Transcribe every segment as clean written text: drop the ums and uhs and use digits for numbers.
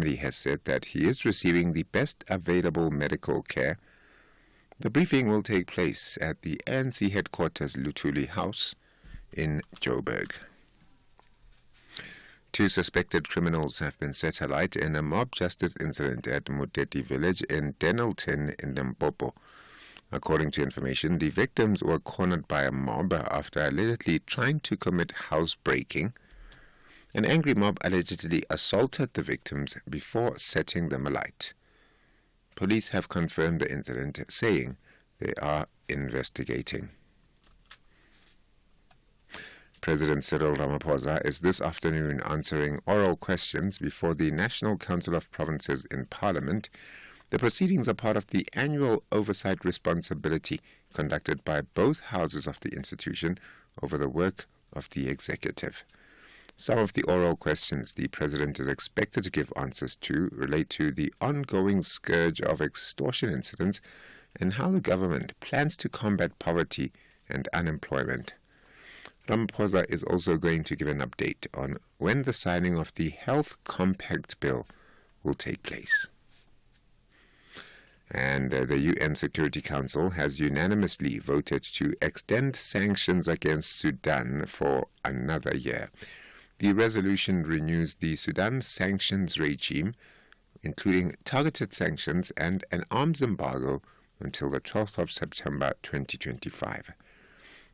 He has said that he is receiving the best available medical care. The briefing will take place at the ANC headquarters Luthuli House in Joburg. 2 suspected criminals have been set alight in a mob justice incident at Muteti village in Denelton in Limpopo. According to information, the victims were cornered by a mob after allegedly trying to commit housebreaking. An angry mob allegedly assaulted the victims before setting them alight. Police have confirmed the incident, saying they are investigating. President Cyril Ramaphosa is this afternoon answering oral questions before the National Council of Provinces in Parliament. The proceedings are part of the annual oversight responsibility conducted by both houses of the institution over the work of the executive. Some of the oral questions the President is expected to give answers to relate to the ongoing scourge of extortion incidents and how the government plans to combat poverty and unemployment. Ramaphosa is also going to give an update on when the signing of the Health Compact Bill will take place. And the UN Security Council has unanimously voted to extend sanctions against Sudan for another year. The resolution renews the Sudan sanctions regime, including targeted sanctions and an arms embargo until the 12th of September 2025.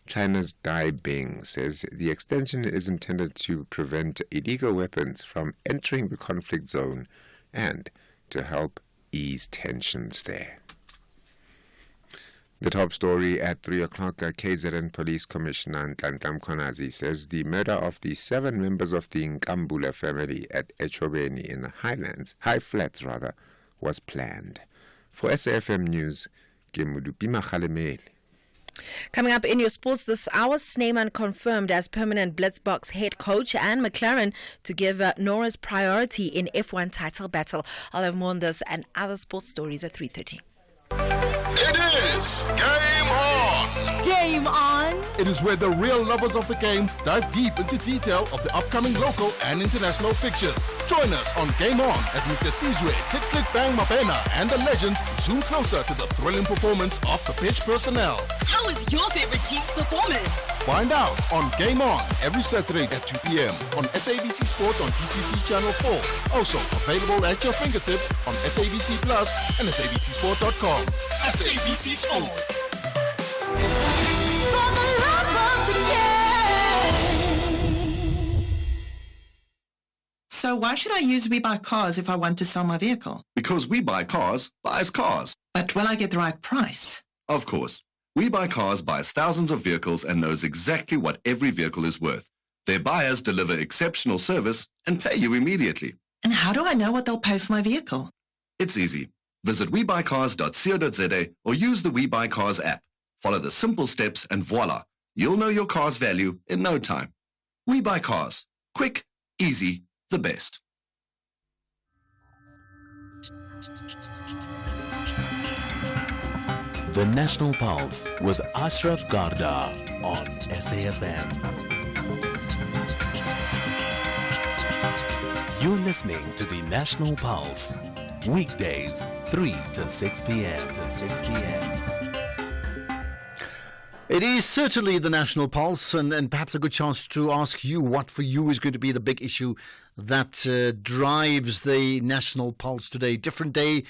China's Dai Bing says the extension is intended to prevent illegal weapons from entering the conflict zone and to help ease tensions there. The top story at 3 o'clock, KZN Police Commissioner Nhlanhla Mkhwanazi says the murder of the 7 members of the Nkambula family at Echobeni in the High Flats, was planned. For SAFM News, Gemudupi Makhalemeli. Coming up in your sports this hour, Snyman confirmed as permanent Blitzboks head coach and McLaren to give Norris priority in F1 title battle. I'll have more on this and other sports stories at 3:30. It is Game On! Game On! It is where the real lovers of the game dive deep into detail of the upcoming local and international fixtures. Join us on Game On as Mr. Sizwe, Click Click Bang Mabena and the legends zoom closer to the thrilling performance of the pitch personnel. How is your favorite team's performance? Find out on Game On every Saturday at 2 p.m. on SABC Sport on TTT Channel 4. Also available at your fingertips on SABC Plus and SABCSport.com. SABC Sport. For the love of the game. So why should I use We Buy Cars if I want to sell my vehicle? Because We Buy Cars buys cars. But will I get the right price? Of course. We Buy Cars buys thousands of vehicles and knows exactly what every vehicle is worth. Their buyers deliver exceptional service and pay you immediately. And how do I know what they'll pay for my vehicle? It's easy. Visit webuycars.co.za or use the We Buy Cars app. Follow the simple steps and voila, you'll know your car's value in no time. We Buy Cars. Quick, easy, the best. The National Pulse with Ashraf Garda on SAFM. You're listening to the National Pulse. Weekdays, 3 to 6 p.m. It is certainly the National Pulse, and perhaps a good chance to ask you what for you is going to be the big issue that drives the National Pulse today. Different day,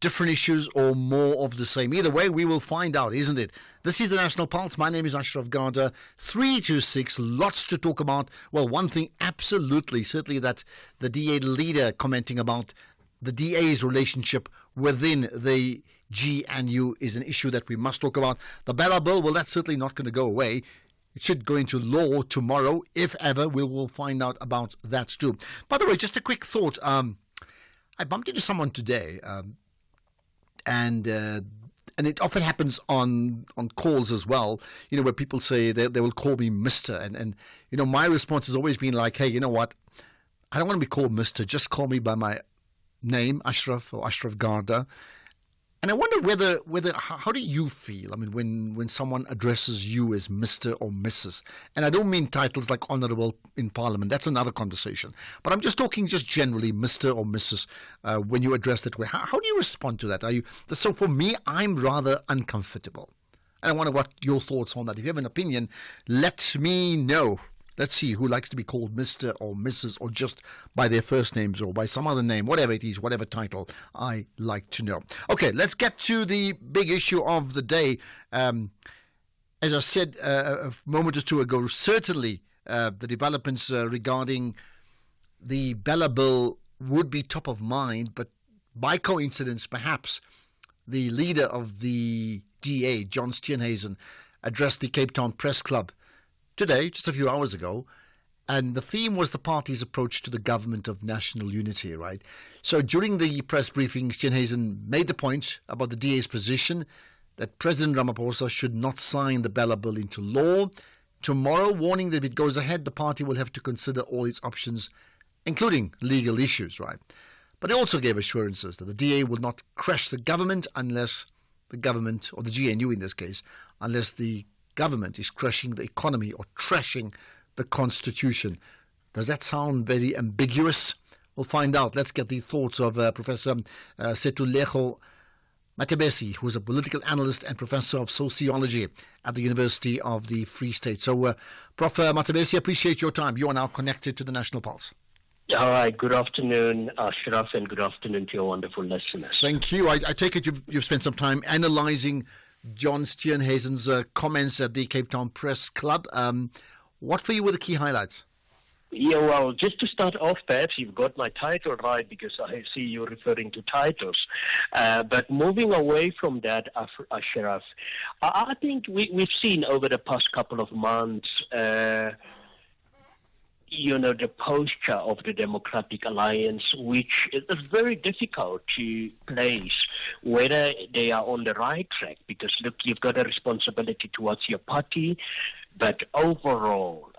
different issues, or more of the same. Either way, we will find out, isn't it? This is the National Pulse. My name is Ashraf Garda. 3 to 6, lots to talk about. Well, one thing absolutely, certainly that the DA leader commenting about the DA's relationship within the GNU is an issue that we must talk about. The Bella Bill, well, that's certainly not going to go away. It should go into law tomorrow, if ever. We will find out about that too. By the way, just a quick thought. I bumped into someone today, and it often happens on calls as well, where people say they will call me Mr. And my response has always been like, hey, you know what? I don't want to be called Mr. Just call me by my name, Ashraf or Ashraf Garda. And I wonder how do you feel? I mean, when someone addresses you as Mr. or Mrs. And I don't mean titles like honourable in Parliament. That's another conversation. But I'm just talking just generally, Mr. or Mrs. When you address that way, how do you respond to that? So for me, I'm rather uncomfortable. And I wonder what your thoughts on that. If you have an opinion, let me know. Let's see who likes to be called Mr. or Mrs. or just by their first names or by some other name, whatever it is, whatever title. I like to know. Okay, let's get to the big issue of the day. As I said a moment or two ago, certainly the developments regarding the Bella Bill would be top of mind, but by coincidence, perhaps, the leader of the DA, John Steenhuisen, addressed the Cape Town Press Club today, just a few hours ago, and the theme was the party's approach to the government of national unity, right? So during the press briefing, Steenhuisen made the point about the DA's position that President Ramaphosa should not sign the Bella Bill into law. Tomorrow, warning that if it goes ahead, the party will have to consider all its options, including legal issues, right? But he also gave assurances that the DA will not crash the government unless the government, or the GNU in this case, unless the government is crushing the economy or trashing the constitution. Does that sound very ambiguous? We'll find out. Let's get the thoughts of Professor Setulego Matabesi, who is a political analyst and professor of sociology at the University of the Free State. So, Prof. Matabesi, appreciate your time. You are now connected to the National Pulse. All right. Good afternoon, Ashraf, and good afternoon to your wonderful listeners. Thank you. I take it you've spent some time analysing John Steenhuisen's comments at the Cape Town Press Club. What for you were the key highlights? Yeah, well, just to start off, perhaps you've got my title right because I see you referring to titles. But moving away from that, Ashraf, I think we've seen over the past couple of months the posture of the Democratic Alliance, which is very difficult to place whether they are on the right track, because, look, you've got a responsibility towards your party, but overall,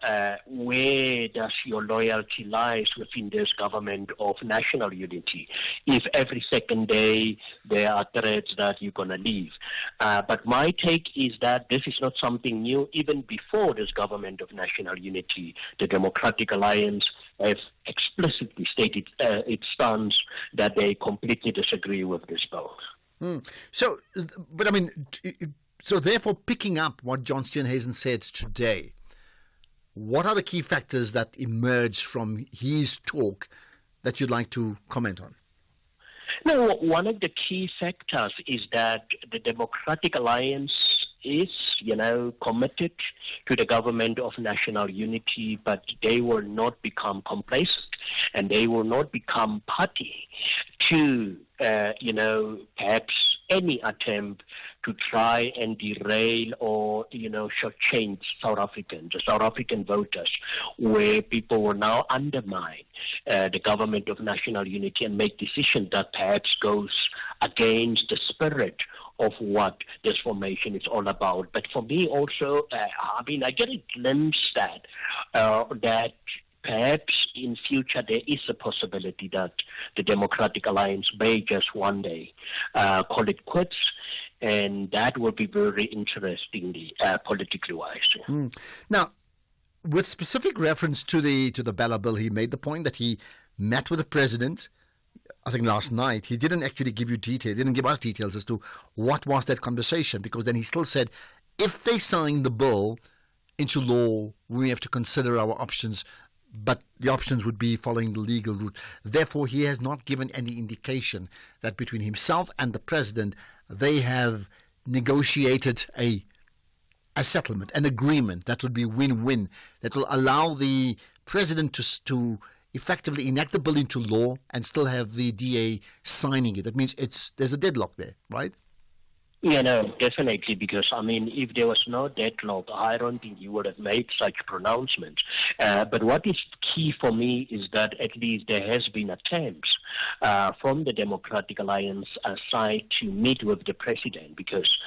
where does your loyalty lies within this government of national unity? If every second day there are threats that you're going to leave. But my take is that this is not something new. Even before this government of national unity, the Democratic Alliance has explicitly stated its stance that they completely disagree with this bill. So, but I mean, so therefore, picking up what John Steenhuisen said today, what are the key factors that emerge from his talk that you'd like to comment on? No, one of the key factors is that the Democratic Alliance is, committed to the government of national unity, but they will not become complacent and they will not become party to, perhaps any attempt to try and derail or, shortchange South African voters, where people will now undermine the government of national unity and make decisions that perhaps goes against the spirit of what this formation is all about. But for me also, I get a glimpse that perhaps in future there is a possibility that the Democratic Alliance may just one day call it quits, and that will be very interesting politically wise. Now, with specific reference to the Bella Bill, he made the point that he met with the president, I think last night. He didn't actually give you details, didn't give us details as to what was that conversation, because then he still said, if they sign the bill into law, we have to consider our options, but the options would be following the legal route. Therefore, he has not given any indication that between himself and the president, they have negotiated a settlement, an agreement that would be win-win, that will allow the president to effectively enact the bill into law and still have the DA signing it. That means there's a deadlock there, right? Yeah, no, definitely, because, if there was no deadlock, I don't think you would have made such pronouncements. But what is key for me is that at least there has been attempts from the Democratic Alliance side to meet with the president, because,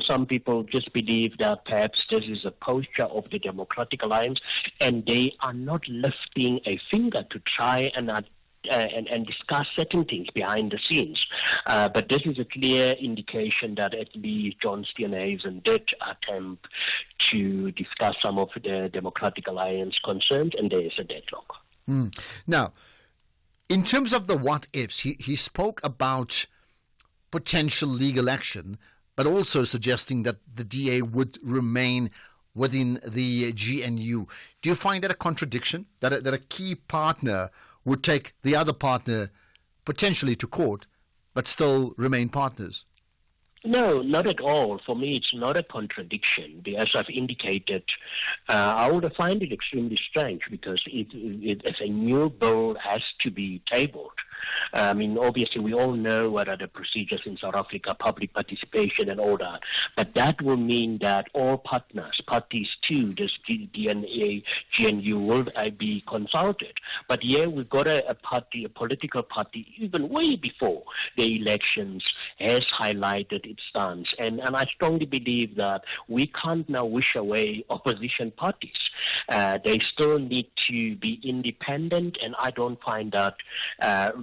some people just believe that perhaps this is a posture of the Democratic Alliance and they are not lifting a finger to try and and discuss certain things behind the scenes. But this is a clear indication that at least John Steenhuisen did attempt to discuss some of the Democratic Alliance concerns, and there is a deadlock. Now, in terms of the what ifs, he spoke about potential legal action, but also suggesting that the DA would remain within the GNU. Do you find that a contradiction, that a key partner would take the other partner potentially to court, but still remain partners? No, not at all. For me, it's not a contradiction. As I've indicated, I would find it extremely strange because as a new bill has to be tabled. I mean, obviously, we all know what are the procedures in South Africa, public participation and all that. But that will mean that all parties to this DNA, GNU will be consulted. But here we've got a political party, even way before the elections, has highlighted its stance. And I strongly believe that we can't now wish away opposition parties. They still need to be independent, and I don't find that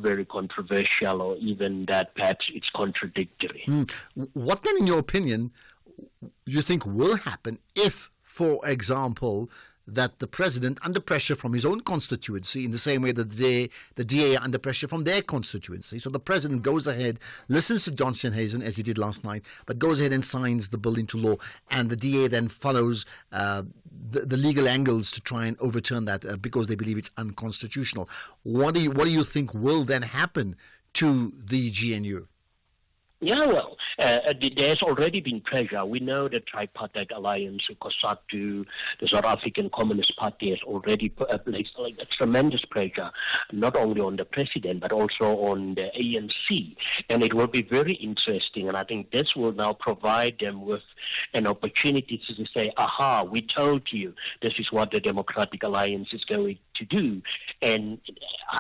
very controversial, or even that perhaps it's contradictory. What then, in your opinion, you think will happen if, for example, that the president, under pressure from his own constituency, in the same way that the DA are under pressure from their constituency, so the president goes ahead, listens to John Steenhuisen, as he did last night, but goes ahead and signs the bill into law, and the DA then follows the legal angles to try and overturn that because they believe it's unconstitutional. What do you think will then happen to the GNU? Yeah, well, there's already been pressure. We know the tripartite alliance, COSATU, the South African Communist Party has already placed a tremendous pressure, not only on the president, but also on the ANC. And it will be very interesting, and I think this will now provide them with an opportunity to say, aha, we told you this is what the Democratic Alliance is going to do. And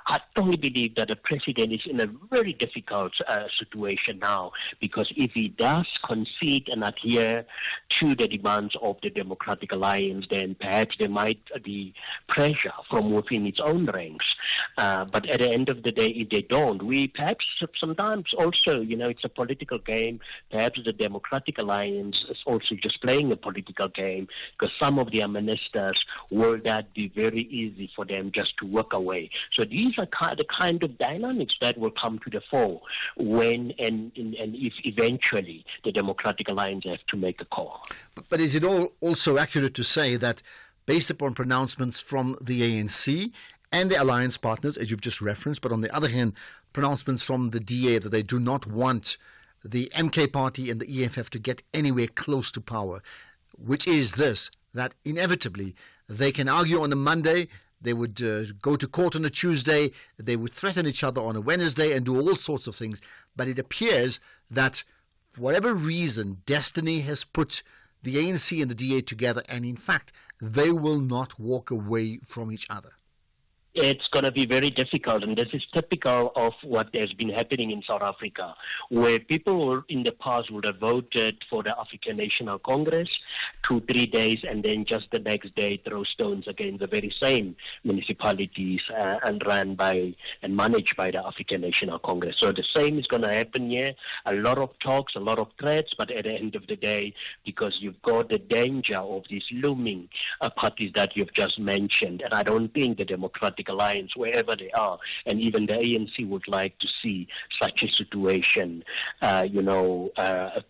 I strongly believe that the president is in a very difficult situation now, because if he does concede and adhere to the demands of the Democratic Alliance, then perhaps there might be pressure from within its own ranks. But at the end of the day, if they don't, we perhaps sometimes also, it's a political game. Perhaps the Democratic Alliance is also just playing a political game, because some of their ministers, will that be very easy for them just to walk away. So these are the kind of dynamics that will come to the fore when and if eventually the Democratic Alliance has to make a call. But is it also accurate to say that based upon pronouncements from the ANC and the alliance partners, as you've just referenced, but on the other hand, pronouncements from the DA that they do not want the MK party and the EFF to get anywhere close to power, which is this, that inevitably they can argue on a Monday, they would go to court on a Tuesday, they would threaten each other on a Wednesday and do all sorts of things. But it appears that for whatever reason, destiny has put the ANC and the DA together, and in fact, they will not walk away from each other. It's going to be very difficult, and this is typical of what has been happening in South Africa, where people in the past would have voted for the African National Congress 2-3 days, and then just the next day throw stones against the very same municipalities and run by and managed by the African National Congress. So the same is going to happen here. A lot of talks, a lot of threats, but at the end of the day, because you've got the danger of these looming parties that you've just mentioned, and I don't think the Democratic Alliance, wherever they are, and even the ANC would like to see such a situation,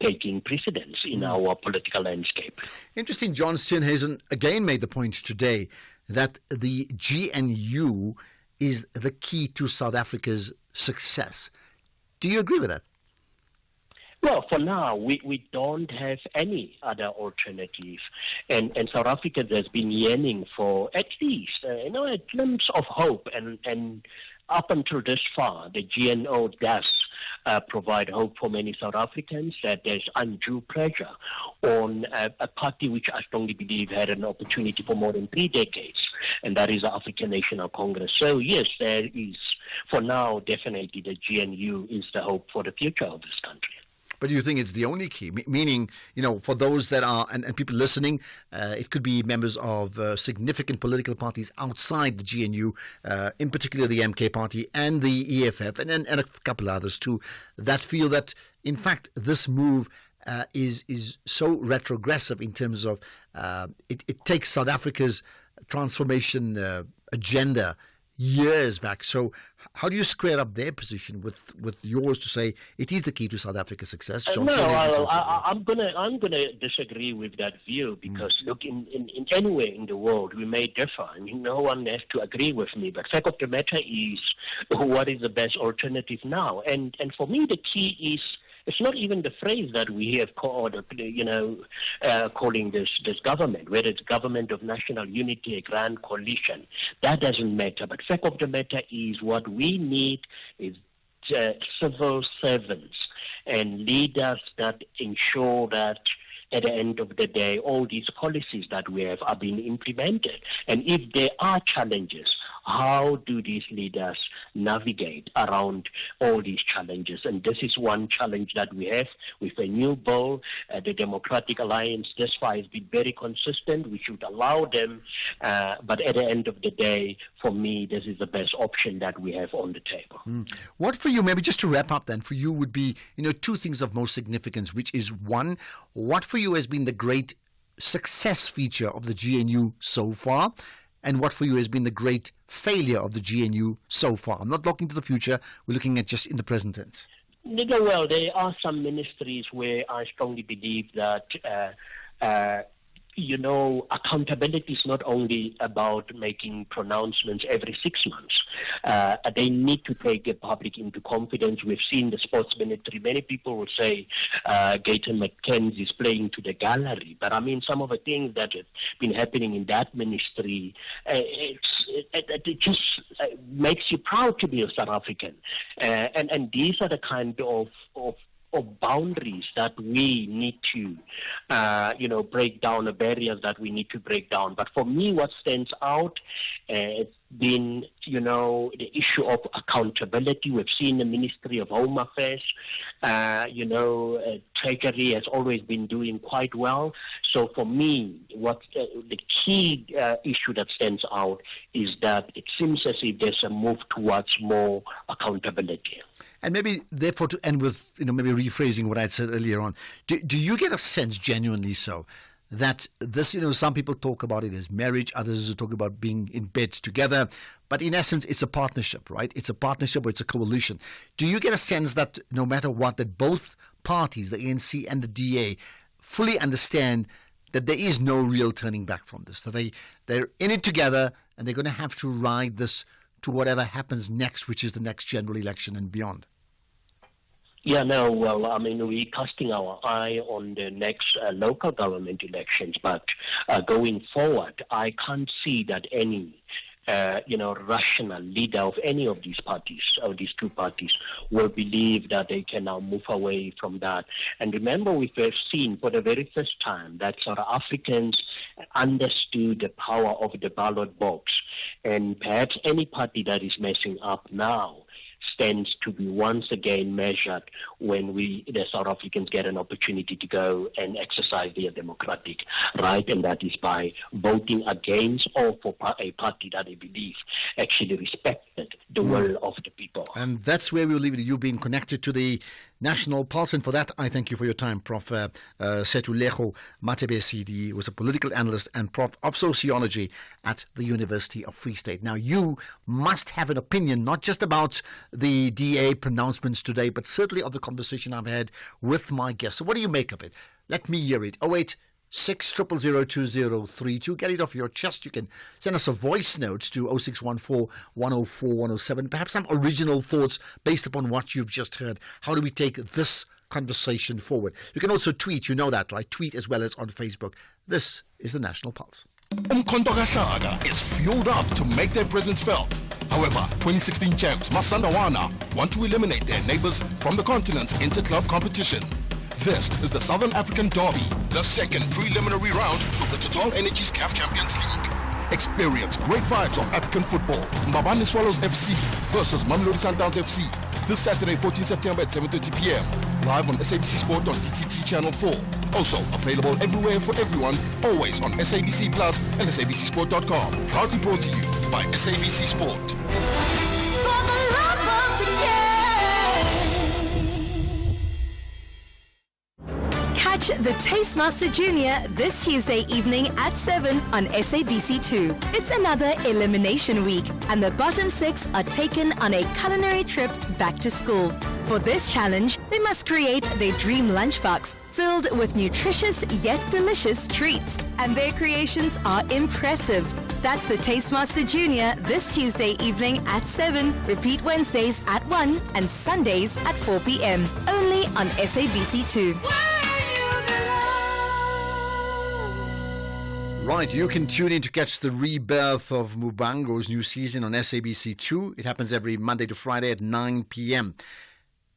taking precedence in our political landscape. Interesting. John Steenhuisen again made the point today that the GNU is the key to South Africa's success. Do you agree with that? Well, for now, we don't have any other alternative. And South Africa has been yearning for at least, a glimpse of hope. And up until this far, the GNO does provide hope for many South Africans that there's undue pressure on a party which I strongly believe had an opportunity for more than 3 decades, and that is the African National Congress. So, yes, there is, for now, definitely the GNU is the hope for the future of this country. But you think it's the only key? Meaning, for those that are, and people listening, it could be members of significant political parties outside the GNU, in particular the MK party and the EFF, and a couple others too, that feel that, in fact, this move is so retrogressive in terms of it takes South Africa's transformation agenda years back. So how do you square up their position with yours to say it is the key to South Africa's success? I'm gonna disagree with that view because look, in anywhere in the world we may differ. I mean, no one has to agree with me. But fact of the matter is, what is the best alternative now? And for me, the key is. It's not even the phrase that we have called, calling this government, whether it's government of national unity, a grand coalition. That doesn't matter. But fact of the matter is, what we need is civil servants and leaders that ensure that at the end of the day, all these policies that we have are being implemented. And if there are challenges, how do these leaders navigate around all these challenges? And this is one challenge that we have with a new bill. The Democratic Alliance this far has been very consistent. We should allow them. But at the end of the day, for me, this is the best option that we have on the table. What for you, maybe just to wrap up then, for you would be, two things of most significance, which is one, what for you has been the great success feature of the GNU so far? And what for you has been the great failure of the GNU so far? I'm not looking to the future. We're looking at just in the present tense. Well, there are some ministries where I strongly believe that, accountability is not only about making pronouncements every 6 months. They need to take the public into confidence. We've seen the sports ministry. Many people will say Gayton McKenzie is playing to the gallery. But I mean, some of the things that have been happening in that ministry, it just makes you proud to be a South African. And these are the kind of boundaries that we need to, break down, the barriers that we need to break down. But for me, what stands out, it's been, the issue of accountability. We've seen the Ministry of Home Affairs, Treasury has always been doing quite well. So for me, what the key issue that stands out is that it seems as if there's a move towards more accountability. And maybe, therefore, to end with, maybe rephrasing what I said earlier on, do you get a sense, genuinely so, that this, some people talk about it as marriage, others talk about being in bed together, but in essence, it's a partnership, right? It's a partnership or it's a coalition. Do you get a sense that no matter what, that both parties, the ANC and the DA, fully understand that there is no real turning back from this, that they're in it together and they're going to have to ride this to whatever happens next, which is the next general election and beyond? Yeah, no, well, I mean, we're casting our eye on the next local government elections, but going forward, I can't see that any, rational leader of any of these parties, or these two parties, will believe that they can now move away from that. And remember, we've seen for the very first time that South Africans understood the power of the ballot box. And perhaps any party that is messing up now stands to be once again measured when the South Africans get an opportunity to go and exercise their democratic right, and that is by voting against or for a party that they believe actually respected the will of the people. And that's where we'll leave it. You being connected to the National Pulse, and for that I thank you for your time, Prof. Setulego Matebesi, who was a political analyst and Prof of Sociology at the University of Free State. Now, you must have an opinion, not just about the DA pronouncements today, but certainly of the conversation I've had with my guests. So what do you make of it? Let me hear it. 086002032. Get it off your chest. You can send us a voice note to 0614 104 107. Perhaps some original thoughts based upon what you've just heard. How do we take this conversation forward? You can also tweet. You know that, right? Tweet as well as on Facebook. This is the National Pulse. Umkhonto kaShaka is fueled up to make their presence felt. However, 2016 champs Masandawana want to eliminate their neighbors from the continent's inter-club competition. This is the Southern African Derby, the second preliminary round of the Total Energies CAF Champions League. Experience great vibes of African football. Mbabane Swallows FC versus Mamelodi Sundowns FC this Saturday, 14 September at 7:30 p.m. live on sabcsport.dtt channel 4. Also available everywhere for everyone, always on SABC Plus and sabcsport.com. Proudly brought to you by SABC Sport. For the love of the game. Catch the Tastemaster Junior this Tuesday evening at 7 on SABC2. It's another elimination week, and the bottom 6 are taken on a culinary trip back to school. For this challenge, they must create their dream lunchbox filled with nutritious yet delicious treats, and their creations are impressive. That's the Tastemaster Junior this Tuesday evening at 7. Repeat Wednesdays at 1 and Sundays at 4 p.m. Only on SABC2. Right, you can tune in to catch the rebirth of Mubango's new season on SABC2. It happens every Monday to Friday at 9 p.m.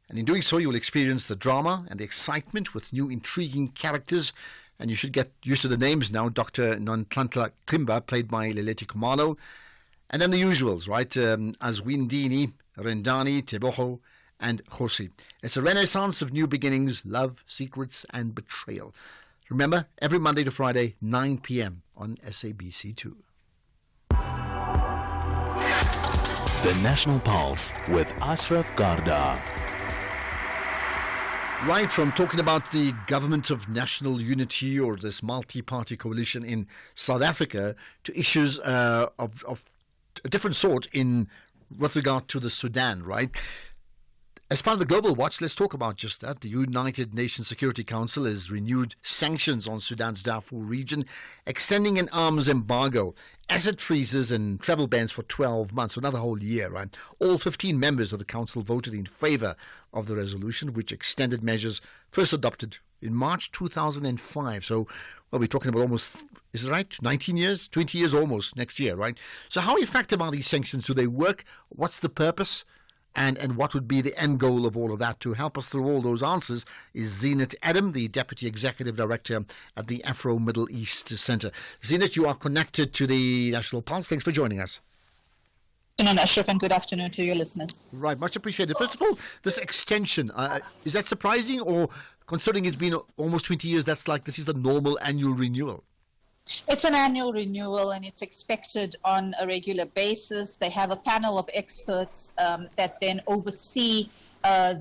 And in doing so, you will experience the drama and the excitement with new intriguing characters. And you should get used to the names now. Dr. Nonhlanhla Timba, played by Leleti Khumalo. And then the usuals, right? Azwindini, Rendani, Teboho, and Khosi. It's a renaissance of new beginnings, love, secrets, and betrayal. Remember, every Monday to Friday, 9 p.m. on SABC2. The National Pulse with Ashraf Garda. Right, from talking about the government of national unity or this multi-party coalition in South Africa to issues of a different sort with regard to the Sudan, right? As part of the Global Watch, let's talk about just that. The United Nations Security Council has renewed sanctions on Sudan's Darfur region, extending an arms embargo, asset freezes and travel bans for 12 months, so another whole year, right? All 15 members of the council voted in favor of the resolution, which extended measures first adopted in March 2005. So, well, we're talking about almost, is it right, 19 years, 20 years almost next year, right? So how effective are these sanctions? Do they work? What's the purpose? And what would be the end goal of all of that? To help us through all those answers is Zinat Adam, the Deputy Executive Director at the Afro Middle East Center. Zinat, you are connected to the National Pulse. Thanks for joining us. Good afternoon, Ashraf, and good afternoon to your listeners. Right, much appreciated. First of all, this extension, is that surprising, or considering it's been almost 20 years, that's like this is the normal annual renewal? It's an annual renewal, and it's expected on a regular basis. They have a panel of experts that then oversee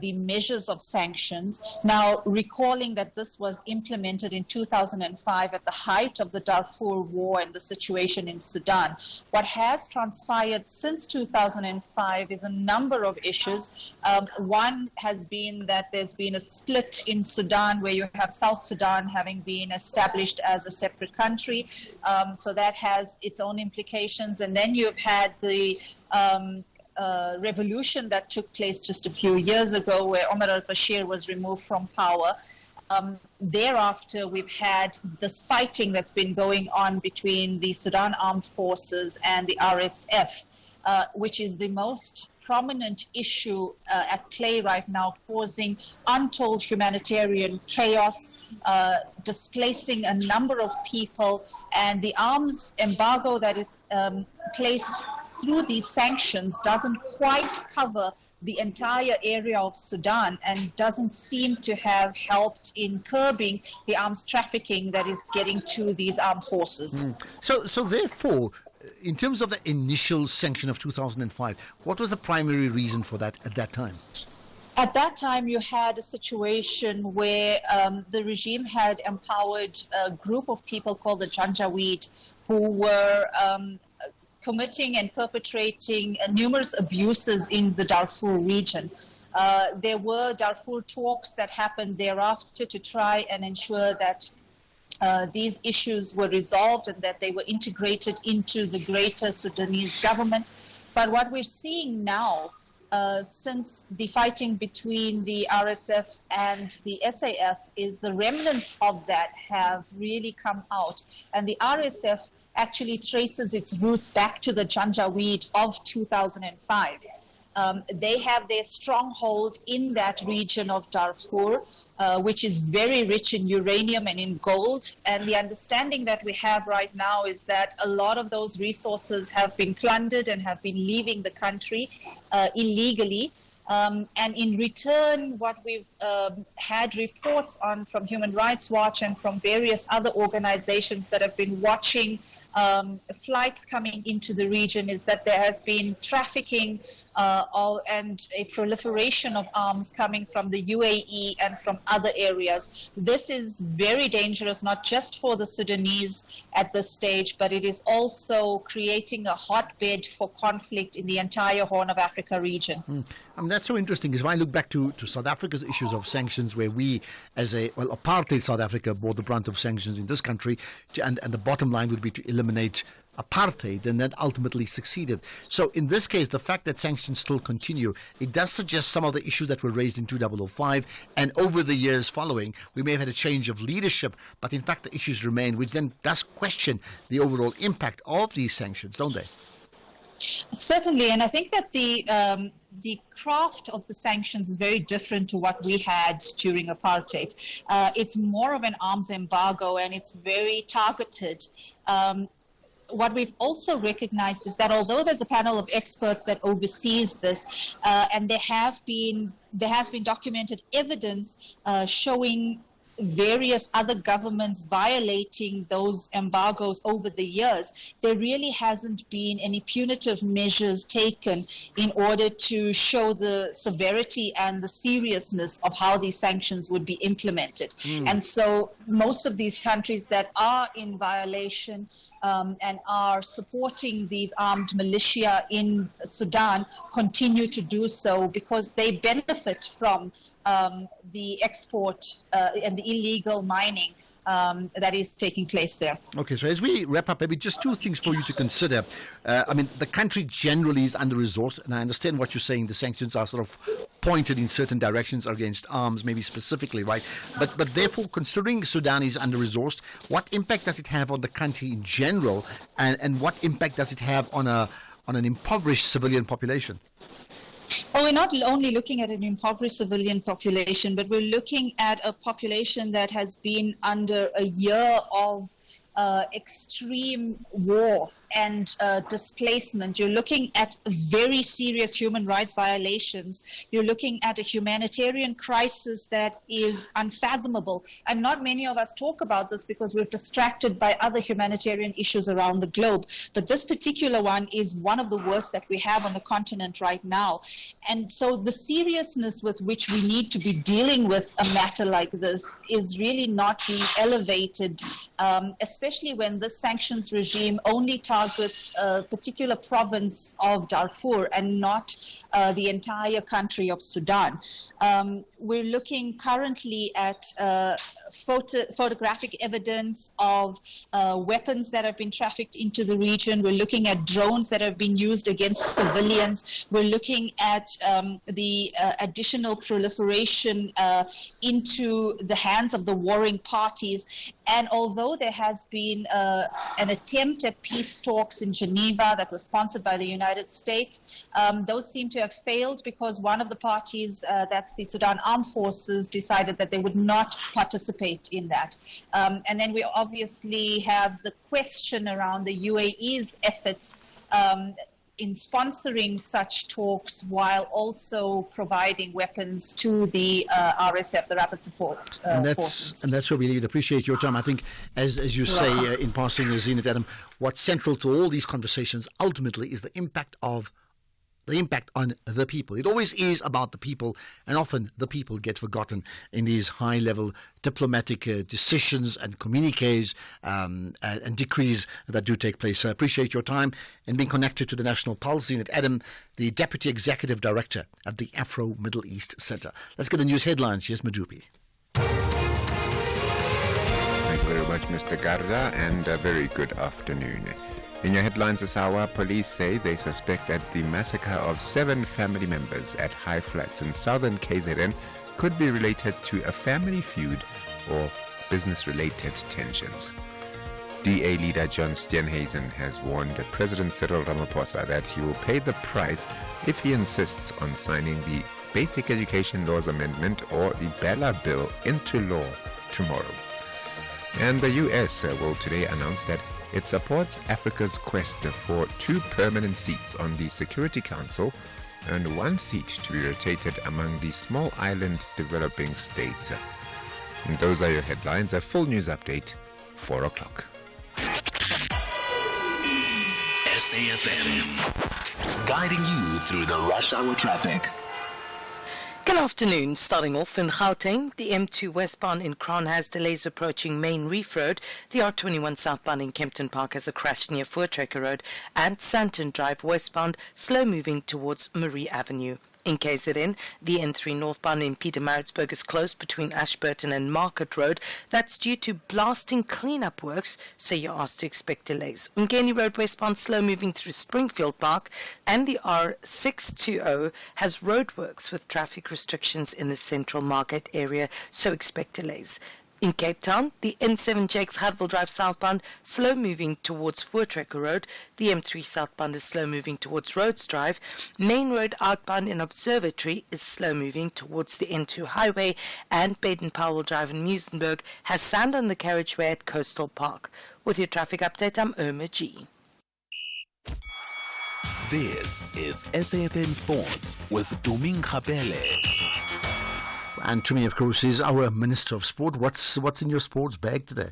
the measures of sanctions. Now, recalling that this was implemented in 2005 at the height of the Darfur war and the situation in Sudan, what has transpired since 2005 is a number of issues. One has been that there's been a split in Sudan, where you have South Sudan having been established as a separate country. So that has its own implications. And then you've had the revolution that took place just a few years ago, where Omar al-Bashir was removed from power. Thereafter, we've had this fighting that's been going on between the Sudan Armed Forces and the RSF, which is the most prominent issue at play right now, causing untold humanitarian chaos, displacing a number of people, and the arms embargo that is placed through these sanctions doesn't quite cover the entire area of Sudan and doesn't seem to have helped in curbing the arms trafficking that is getting to these armed forces. So therefore, in terms of the initial sanction of 2005, what was the primary reason for that at that time? At that time, you had a situation where the regime had empowered a group of people called the Janjaweed, who were committing and perpetrating numerous abuses in the Darfur region. There were Darfur talks that happened thereafter to try and ensure that these issues were resolved and that they were integrated into the greater Sudanese government. But what we're seeing now, since the fighting between the RSF and the SAF, is the remnants of that have really come out. And the RSF actually traces its roots back to the Janjaweed of 2005. They have their stronghold in that region of Darfur, which is very rich in uranium and in gold. And the understanding that we have right now is that a lot of those resources have been plundered and have been leaving the country illegally. And in return, what we've had reports on from Human Rights Watch and from various other organizations that have been watching flights coming into the region is that there has been trafficking and a proliferation of arms coming from the UAE and from other areas. This is very dangerous, not just for the Sudanese at this stage, but it is also creating a hotbed for conflict in the entire Horn of Africa region. That's so interesting, because if I look back to South Africa's issues of sanctions, where we, as apartheid South Africa, bore the brunt of sanctions in this country, and the bottom line would be to eliminate apartheid, and that ultimately succeeded. So in this case, the fact that sanctions still continue, it does suggest some of the issues that were raised in 2005, and over the years following, we may have had a change of leadership, but in fact the issues remain, which then does question the overall impact of these sanctions, don't they? Certainly, and I think that the craft of the sanctions is very different to what we had during apartheid. It's more of an arms embargo, and it's very targeted. What we've also recognized is that although there's a panel of experts that oversees this, and there has been documented evidence showing various other governments violating those embargoes over the years, there really hasn't been any punitive measures taken in order to show the severity and the seriousness of how these sanctions would be implemented. And so most of these countries that are in violation and are supporting these armed militia in Sudan continue to do so because they benefit from the export and the illegal mining that is taking place there. Okay, so as we wrap up, maybe just two things for you to consider. The country generally is under-resourced, and I understand what you're saying. The sanctions are sort of pointed in certain directions against arms, maybe specifically, right? But therefore, considering Sudan is under-resourced, what impact does it have on the country in general, and what impact does it have on an impoverished civilian population? Well, we're not only looking at an impoverished civilian population, but we're looking at a population that has been under a year of extreme war and displacement. You're looking at very serious human rights violations. You're looking at a humanitarian crisis that is unfathomable. And not many of us talk about this because we're distracted by other humanitarian issues around the globe. But this particular one is one of the worst that we have on the continent right now. And so the seriousness with which we need to be dealing with a matter like this is really not being elevated, especially when this sanctions regime only targets a particular province of Darfur and not the entire country of Sudan. We're looking currently at photographic evidence of weapons that have been trafficked into the region. We're looking at drones that have been used against civilians. We're looking at the additional proliferation into the hands of the warring parties. And although there has been an attempt at peace talks in Geneva that was sponsored by the United States, those seem to have failed because one of the parties, that's the Sudan Armed Forces, decided that they would not participate in that. And then we obviously have the question around the UAE's efforts in sponsoring such talks while also providing weapons to the RSF, the Rapid Support Forces. And that's where we really appreciate your time. I think, as you say in passing, Zinat Adam, what's central to all these conversations ultimately is the impact on the people. It always is about the people, and often the people get forgotten in these high-level diplomatic decisions and communiques and decrees that do take place. I appreciate your time and being connected to the National Pulse. Zinat Adam, the Deputy Executive Director at the Afro-Middle East Center. Let's get the news headlines. Here's Madupi. Thank you very much, Mr. Garda, and a very good afternoon. In your headlines this hour, police say they suspect that the massacre of 7 family members at High Flats in southern KZN could be related to a family feud or business-related tensions. DA leader John Steenhuisen has warned President Cyril Ramaphosa that he will pay the price if he insists on signing the Basic Education Laws Amendment or the Bella Bill into law tomorrow. And the US will today announce that it supports Africa's quest for 2 permanent seats on the Security Council earned one seat to be rotated among the small island developing states. And those are your headlines. A full news update, 4 o'clock. SAFM, guiding you through the rush hour traffic. Good afternoon. Starting off in Gauteng, the M2 westbound in Crown has delays approaching Main Reef Road. The R21 southbound in Kempton Park has a crash near Voortrekker Road, and Santon Drive westbound slow moving towards Marie Avenue. In KZN, the N3 northbound in Pietermaritzburg is closed between Ashburton and Market Road. That's due to blasting cleanup works, so you're asked to expect delays. Umgeni Road westbound slow moving through Springfield Park, and the R620 has roadworks with traffic restrictions in the central market area, so expect delays. In Cape Town, the N7 Jakes Hartwell Drive southbound slow moving towards Voortrekker Road. The M3 southbound is slow moving towards Rhodes Drive. Main Road outbound in Observatory is slow moving towards the N2 highway, and Baden-Powell Drive in Muizenberg has sand on the carriageway at Coastal Park. With your traffic update, I'm Irma G. This is SAFM Sports with Tuming Khapele. And to me, of course, is our Minister of Sport. What's in your sports bag today?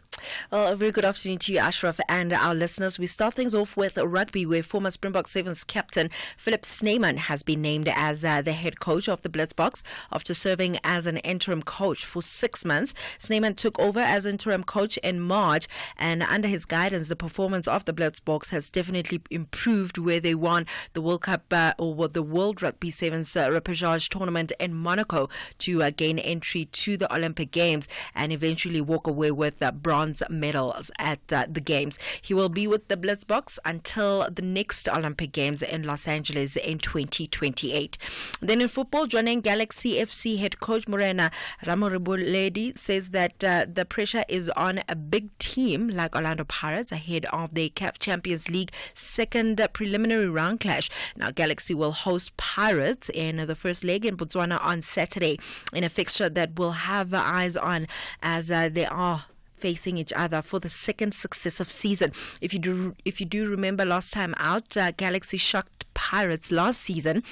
Well, a very good afternoon to you, Ashraf, and our listeners. We start things off with rugby, where former Springbok Sevens captain Philip Snyman has been named as the head coach of the Blitzboks after serving as an interim coach for 6 months. Snyman took over as interim coach in March, and under his guidance, the performance of the Blitzboks has definitely improved, where they won the World Cup or the World Rugby Sevens repechage tournament in Monaco to gain entry to the Olympic Games and eventually walk away with bronze medals at the Games. He will be with the Blitzboks until the next Olympic Games in Los Angeles in 2028. Then in football, Jwaneng Galaxy FC head coach Morena Ramoreboledi says that the pressure is on a big team like Orlando Pirates ahead of the CAF Champions League second preliminary round clash. Now, Galaxy will host Pirates in the first leg in Botswana on Saturday in a fixture that will have eyes on as they are facing each other for the second successive season. If you do remember last time out, Galaxy shocked Pirates last season,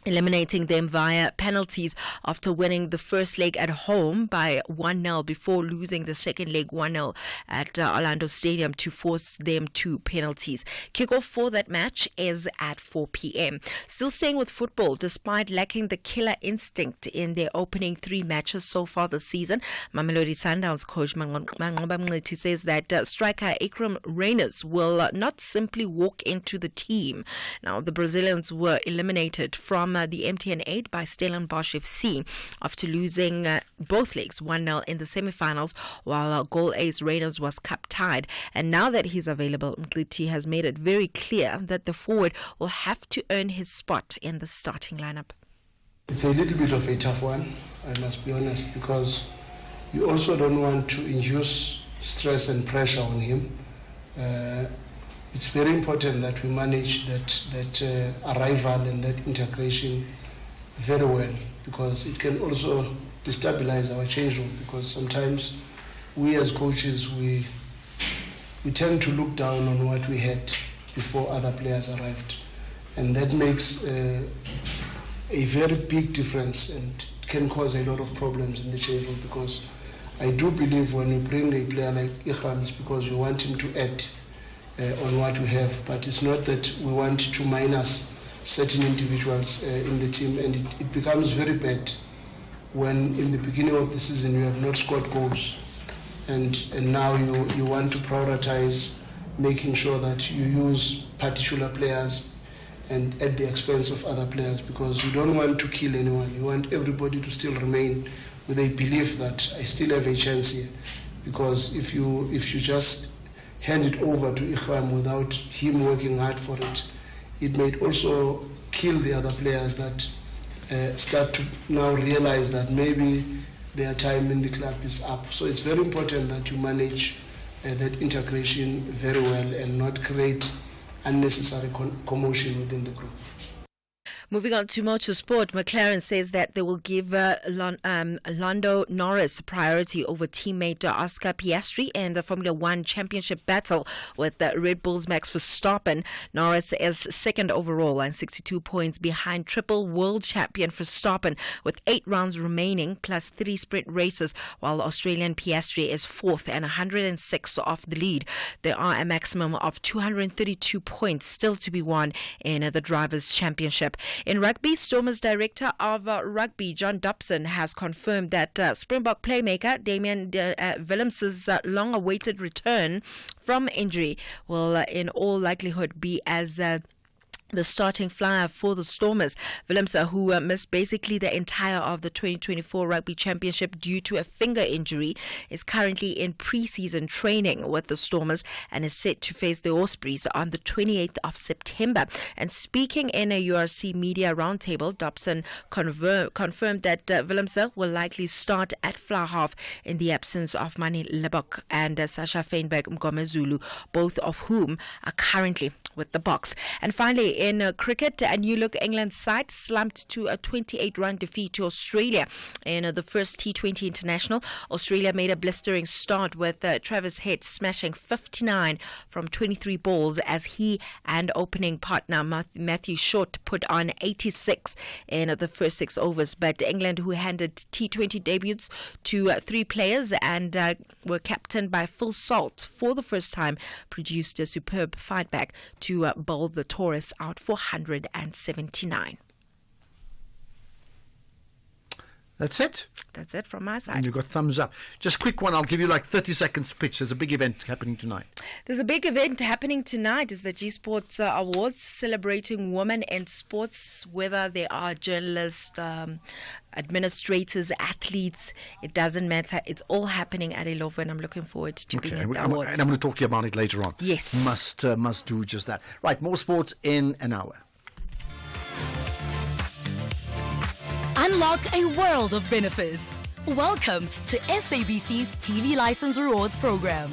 eliminating them via penalties after winning the first leg at home by 1-0 before losing the second leg 1-0 at Orlando Stadium to force them to penalties. Kickoff for that match is at 4 p.m. Still staying with football, despite lacking the killer instinct in their opening 3 matches so far this season, Mamelodi Sundowns coach Mangoba Mngqithi says that striker Akram Reynolds will not simply walk into the team. Now, the Brazilians were eliminated from the MTN 8 by Stellenbosch FC after losing both legs 1-0 in the semi-finals, while goal ace Reynolds was cup tied. And now that he's available, Mngqithi has made it very clear that the forward will have to earn his spot in the starting lineup. It's a little bit of a tough one, I must be honest, because you also don't want to induce stress and pressure on him. It's very important that we manage that arrival and that integration very well, because it can also destabilize our change room, because sometimes we as coaches, we tend to look down on what we had before other players arrived. And that makes a very big difference and can cause a lot of problems in the change room, because I do believe when we bring a player like Ikram, it's because we want him to add on what we have, but it's not that we want to minus certain individuals in the team, and it becomes very bad when in the beginning of the season you have not scored goals, and now you want to prioritize making sure that you use particular players and at the expense of other players, because you don't want to kill anyone. You want everybody to still remain with a belief that I still have a chance here, because if you just hand it over to Ikram without him working hard for it, it may also kill the other players that start to now realize that maybe their time in the club is up. So it's very important that you manage that integration very well and not create unnecessary commotion within the group. Moving on to motorsport, McLaren says that they will give Lando Norris priority over teammate Oscar Piastri in the Formula One championship battle with Red Bull's Max Verstappen. Norris is second overall and 62 points behind triple world champion Verstappen with 8 rounds remaining plus 3 sprint races, while Australian Piastri is fourth and 106 off the lead. There are a maximum of 232 points still to be won in the Drivers' Championship. In rugby, Stormers Director of Rugby, John Dobson, has confirmed that Springbok playmaker Damian Willemse's long-awaited return from injury will in all likelihood be as the starting flyer for the Stormers. Willemse, who missed basically the entire of the 2024 Rugby Championship due to a finger injury, is currently in pre-season training with the Stormers and is set to face the Ospreys on the 28th of September. And speaking in a URC media roundtable, Dobson confirmed that Willemse will likely start at fly half in the absence of Mani Lebok and Sasha Feinberg Mgomezulu, both of whom are currently with the Boks. And finally, in cricket, a new look England side slumped to a 28-run defeat to Australia in the first T20 international. Australia made a blistering start with Travis Head smashing 59 from 23 balls as he and opening partner Matthew Short put on 86 in the first 6 overs. But England, who handed T20 debuts to 3 players and were captained by Phil Salt for the first time, produced a superb fight back to bowl the Taurus out for 179. That's it? That's it from my side. And you've got thumbs up. Just quick one, I'll give you like 30 seconds pitch. There's a big event happening tonight. There's a big event happening tonight. It's the G Sports Awards celebrating women in sports, whether they are journalists, administrators, athletes, it doesn't matter. It's all happening at 11. I'm looking forward to being at the awards. And I'm going to talk to you about it later on. Yes. Must do just that. Right, more sports in an hour. Unlock a world of benefits. Welcome to SABC's TV License Rewards program.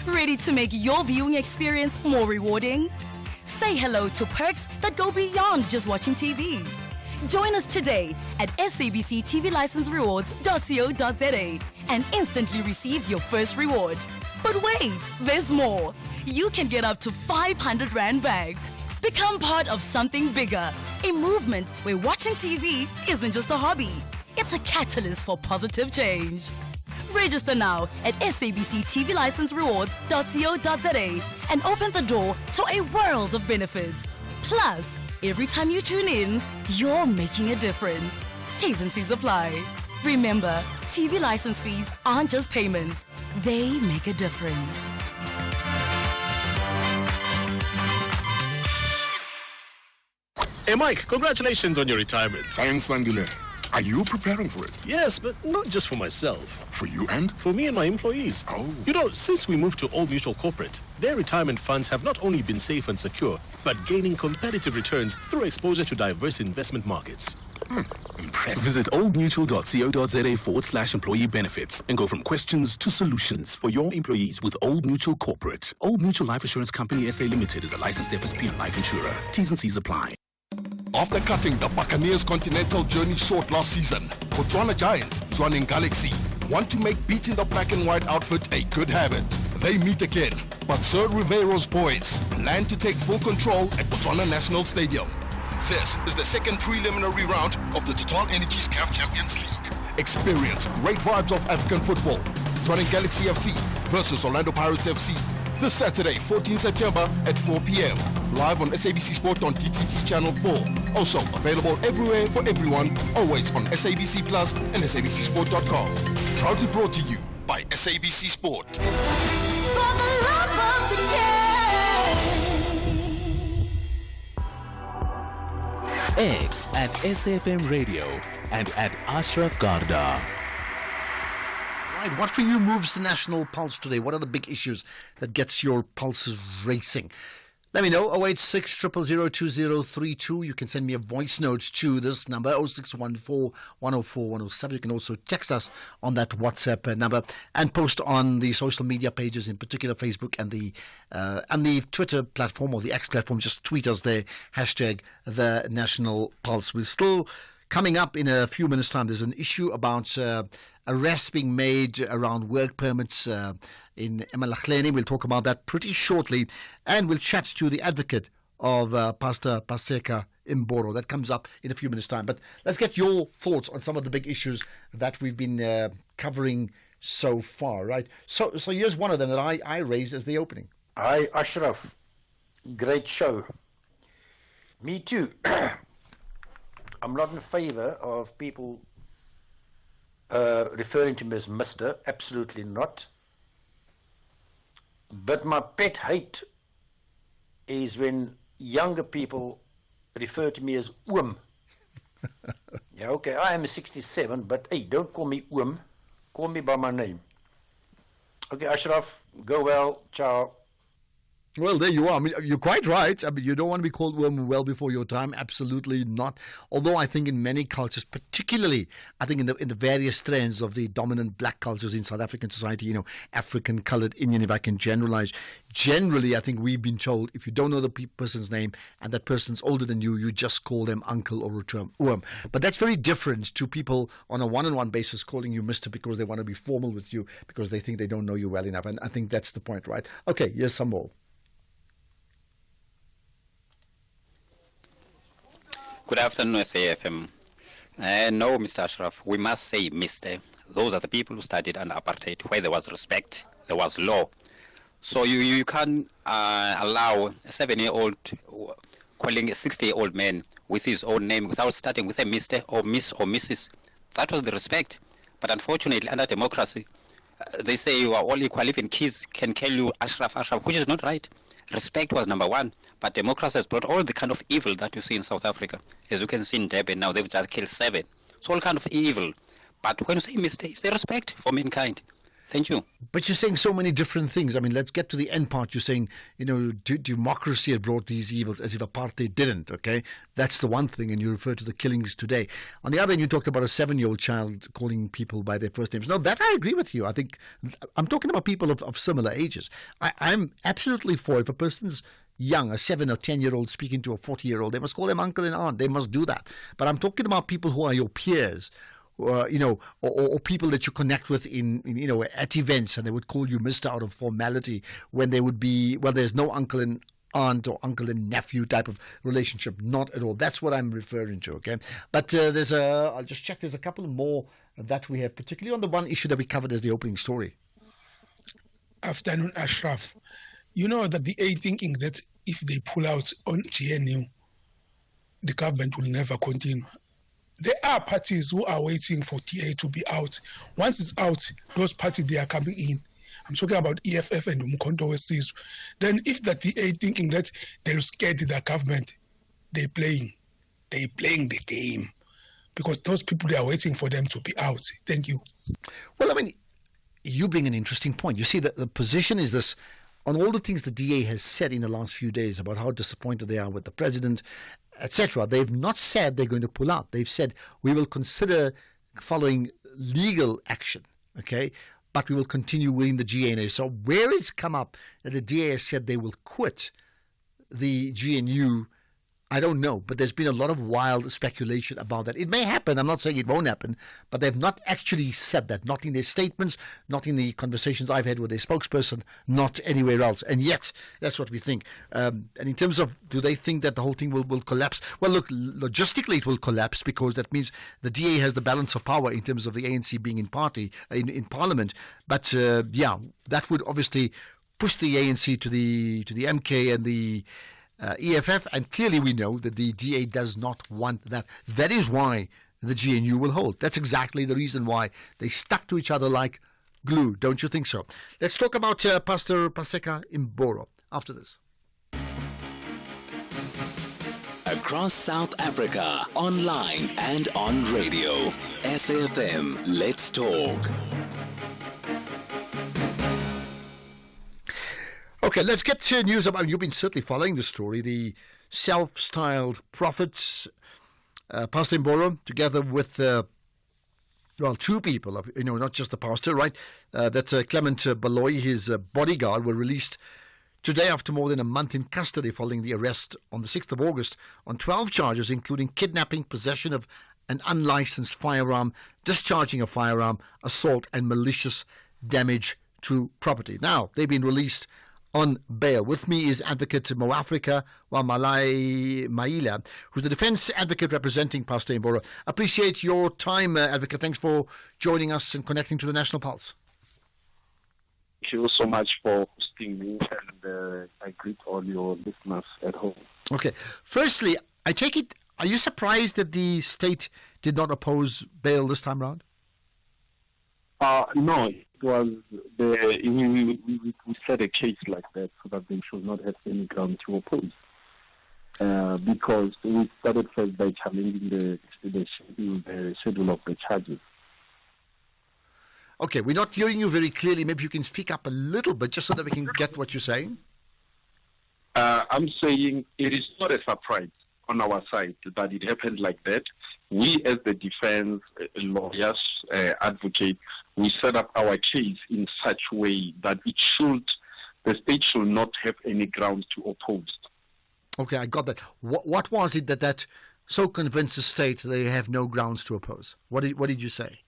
Ready to make your viewing experience more rewarding? Say hello to perks that go beyond just watching TV. Join us today at sabctvlicenserewards.co.za and instantly receive your first reward. But wait, there's more. You can get up to 500 Rand back. Become part of something bigger, a movement where watching TV isn't just a hobby, it's a catalyst for positive change. Register now at sabctvlicenserewards.co.za and open the door to a world of benefits. Plus, every time you tune in, you're making a difference. T's and C's apply. Remember, TV license fees aren't just payments, they make a difference. Hey, Mike, congratulations on your retirement. Thanks, Sandile. Are you preparing for it? Yes, but not just for myself. For you and? For me and my employees. Oh. You know, since we moved to Old Mutual Corporate, their retirement funds have not only been safe and secure, but gaining competitive returns through exposure to diverse investment markets. Impressive. Visit oldmutual.co.za/employee benefits and go from questions to solutions for your employees with Old Mutual Corporate. Old Mutual Life Assurance Company SA Limited is a licensed FSP and life insurer. T's and C's apply. After cutting the Buccaneers' continental journey short last season, Botswana Giants, joining Galaxy, want to make beating the black and white outfit a good habit. They meet again, but Sir Rivero's boys plan to take full control at Botswana National Stadium. This is the second preliminary round of the Total Energies CAF Champions League. Experience great vibes of African football. Joining Galaxy FC versus Orlando Pirates FC this Saturday, 14 September at 4 p.m. Live on SABC Sport on TTT Channel 4. Also available everywhere for everyone, always on SABC Plus and SABCSport.com. Proudly brought to you by SABC Sport. For the love of the game. X at SFM Radio and at Ashraf Garda. Right, what for you moves the national pulse today? What are the big issues that gets your pulses racing? Let me know, 086 000 2032. You can send me a voice note to this number, 0614 104 107. You can also text us on that WhatsApp number and post on the social media pages, in particular Facebook and the Twitter platform or the X platform. Just tweet us there, hashtag The National Pulse. We're still coming up in a few minutes' time. There's an issue about arrests being made around work permits in Emalakhleni. We'll talk about that pretty shortly, and we'll chat to the advocate of Pastor Paseka Imboro. That comes up in a few minutes' time. But let's get your thoughts on some of the big issues that we've been covering so far, right? So here's one of them that I raised as the opening. Hi, Ashraf. Great show. Me too. I'm not in favor of people referring to me as Mr. Absolutely not. But my pet hate is when younger people refer to me as Oom. Yeah, okay, I am 67, but hey, don't call me Oom. Call me by my name. Okay, Ashraf, go well. Ciao. Well, there you are. I mean, you're quite right. I mean, you don't want to be called worm well before your time. Absolutely not. Although I think in many cultures, particularly, I think in the various strands of the dominant black cultures in South African society, African, coloured, Indian, if I can generalize, generally, I think we've been told if you don't know the person's name and that person's older than you, you just call them uncle or a term worm. But that's very different to people on a one-on-one basis calling you Mr. because they want to be formal with you because they think they don't know you well enough. And I think that's the point, right? Okay, here's some more. Good afternoon, SAFM. No, Mr. Ashraf, we must say Mr. Those are the people who studied under apartheid, where there was respect, there was law. So you can't allow a 7-year-old calling a 60-year-old man with his own name without starting with a Mr. or Miss or Mrs. That was the respect. But unfortunately, under democracy, they say you are all equal. Even kids can call you Ashraf, which is not right. Respect was number one, but democracy has brought all the kind of evil that you see in South Africa. As you can see in Durban now, they've just killed 7. It's all kind of evil. But when you say mistake, it's the respect for mankind. Thank you. But you're saying so many different things. I mean, let's get to the end part. You're saying, democracy had brought these evils as if apartheid didn't, okay? That's the one thing, and you refer to the killings today. On the other hand, you talked about a 7-year-old child calling people by their first names. No, that I agree with you. I think I'm talking about people of similar ages. I'm absolutely for if a person's young, a 7 or 10-year-old speaking to a 40-year-old, they must call them uncle and aunt. They must do that. But I'm talking about people who are your peers, or people that you connect with in at events, and they would call you Mr. out of formality when they would be, well, there's no uncle and aunt or uncle and nephew type of relationship. Not at all. That's what I'm referring to, okay? But I'll just check, there's a couple more that we have, particularly on the one issue that we covered as the opening story. Afternoon, Ashraf. You know that the A thinking that if they pull out on GNU, the government will never continue. There are parties who are waiting for TA to be out. Once it's out, those parties, they are coming in. I'm talking about EFF and Umkhonto Wesizwe. Then if the TA thinking that they'll scare the government, they're playing the game. Because those people, they are waiting for them to be out. Thank you. Well, I mean, you bring an interesting point. You see, the position is this, on all the things the DA has said in the last few days about how disappointed they are with the president, etc. They've not said they're going to pull out. They've said we will consider following legal action, okay? But we will continue within the GNA. So where it's come up that the DA has said they will quit the GNU, I don't know, but there's been a lot of wild speculation about that. It may happen. I'm not saying it won't happen, but they've not actually said that, not in their statements, not in the conversations I've had with their spokesperson, not anywhere else. And yet, that's what we think. And in terms of, do they think that the whole thing will collapse? Well, look, logistically it will collapse because that means the DA has the balance of power in terms of the ANC being in parliament. But that would obviously push the ANC to the MK and the EFF, and clearly we know that the DA does not want that. That is why the GNU will hold. That's exactly the reason why they stuck to each other like glue. Don't you think so? Let's talk about Pastor Paseka Imboro after this. Across South Africa, online and on radio. SAFM, let's talk. Okay, let's get to news about, you've been certainly following the story, the self-styled prophets, Pastor Mboro, together with, two people, not just the pastor, right? That Clement Baloyi, his bodyguard, were released today after more than a month in custody following the arrest on the 6th of August on 12 charges, including kidnapping, possession of an unlicensed firearm, discharging a firearm, assault, and malicious damage to property. Now, they've been released on bail. With me is Advocate Mo Africa Wamalai Maila, who's the defense advocate representing Pastor Mboro. Appreciate your time, Advocate. Thanks for joining us and connecting to the National Pulse. Thank you so much for hosting me, and I greet all your listeners at home. Okay. Firstly, I take it, are you surprised that the state did not oppose bail this time round? No, it was we set a case like that so that they should not have any ground to oppose. Because we started first by challenging the schedule of the charges. Okay, we're not hearing you very clearly. Maybe you can speak up a little bit just so that we can get what you're saying. I'm saying it is not a surprise on our side that it happened like that. We, as the defense lawyers, advocate, we set up our case in such a way that the state should not have any grounds to oppose. Okay, I got that. What was it that so convinced the state they have no grounds to oppose? What did you say?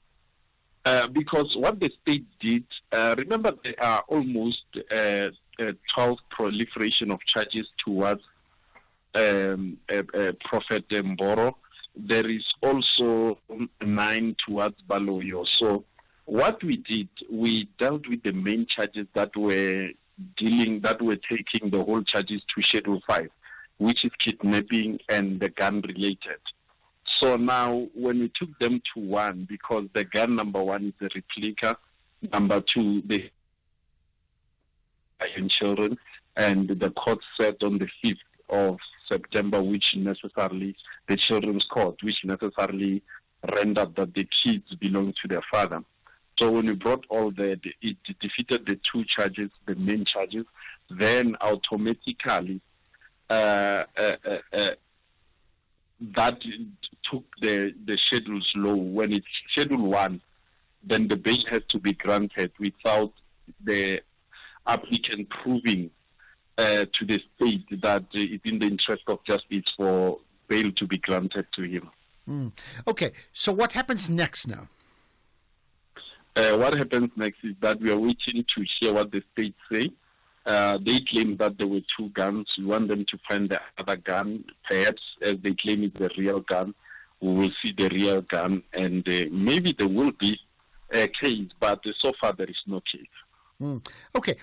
Because what the state did, remember there are almost 12 proliferation of charges towards Prophet Mboro. There is also 9 towards Baloyi. So what we did, we dealt with the main charges that were taking the whole charges to Schedule 5, which is kidnapping and the gun related. So now when we took them to 1, because the gun number 1 is the replica, number 2, the children, and the court set on the 5th of September, which necessarily, the children's court, which necessarily rendered that the kids belong to their father. So when we brought all that, it defeated the 2 charges, the main charges, then automatically that took the schedules low. When it's Schedule 1, then the bail has to be granted without the applicant proving to the state that it's in the interest of justice for bail to be granted to him. Okay, so what happens next now? What happens next is that we are waiting to hear what the state say. They claim that there were 2 guns. We want them to find the other gun. Perhaps, as they claim it's the real gun, we will see the real gun, and maybe there will be a case, but so far there is no case. Okay,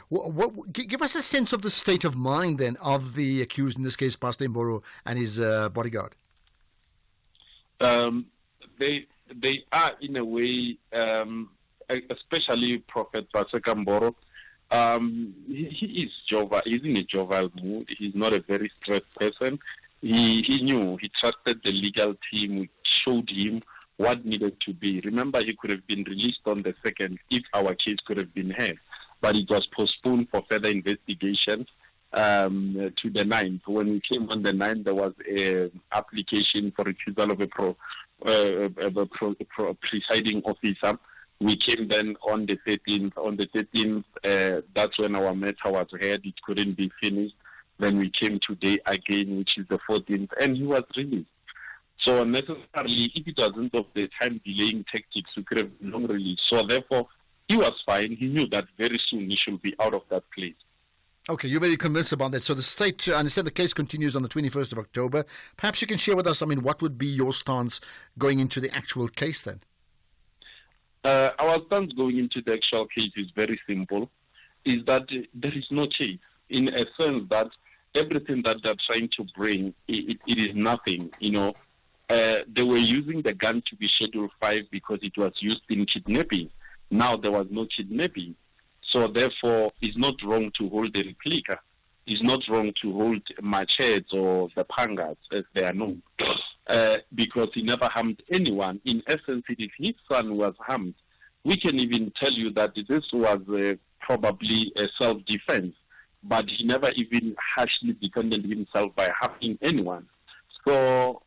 give us a sense of the state of mind then of the accused, in this case Pastor Mboro and his bodyguard. They are in a way, especially Prophet Pastor Mboro. He is jovial. He's in a jovial mood. He's not a very stressed person. He knew. He trusted the legal team. We showed him what needed to be. Remember, he could have been released on the 2nd if our case could have been heard, but it was postponed for further investigation to the 9th. When we came on the 9th, there was an application for refusal of a presiding officer. We came then on the 13th. On the 13th, that's when our matter was heard. It couldn't be finished. Then we came today again, which is the 14th, and he was released. So necessarily, if it wasn't of the time delaying tactics, we could have been long released. So therefore, he was fine. He knew that very soon he should be out of that place. Okay, you're very convinced about that. So the state, I understand the case continues on the 21st of October. Perhaps you can share with us, what would be your stance going into the actual case then? Our stance going into the actual case is very simple, is that there is no case, in a sense that everything that they're trying to bring, it is nothing, They were using the gun to be Schedule 5 because it was used in kidnapping. Now there was no kidnapping. So therefore, it's not wrong to hold the replica. It's not wrong to hold machetes or the pangas, as they are known, because he never harmed anyone. In essence, if his son was harmed, we can even tell you that this was probably a self-defense, but he never even harshly defended himself by harming anyone. So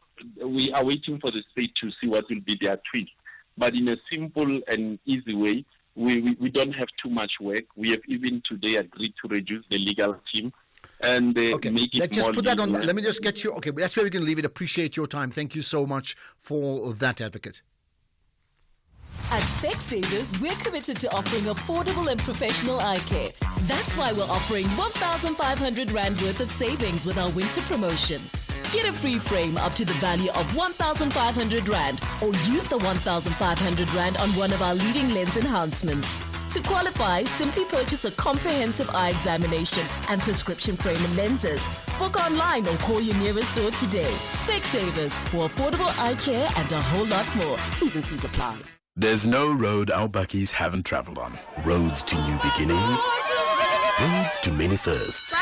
we are waiting for the state to see what will be their tweak. But in a simple and easy way, we don't have too much work. We have even today agreed to reduce the legal team and make it let's just more put that on. legal. Let me just get you. Okay, that's where we can leave it. Appreciate your time. Thank you so much for that, Advocate. At Specsavers, we're committed to offering affordable and professional eye care. That's why we're offering 1,500 Rand worth of savings with our winter promotion. Get a free frame up to the value of 1,500 Rand or use the 1,500 Rand on one of our leading lens enhancements. To qualify, simply purchase a comprehensive eye examination and prescription frame and lenses. Book online or call your nearest store today. Specsavers for affordable eye care and a whole lot more. T's and C's apply. There's no road our buckies haven't travelled on. Roads to new beginnings. Roads to many firsts.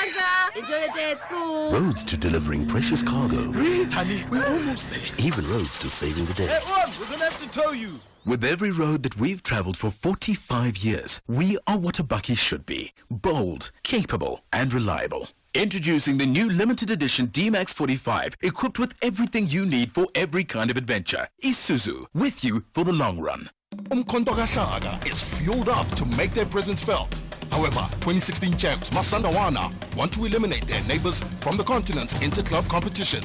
Enjoy your day at school. Roads to delivering precious cargo. Breathe, honey. We're almost there. Even roads to saving the day. Hey, on. We're going to have to tow you. With every road that we've travelled for 45 years, we are what a buckie should be. Bold, capable and reliable. Introducing the new limited edition D-Max 45, equipped with everything you need for every kind of adventure. Isuzu, with you for the long run. Umkhonto kaShaka is fueled up to make their presence felt. However, 2016 champs Masandawana want to eliminate their neighbors from the continent's inter-club competition.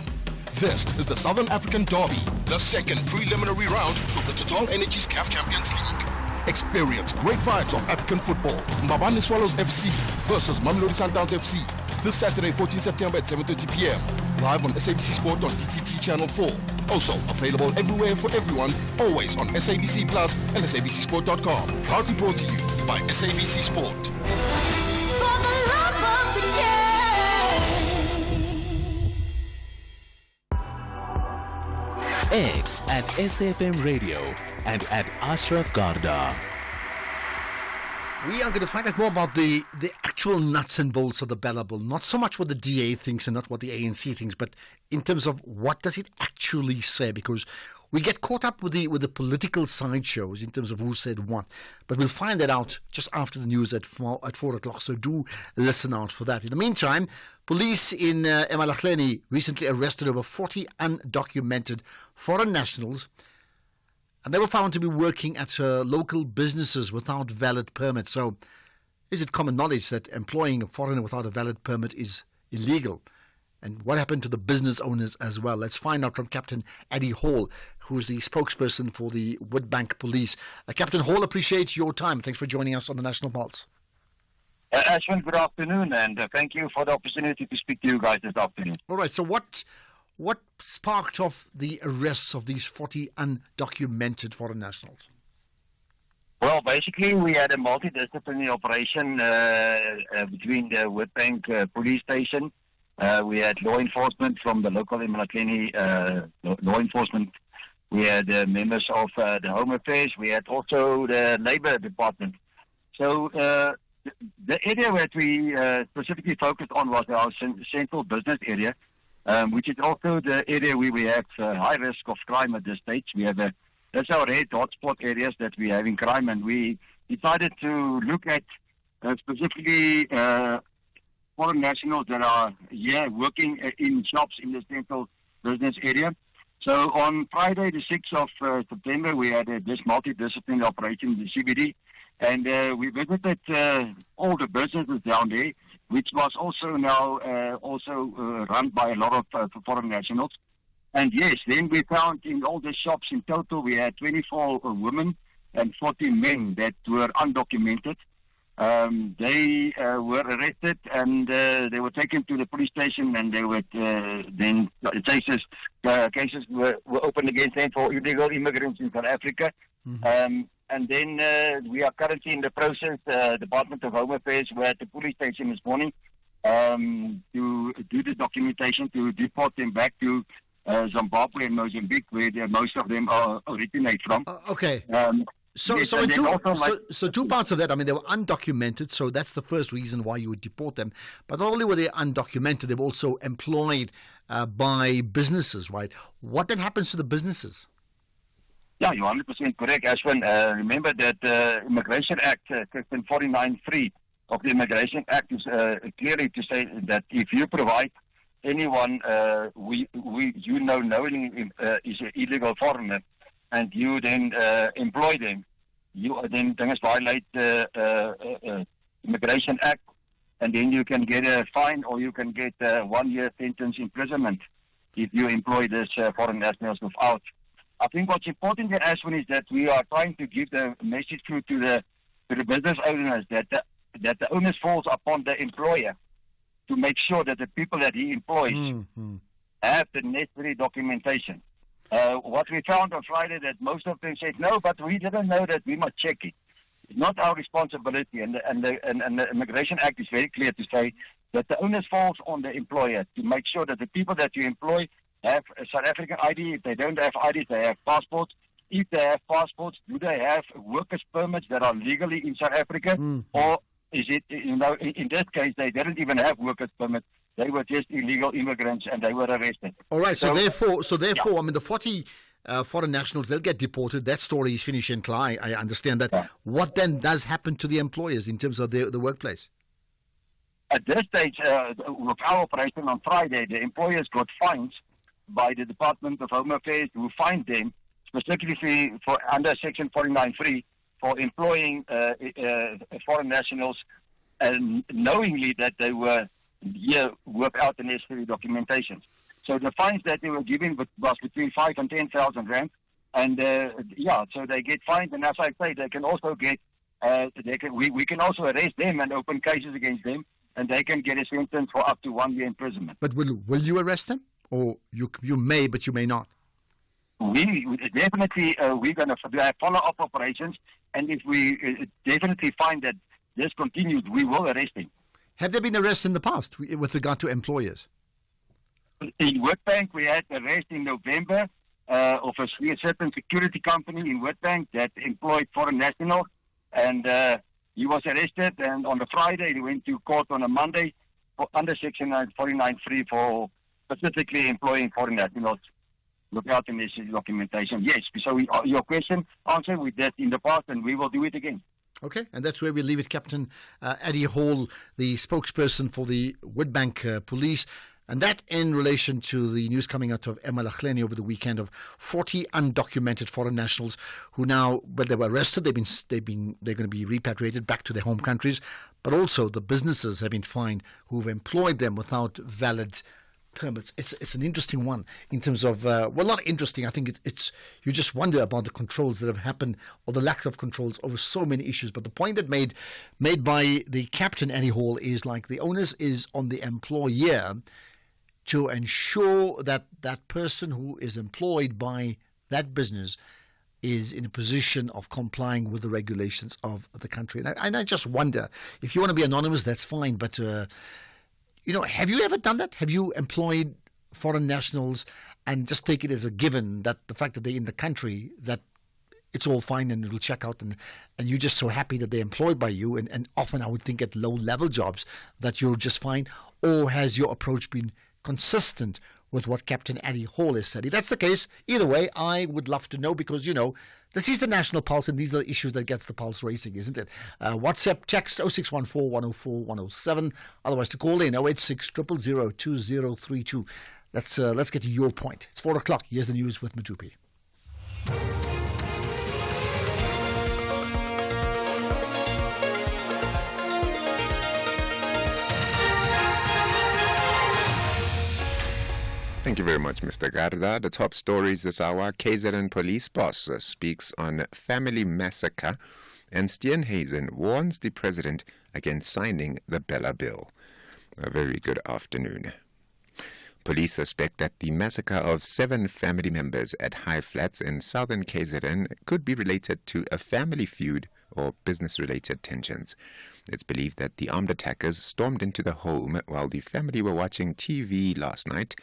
This is the Southern African Derby, the second preliminary round of the Total Energies CAF Champions League. Experience great vibes of African football. Mbabane Swallows FC versus Mamelodi Sundowns FC. This Saturday, 14 September at 7:30 p.m. Live on SABC Sport on DTT Channel 4. Also available everywhere for everyone, always on SABC Plus and SABCSport.com. Proudly brought to you by SABC Sport. X at SFM Radio and at Ashraf Garda. We are going to find out more about the actual nuts and bolts of the Bella Bill. Not so much what the DA thinks and not what the ANC thinks, but in terms of what does it actually say? Because we get caught up with the political sideshows in terms of who said what. But we'll find that out just after the news at 4 o'clock. So do listen out for that. In the meantime, police in Emalahleni recently arrested over 40 undocumented foreign nationals, and they were found to be working at local businesses without valid permits. So is it common knowledge that employing a foreigner without a valid permit is illegal? And what happened to the business owners as well? Let's find out from Captain Eddie Hall, who's the spokesperson for the Woodbank Police. Captain Hall, appreciate your time. Thanks for joining us on the National Pulse. Ashwin, good afternoon, and thank you for the opportunity to speak to you guys this afternoon. All right, so what sparked off the arrests of these 40 undocumented foreign nationals? Well, basically, we had a multidisciplinary operation between the Woodbank police station. We had law enforcement from the local Emalahleni law enforcement. We had members of the Home Affairs. We had also the Labour Department. So the area that we specifically focused on was our central business area, which is also the area where we have high risk of crime at this stage. We have that's our red hotspot areas that we have in crime, and we decided to look at specifically foreign nationals that are working in shops in the central business area. So on Friday, the 6th of September, we had this multidisciplinary operation in the CBD, and we visited all the businesses down there, which was also now run by a lot of foreign nationals. And yes, then we found in all the shops in total, we had 24 women and 40 men that were undocumented. They were arrested and they were taken to the police station, and they were then cases were opened against them for illegal immigrants in South Africa. Mm-hmm. And then we are currently in the process, Department of Home Affairs, we're at the police station this morning to do the documentation to deport them back to Zimbabwe and Mozambique, where most of them are originated from. Okay. So two parts of that. I mean, they were undocumented, so that's the first reason why you would deport them. But not only were they undocumented, they were also employed by businesses, right? What then happens to the businesses? Yeah, you're 100% correct, Ashwin. Remember that Immigration Act, Section 49.3, of the Immigration Act is clearly to say that if you provide anyone knowingly is an illegal foreigner, and you then employ them, you then violate the Immigration Act, and then you can get a fine or you can get a 1 year sentence imprisonment if you employ these foreign nationals without. I think what's important here, Ashwin, is that we are trying to give the message through to the business owners that the onus falls upon the employer to make sure that the people that he employs have the necessary documentation. What we found on Friday, that most of them said, no, but we didn't know that, we must check it. It's not our responsibility, and the Immigration Act is very clear to say that the onus falls on the employer to make sure that the people that you employ have a South African ID. If they don't have IDs, they have passports. If they have passports, do they have workers' permits that are legally in South Africa? Or is it, in this case, they didn't even have workers' permits. They were just illegal immigrants and they were arrested. All right, so therefore, yeah. I mean, the 40 foreign nationals, they'll get deported. That story is finished and clear. I understand that. Yeah. What then does happen to the employers in terms of the workplace? At this stage, with our operation on Friday, the employers got fines by the Department of Home Affairs, who fined them specifically for under Section 49.3 for employing foreign nationals and knowingly that they were without the necessary documentation. So the fines that they were given was between 5,000 and 10,000 rand, and so they get fined. And as I say, they can also get we can also arrest them and open cases against them, and they can get a sentence for up to 1 year imprisonment. But will you arrest them, or you may, but you may not? We definitely we're going to have follow-up operations, and if we definitely find that this continues, we will arrest them. Have there been arrests in the past with regard to employers? In Witbank, we had arrest in November of a certain security company in Witbank that employed foreign nationals, and he was arrested. And on the Friday, he went to court on a Monday under Section 49.3 for specifically employing foreign nationals without the necessary documentation. Yes, so your question answered, we did in the past, and we will do it again. Okay, and that's where we leave it. Captain Eddie Hall, the spokesperson for the Witbank Police. And that in relation to the news coming out of eMalahleni over the weekend of 40 undocumented foreign nationals who now, when they were arrested, they're going to be repatriated back to their home countries. But also the businesses have been fined who've employed them without valid permits. It's an interesting one in terms of not interesting. I think it's you just wonder about the controls that have happened or the lack of controls over so many issues. But the point that made by the captain Eddie Hall is like the onus is on the employer to ensure that that person who is employed by that business is in a position of complying with the regulations of the country. And I just wonder, if you want to be anonymous, that's fine, but have you ever done that? Have you employed foreign nationals and just take it as a given that the fact that they're in the country, that it's all fine and it'll check out, and you're just so happy that they're employed by you, and often I would think at low-level jobs that you're just fine? Or has your approach been consistent with what Captain Eddie Hall has said? If that's the case, either way, I would love to know, because, this is the national pulse, and these are the issues that gets the pulse racing, isn't it? WhatsApp, text 0614 104 107. Otherwise, to call in 086 000 2032. Let's get to your point. It's 4 o'clock. Here's the news with Matupi. Thank you very much, Mr. Garda. The top stories this hour: KZN police boss speaks on family massacre, and Steenhuisen warns the president against signing the Bella Bill. A very good afternoon. Police suspect that the massacre of 7 family members at High Flats in southern KZN could be related to a family feud or business-related tensions. It's believed that the armed attackers stormed into the home while the family were watching TV last night.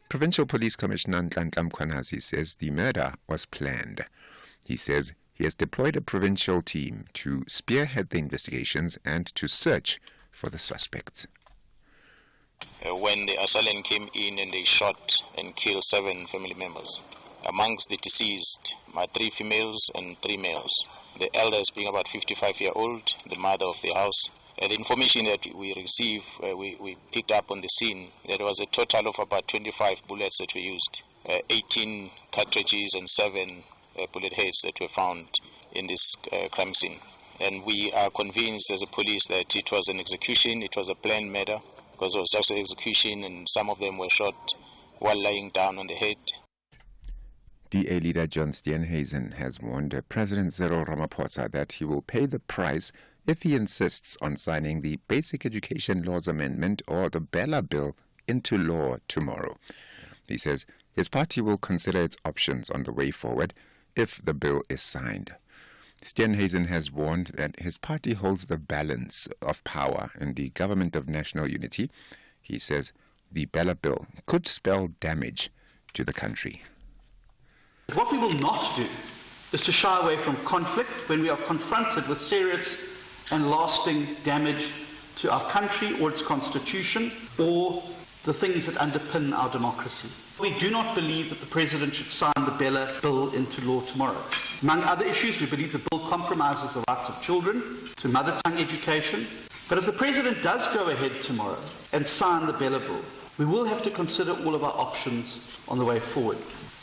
Provincial Police Commissioner Nhlanhla Mkhwanazi says the murder was planned. He says he has deployed a provincial team to spearhead the investigations and to search for the suspects. When the assailant came in and they shot and killed 7 family members. Amongst the deceased are 3 females and 3 males. The eldest being about 55-year-old, the mother of the house, The information that we received, we picked up on the scene, there was a total of about 25 bullets that were used, 18 cartridges and 7 bullet heads that were found in this crime scene. And we are convinced as a police that it was an execution, it was a planned murder, because it was just an execution and some of them were shot while lying down on the head. DA leader John Steenhuisen has warned President Cyril Ramaphosa that he will pay the price if he insists on signing the Basic Education Laws Amendment or the Bella Bill into law tomorrow. He says his party will consider its options on the way forward if the bill is signed. Steenhuisen has warned that his party holds the balance of power in the government of national unity. He says the Bella Bill could spell damage to the country. What we will not do is to shy away from conflict when we are confronted with serious and lasting damage to our country or its constitution or the things that underpin our democracy. We do not believe that the President should sign the Bella Bill into law tomorrow. Among other issues, we believe the bill compromises the rights of children to mother tongue education. But if the President does go ahead tomorrow and sign the Bella Bill, we will have to consider all of our options on the way forward.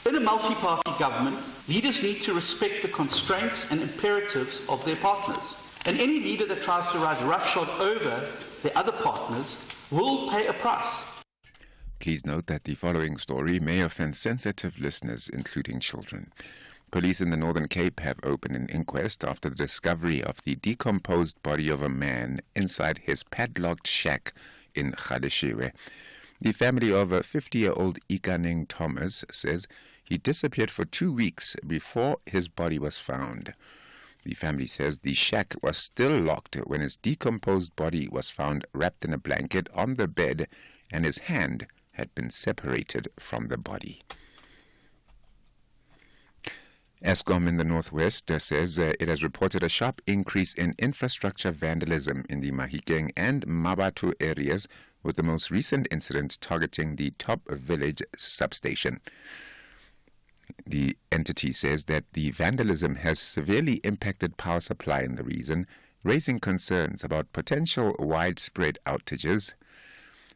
In a multi-party government, leaders need to respect the constraints and imperatives of their partners. And any leader that tries to ride roughshod over their other partners will pay a price. Please note that the following story may offend sensitive listeners, including children. Police in the Northern Cape have opened an inquest after the discovery of the decomposed body of a man inside his padlocked shack in Khadeshiwe. The family of a 50-year-old Ikaneng Thomas says he disappeared for 2 weeks before his body was found. The family says the shack was still locked when his decomposed body was found wrapped in a blanket on the bed and his hand had been separated from the body. Eskom in the northwest says it has reported a sharp increase in infrastructure vandalism in the Mahikeng and Mabatu areas, with the most recent incident targeting the Top Village substation. The entity says that the vandalism has severely impacted power supply in the region, raising concerns about potential widespread outages.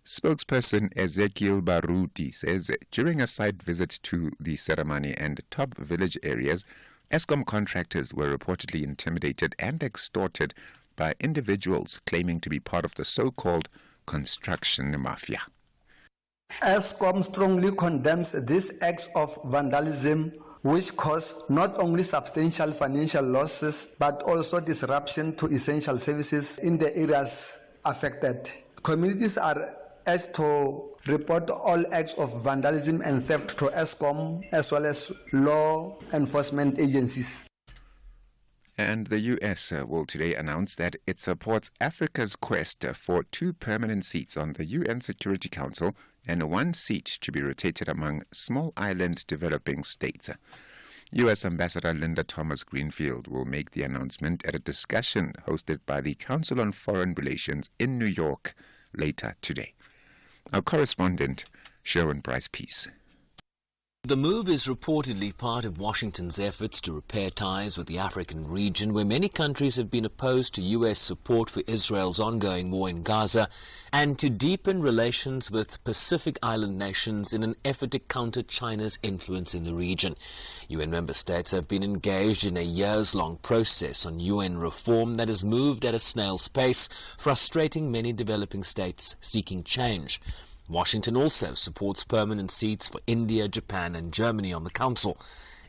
Spokesperson Ezekiel Baruti says during a site visit to the Seremane and Top Village areas, Eskom contractors were reportedly intimidated and extorted by individuals claiming to be part of the so-called construction mafia. Eskom strongly condemns these acts of vandalism, which cause not only substantial financial losses but also disruption to essential services in the areas affected. Communities are asked to report all acts of vandalism and theft to Eskom as well as law enforcement agencies. And the U.S. will today announce that it supports Africa's quest for 2 permanent seats on the UN Security Council and 1 seat to be rotated among small island developing states. U.S. Ambassador Linda Thomas-Greenfield will make the announcement at a discussion hosted by the Council on Foreign Relations in New York later today. Our correspondent, Sherwin Bryce-Peace. The move is reportedly part of Washington's efforts to repair ties with the African region, where many countries have been opposed to U.S. support for Israel's ongoing war in Gaza, and to deepen relations with Pacific Island nations in an effort to counter China's influence in the region. UN member states have been engaged in a years-long process on UN reform that has moved at a snail's pace, frustrating many developing states seeking change. Washington also supports permanent seats for India, Japan and Germany on the Council.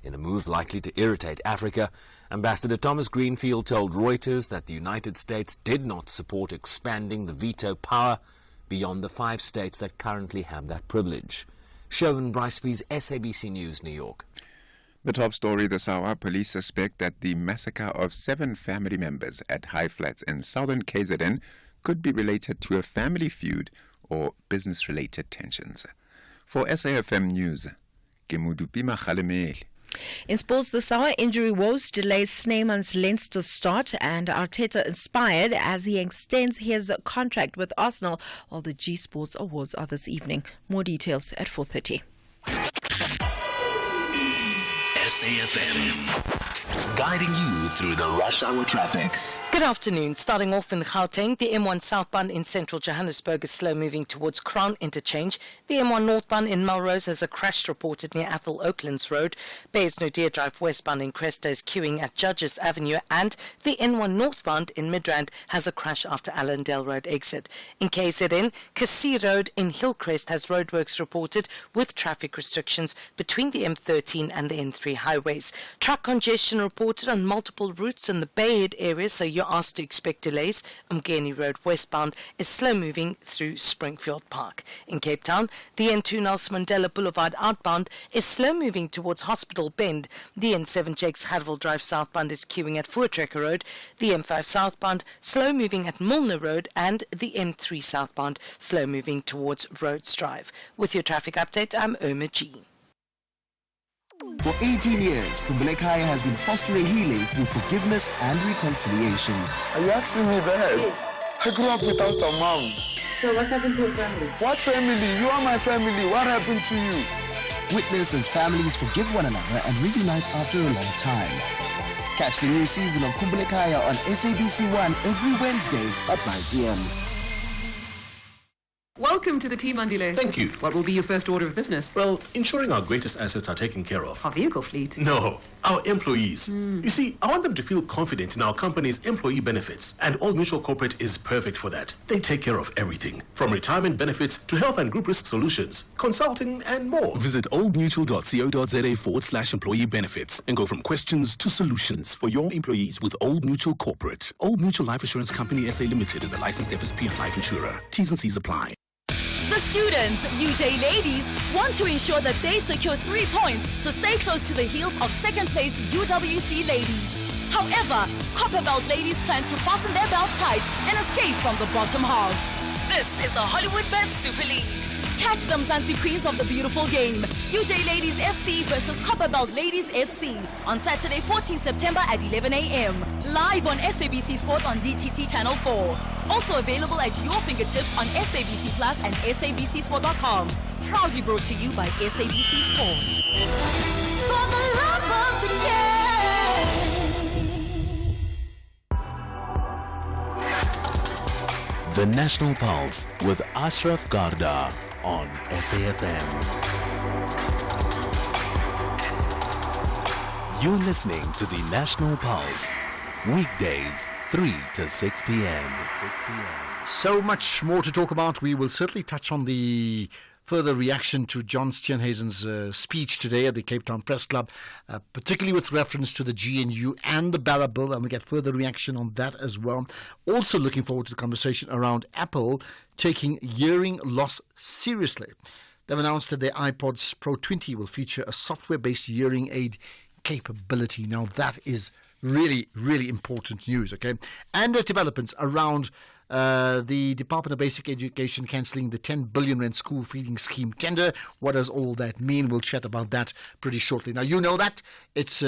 In a move likely to irritate Africa, Ambassador Thomas Greenfield told Reuters that the United States did not support expanding the veto power beyond the 5 states that currently have that privilege. Sherwin Bryce-Peace, SABC News, New York. The top story this hour, police suspect that the massacre of 7 family members at High Flats in southern KZN could be related to a family feud or business-related tensions. For SAFM News, Gemudupima Khalemeli. In sports this hour, injury woes delays Sneeman's Leinster start, and Arteta inspired as he extends his contract with Arsenal, while the G Sports Awards are this evening. More details at 4:30. SAFM, guiding you through the rush hour traffic. Good afternoon. Starting off in Gauteng, the M1 southbound in central Johannesburg is slow moving towards Crown Interchange. The M1 northbound in Melrose has a crash reported near Athol Oaklands Road. Baysnodere Drive westbound in Cresta is queuing at Judges Avenue, and the N1 northbound in Midrand has a crash after Allendale Road exit. In KZN, Cassie Road in Hillcrest has roadworks reported with traffic restrictions between the M13 and the N3 highways. Truck congestion reported on multiple routes in the Bayhead area, so you're asked to expect delays. Umgeni Road westbound is slow moving through Springfield Park. In Cape Town, the N2 Nelson Mandela Boulevard outbound is slow moving towards Hospital Bend. The N7 Jakes Hadville Drive southbound is queuing at Voortrekker Road. The M5 southbound slow moving at Milner Road, and the M3 southbound slow moving towards Rhodes Drive. With your traffic update, I'm Irma G. For 18 years, Kumbulekaya has been fostering healing through forgiveness and reconciliation. Are you asking me that? Yes. I grew up without a mom. So what happened to your family? What family? You are my family. What happened to you? Witness as families forgive one another and reunite after a long time. Catch the new season of Kumbulekaya on SABC1 every Wednesday at 9 p.m. Welcome to the team, Andile. Thank you. What will be your first order of business? Well, ensuring our greatest assets are taken care of. Our vehicle fleet? No, our employees. You see, I want them to feel confident in our company's employee benefits, and Old Mutual Corporate is perfect for that. They take care of everything, from retirement benefits to health and group risk solutions, consulting, and more. Visit oldmutual.co.za/employee benefits and go from questions to solutions for your employees with Old Mutual Corporate. Old Mutual Life Assurance Company SA Limited is a licensed FSP and life insurer. T's and C's apply. The students, UJ ladies, want to ensure that they secure 3 points to stay close to the heels of second-placed UWC ladies. However, Copperbelt ladies plan to fasten their belts tight and escape from the bottom half. This is the Hollywood Bet Super League. Catch them Mzansi Queens of the beautiful game. UJ Ladies FC versus Copperbelt Ladies FC on Saturday, 14 September at 11 a.m. Live on SABC Sport on DTT Channel 4. Also available at your fingertips on SABC Plus and SABCSport.com. Proudly brought to you by SABC Sport. For the love of the game. The National Pulse with Ashraf Garda on SAFM. You're listening to the National Pulse, weekdays 3 to 6 p.m. So much more to talk about. We will certainly touch on the further reaction to John Steenhuisen's speech today at the Cape Town Press Club, particularly with reference to the GNU and the ballot bill, and we get further reaction on that as well. Also looking forward to the conversation around Apple taking hearing loss seriously. They've announced that their iPods Pro 20 will feature a software-based hearing aid capability. Now that is really, really important news, okay? And there's developments around the Department of Basic Education cancelling the 10 billion rand school feeding scheme tender. What does all that mean? We'll chat about that pretty shortly. Now, you know that. It's,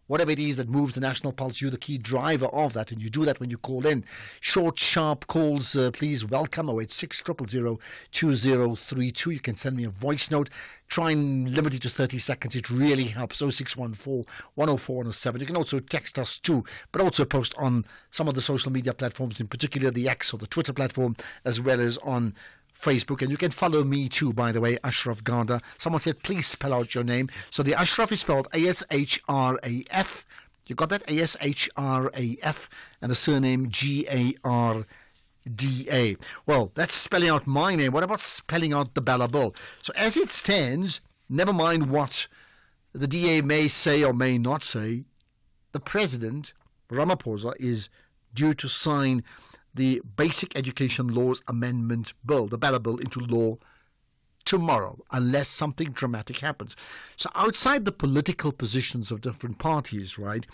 whatever it is that moves the National Pulse, you're the key driver of that, and you do that when you call in. Short, sharp calls, please welcome 086 000 2032. You can send me a voice note. Try and limit it to 30 seconds. It really helps. 0614 104 107. You can also text us too, but also post on some of the social media platforms, in particular the X or the Twitter platform, as well as on Facebook. And you can follow me too, by the way, Ashraf Garda. Someone said, please spell out your name. So the Ashraf is spelled ASHRAF. You got that? ASHRAF. And the surname GARDA. Well, that's spelling out my name. What about spelling out the ballot bill? So as it stands, never mind what the DA may say or may not say, the President, Ramaphosa, is due to sign the Basic Education Laws Amendment Bill, the ballot bill, into law tomorrow, unless something dramatic happens. So outside the political positions of different parties, right,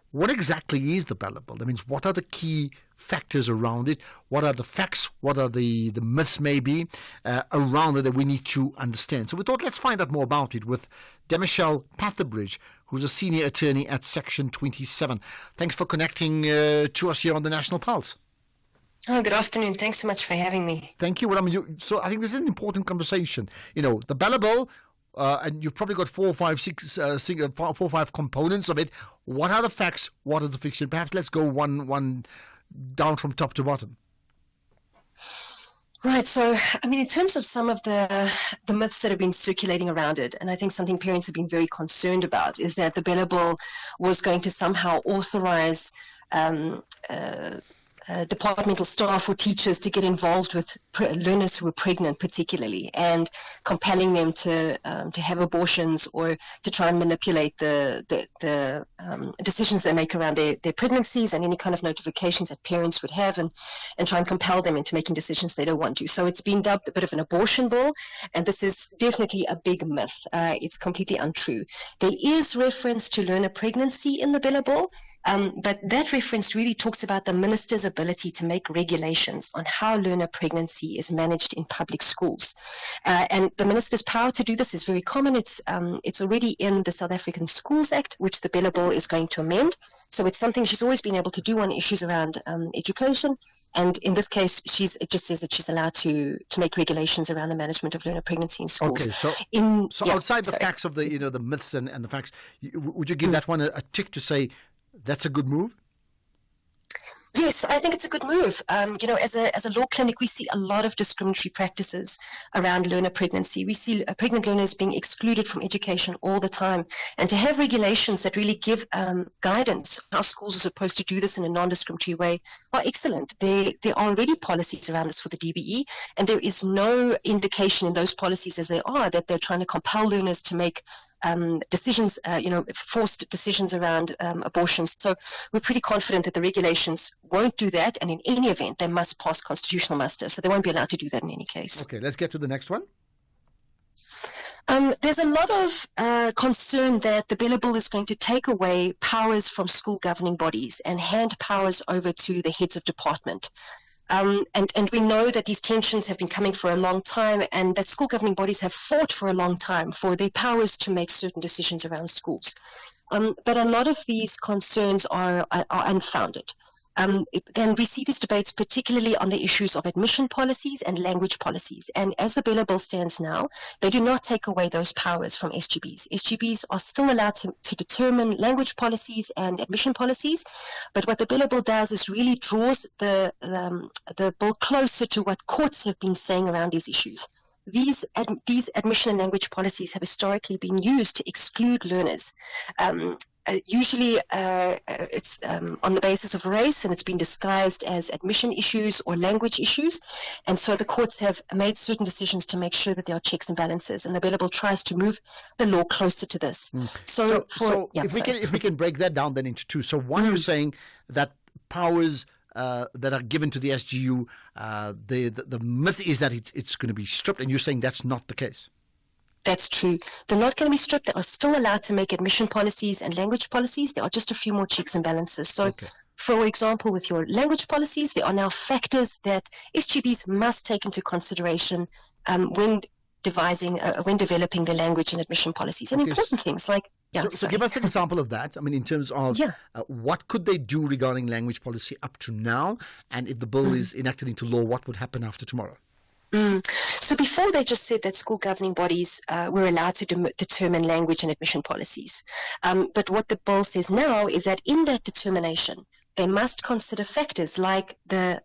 what exactly is the ballot bill? That means, what are the key factors around it? What are the facts? What are the myths maybe around it that we need to understand? So we thought, let's find out more about it with Demichelle Patherbridge, who's a senior attorney at Section 27. Thanks for connecting to us here on the National Pulse. Oh, good afternoon. Thanks so much for having me. Thank you. Well, so I think this is an important conversation. The ballot bill, and you've probably got 4 or 5 components of it. what are the facts? What is the fiction? Perhaps let's go one down from top to bottom. Right. So, I mean, in terms of some of the myths that have been circulating around it, and I think something parents have been very concerned about, is that the billable was going to somehow authorize departmental staff or teachers to get involved with learners who were pregnant, particularly, and compelling them to have abortions or to try and manipulate the decisions they make around their pregnancies and any kind of notifications that parents would have, and try and compel them into making decisions they don't want to. So it's been dubbed a bit of an abortion bill, and this is definitely a big myth. It's completely untrue. There is reference to learner pregnancy in the billable, but that reference really talks about the minister's ability to make regulations on how learner pregnancy is managed in public schools. And the minister's power to do this is very common. It's already in the South African Schools Act, which the billable is going to amend. So it's something she's always been able to do on issues around education. And in this case, it just says that she's allowed to make regulations around the management of learner pregnancy in schools. Okay, so outside the facts of the myths and the facts, would you give that one a tick to say that's a good move? Yes, I think it's a good move. As a law clinic, we see a lot of discriminatory practices around learner pregnancy. We see pregnant learners being excluded from education all the time. And to have regulations that really give guidance how schools are supposed to do this in a non-discriminatory way are excellent. There are already policies around this for the DBE, and there is no indication in those policies as they are that they're trying to compel learners to make decisions, forced decisions around abortions. So we're pretty confident that the regulations won't do that, and in any event, they must pass constitutional muster, so they won't be allowed to do that in any case. Okay, let's get to the next one. There's a lot of concern that the billable is going to take away powers from school governing bodies and hand powers over to the heads of department. And we know that these tensions have been coming for a long time, and that school governing bodies have fought for a long time for their powers to make certain decisions around schools. But a lot of these concerns are unfounded. Then we see these debates particularly on the issues of admission policies and language policies. And as the billable stands now, they do not take away those powers from SGBs. SGBs are still allowed to determine language policies and admission policies. But what the billable does is really draws the bill closer to what courts have been saying around these issues. These admission and language policies have historically been used to exclude learners. Usually it's on the basis of race, and it's been disguised as admission issues or language issues. And so the courts have made certain decisions to make sure that there are checks and balances, and the billable tries to move the law closer to this. So if we can break that down then into two. So one, you're saying that powers that are given to the SGU, the myth is that it's going to be stripped, and you're saying that's not the case. That's true. They're not going to be stripped. They are still allowed to make admission policies and language policies. There are just a few more checks and balances. So, for example, with your language policies, there are now factors that SGBs must take into consideration when developing their language and admission policies, and important things like. So give us an example of that. I mean, in terms of what could they do regarding language policy up to now, and if the bill is enacted into law, what would happen after tomorrow? So before, they just said that school governing bodies were allowed to determine language and admission policies. But what the bill says now is that in that determination, they must consider factors like the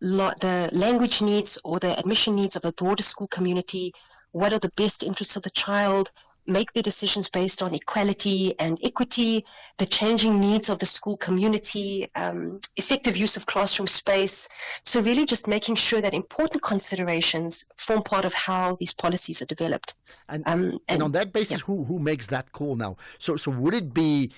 language needs or the admission needs of a broader school community. What are the best interests of the child? Make their decisions based on equality and equity, the changing needs of the school community, effective use of classroom space. So really just making sure that important considerations form part of how these policies are developed. And on that basis, who makes that call now? So would it be,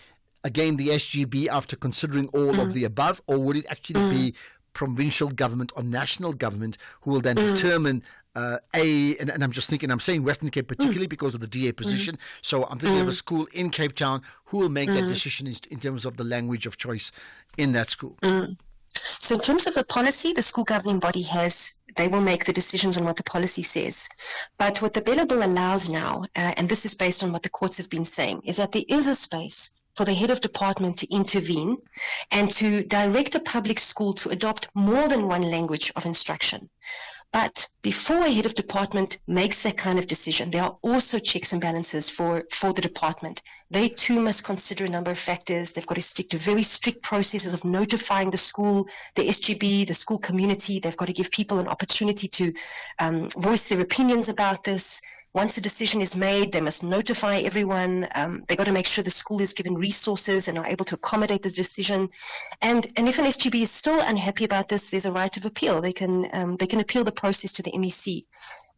again, the SGB after considering all of the above, or would it actually be provincial government or national government who will then determine and I'm just thinking, I'm saying Western Cape particularly because of the DA position. So I'm thinking of a school in Cape Town who will make that decision in terms of the language of choice in that school. So in terms of the policy, the school governing body they will make the decisions on what the policy says. But what the billable allows now, and this is based on what the courts have been saying, is that there is a space for the head of department to intervene and to direct a public school to adopt more than one language of instruction. But before a head of department makes that kind of decision, there are also checks and balances for the department. They too must consider a number of factors. They've got to stick to very strict processes of notifying the school, the SGB, the school community. They've got to give people an opportunity to voice their opinions about this. Once a decision is made, they must notify everyone. They've got to make sure the school is given resources and are able to accommodate the decision. And if an SGB is still unhappy about this, there's a right of appeal. They can appeal the process to the MEC.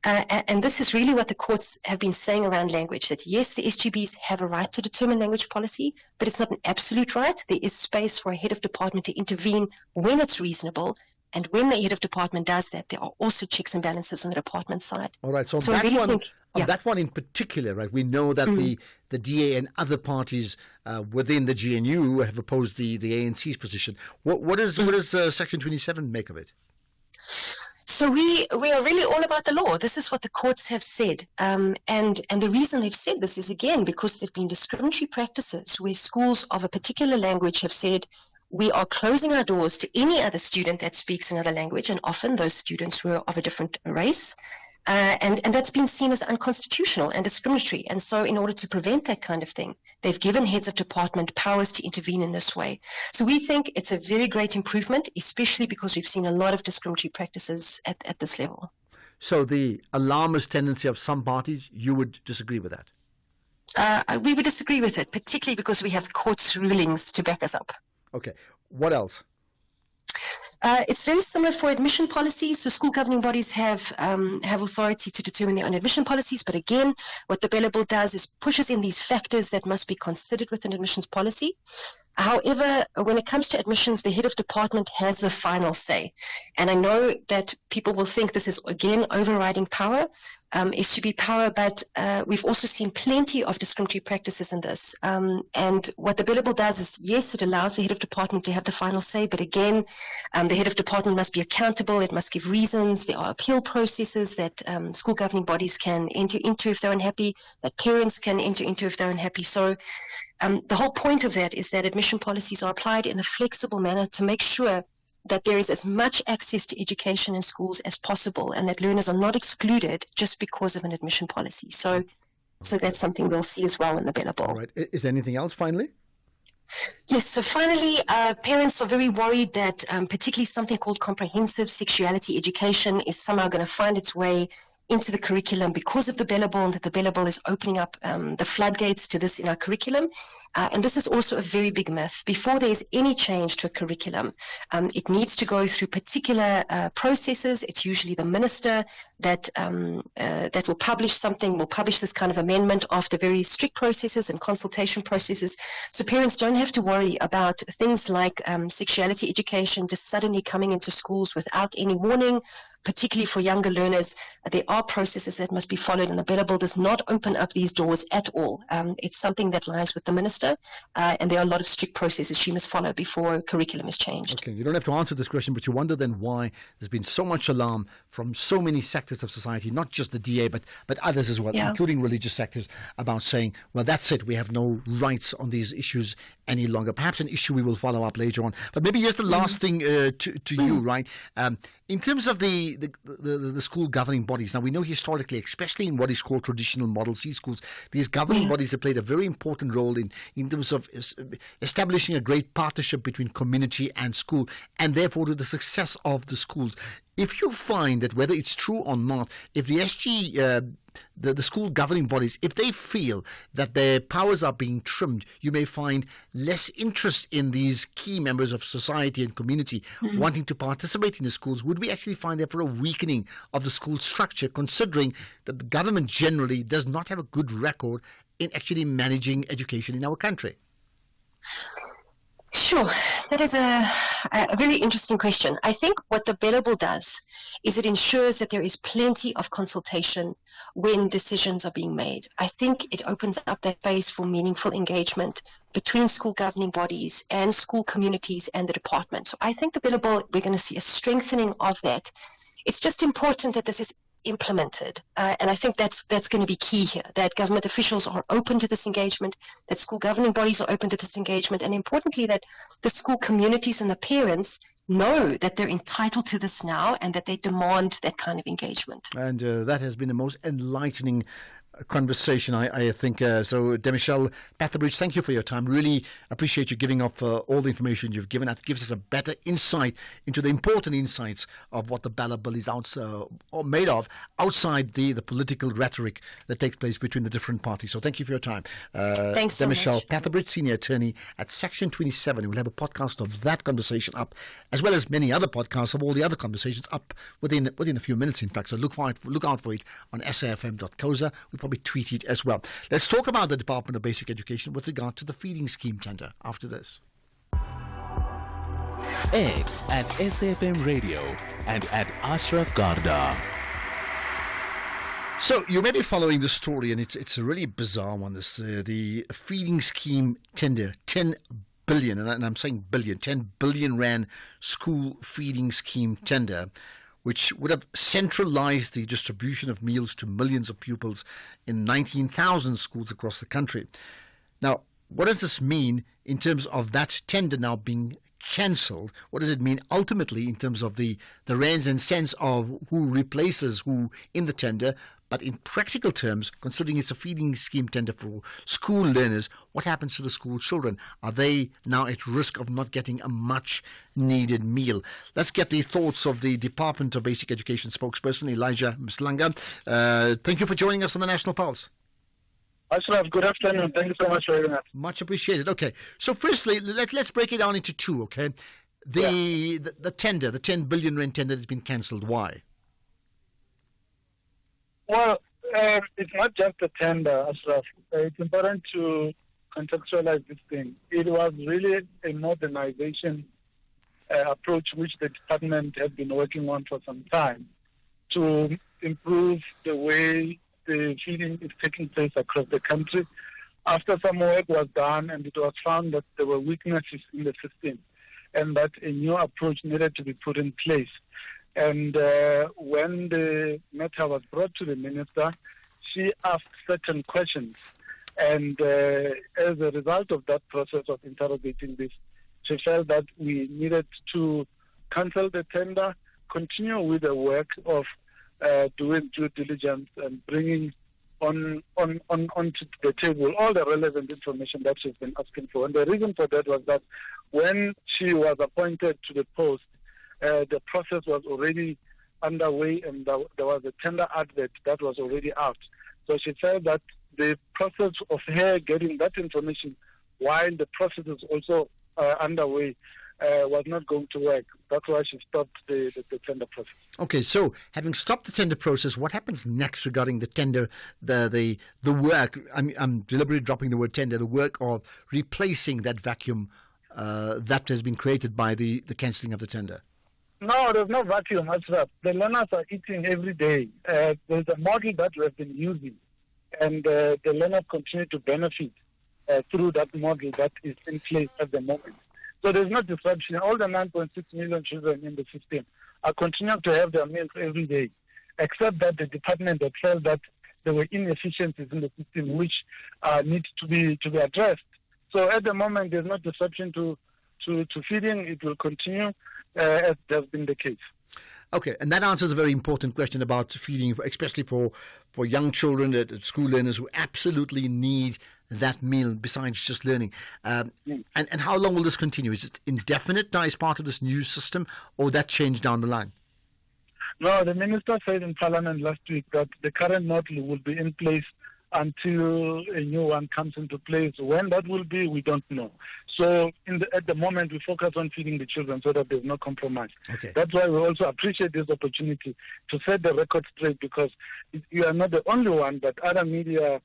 And this is really what the courts have been saying around language, that yes, the SGBs have a right to determine language policy, but it's not an absolute right. There is space for a head of department to intervene when it's reasonable. And when the head of department does that, there are also checks and balances on the department side. All right. So I really think, on that one in particular, right, we know that the DA and other parties within the GNU have opposed the ANC's position. What does Section 27 make of it? So we are really all about the law. This is what the courts have said. And the reason they've said this is, again, because there have been discriminatory practices where schools of a particular language have said, we are closing our doors to any other student that speaks another language, and often those students were of a different race. And that's been seen as unconstitutional and discriminatory. And so in order to prevent that kind of thing, they've given heads of department powers to intervene in this way. So we think it's a very great improvement, especially because we've seen a lot of discriminatory practices at this level. So the alarmist tendency of some parties, you would disagree with that? We would disagree with it, particularly because we have courts' rulings to back us up. Okay. What else? It's very similar for admission policies. So school governing bodies have authority to determine their own admission policies. But again, what the Bella Bill does is pushes in these factors that must be considered with an admissions policy. However, when it comes to admissions, the head of department has the final say. And I know that people will think this is, again, overriding power. It should be power, but we've also seen plenty of discriminatory practices in this. And what the Bella Bill does is, yes, it allows the head of department to have the final say, but again, the head of department must be accountable. It must give reasons. There are appeal processes that school governing bodies can enter into if they're unhappy, that parents can enter into if they're unhappy. So the whole point of that is that admission policies are applied in a flexible manner to make sure that there is as much access to education in schools as possible and that learners are not excluded just because of an admission policy. So that's something we'll see as well in the Bella Bill. All right. Is there anything else finally? Yes, so finally, parents are very worried that particularly something called comprehensive sexuality education is somehow going to find its way into the curriculum because of the Bella Bill, and that the Bella Bill is opening up the floodgates to this in our curriculum. And this is also a very big myth. Before there's any change to a curriculum, it needs to go through particular processes. It's usually the minister that will publish something, will publish this kind of amendment after very strict processes and consultation processes. So parents don't have to worry about things like sexuality education just suddenly coming into schools without any warning, particularly for younger learners. There are processes that must be followed, and the Bella Bill does not open up these doors at all. It's something that lies with the minister, and there are a lot of strict processes she must follow before curriculum is changed. Okay, you don't have to answer this question, but you wonder then why there's been so much alarm from so many sectors of society, not just the DA, but others as well, including religious sectors, about saying, well, that's it, we have no rights on these issues any longer. Perhaps an issue we will follow up later on. But maybe just the last thing to you, right? In terms of the school governing bodies, now we know historically, especially in what is called traditional Model C schools, these governing bodies have played a very important role in terms of establishing a great partnership between community and school, and therefore to the success of the schools. If you find that, whether it's true or not, if the SG, the school governing bodies, if they feel that their powers are being trimmed, you may find less interest in these key members of society and community wanting to participate in the schools. Would we actually find therefore a weakening of the school structure, considering that the government generally does not have a good record in actually managing education in our country? Sure. That is a very interesting question. I think what the Bella Bill does is it ensures that there is plenty of consultation when decisions are being made. I think it opens up that space for meaningful engagement between school governing bodies and school communities and the department. So I think the Bella Bill, we're going to see a strengthening of that. It's just important that this is implemented. And I think that's going to be key here, that government officials are open to this engagement, that school governing bodies are open to this engagement, and importantly, that the school communities and the parents know that they're entitled to this now and that they demand that kind of engagement. And that has been the most enlightening conversation, I think. So, Demichelle Patherbridge, thank you for your time. Really appreciate you giving up all the information you've given. That gives us a better insight into the important insights of what the ballot bill is made of outside the political rhetoric that takes place between the different parties. So thank you for your time. Thanks so Demichelle much. Patherbridge, Senior Attorney at Section 27. We'll have a podcast of that conversation up, as well as many other podcasts of all the other conversations up within a few minutes, in fact. So look out for it on safm.coza. We'll probably tweet it as well. Let's talk about the Department of Basic Education with regard to the feeding scheme tender after this. X at SAFM Radio and at Ashraf Garda. So you may be following the story, and it's a really bizarre one. This the feeding scheme tender, 10 billion, and I'm saying billion, 10 billion rand school feeding scheme tender, which would have centralized the distribution of meals to millions of pupils in 19,000 schools across the country. Now, what does this mean in terms of that tender now being cancelled? What does it mean ultimately in terms of the rands and cents of who replaces who in the tender? But in practical terms, considering it's a feeding scheme tender for school learners, what happens to the school children? Are they now at risk of not getting a much needed meal? Let's get the thoughts of the Department of Basic Education spokesperson, Elijah Mslanga. Thank you for joining us on the National Pulse. Ashraf, good afternoon. Thank you so much for having us. Much appreciated. Okay, so firstly, let's break it down into two, okay? The tender, the 10 billion rand tender has been cancelled. Why? Well, it's not just a tender, Ashraf. It's important to contextualize this thing. It was really a modernization approach which the department had been working on for some time to improve the way the feeding is taking place across the country. After some work was done and it was found that there were weaknesses in the system and that a new approach needed to be put in place. And when the matter was brought to the minister, she asked certain questions. And as a result of that process of interrogating this, she felt that we needed to cancel the tender, continue with the work of doing due diligence and bringing onto the table all the relevant information that she's been asking for. And the reason for that was that when she was appointed to the post, the process was already underway and there was a tender advert that was already out. So she felt that the process of her getting that information while the process is also underway was not going to work. That's why she stopped the tender process. Okay, so having stopped the tender process, what happens next regarding the tender, the work, I'm deliberately dropping the word tender, the work of replacing that vacuum that has been created by the cancelling of the tender? No, there's no vacuum, Ashraf. The learners are eating every day. There's a model that we have been using, and the learners continue to benefit through that model that is in place at the moment. So there's no disruption. All the 9.6 million children in the system are continuing to have their meals every day, except that the department had felt that there were inefficiencies in the system which need to be addressed. So at the moment, there's no disruption to feeding. It will continue as has been the case. Okay, and that answers a very important question about feeding, especially for young children, school learners who absolutely need that meal besides just learning. And how long will this continue? Is it indefinite as part of this new system, or will that change down the line? No, the minister said in Parliament last week that the current model will be in place until a new one comes into place. When that will be, we don't know. So at the moment, we focus on feeding the children so that there's no compromise. Okay. That's why we also appreciate this opportunity to set the record straight, because you are not the only one, but other media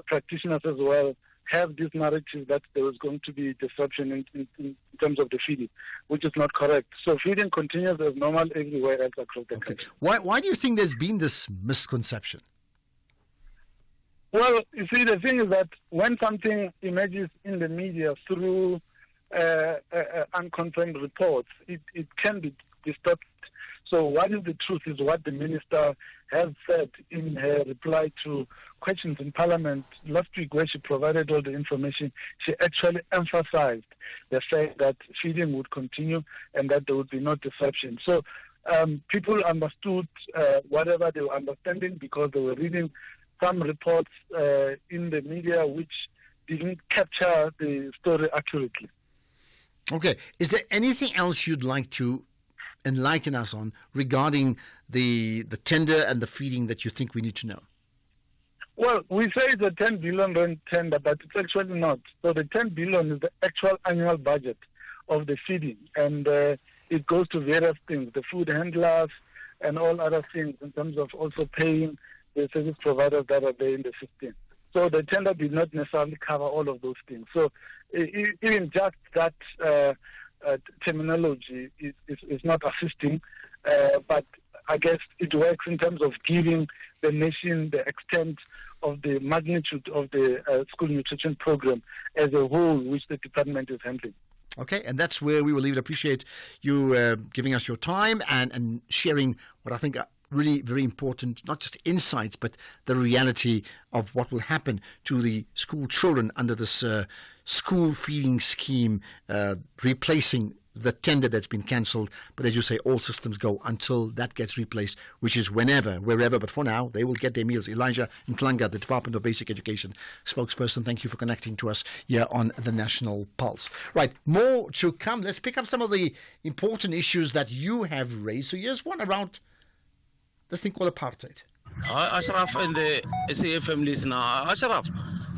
practitioners as well have this narrative that there is going to be disruption in terms of the feeding, which is not correct. So feeding continues as normal everywhere else across the country. Why do you think there's been this misconception? Well, you see, the thing is that when something emerges in the media through unconfirmed reports, it can be distorted. So what is the truth is what the minister has said in her reply to questions in Parliament last week, where she provided all the information. She actually emphasized the fact that feeding would continue and that there would be no disruption. So people understood whatever they were understanding because they were reading some reports in the media which didn't capture the story accurately. Okay. Is there anything else you'd like to enlighten us on regarding the tender and the feeding that you think we need to know? Well, we say it's a 10 billion rand tender, but it's actually not. So the 10 billion is the actual annual budget of the feeding, and it goes to various things, the food handlers and all other things in terms of also paying the service providers that are there in the system. So the tender did not necessarily cover all of those things. So even just that terminology is not assisting, but I guess it works in terms of giving the nation the extent of the magnitude of the school nutrition program as a whole, which the department is handling. Okay, and that's where we will leave it. Appreciate you giving us your time and sharing what I think are really very important, not just insights, but the reality of what will happen to the school children under this school feeding scheme, replacing the tender that's been cancelled. But as you say, all systems go until that gets replaced, which is whenever, wherever. But for now, they will get their meals. Elijah Nklanga, the Department of Basic Education spokesperson, thank you for connecting to us here on the National Pulse. Right, more to come. Let's pick up some of the important issues that you have raised. So here's one around this thing called apartheid. Ashraf and the SAFM listener. Ashraf,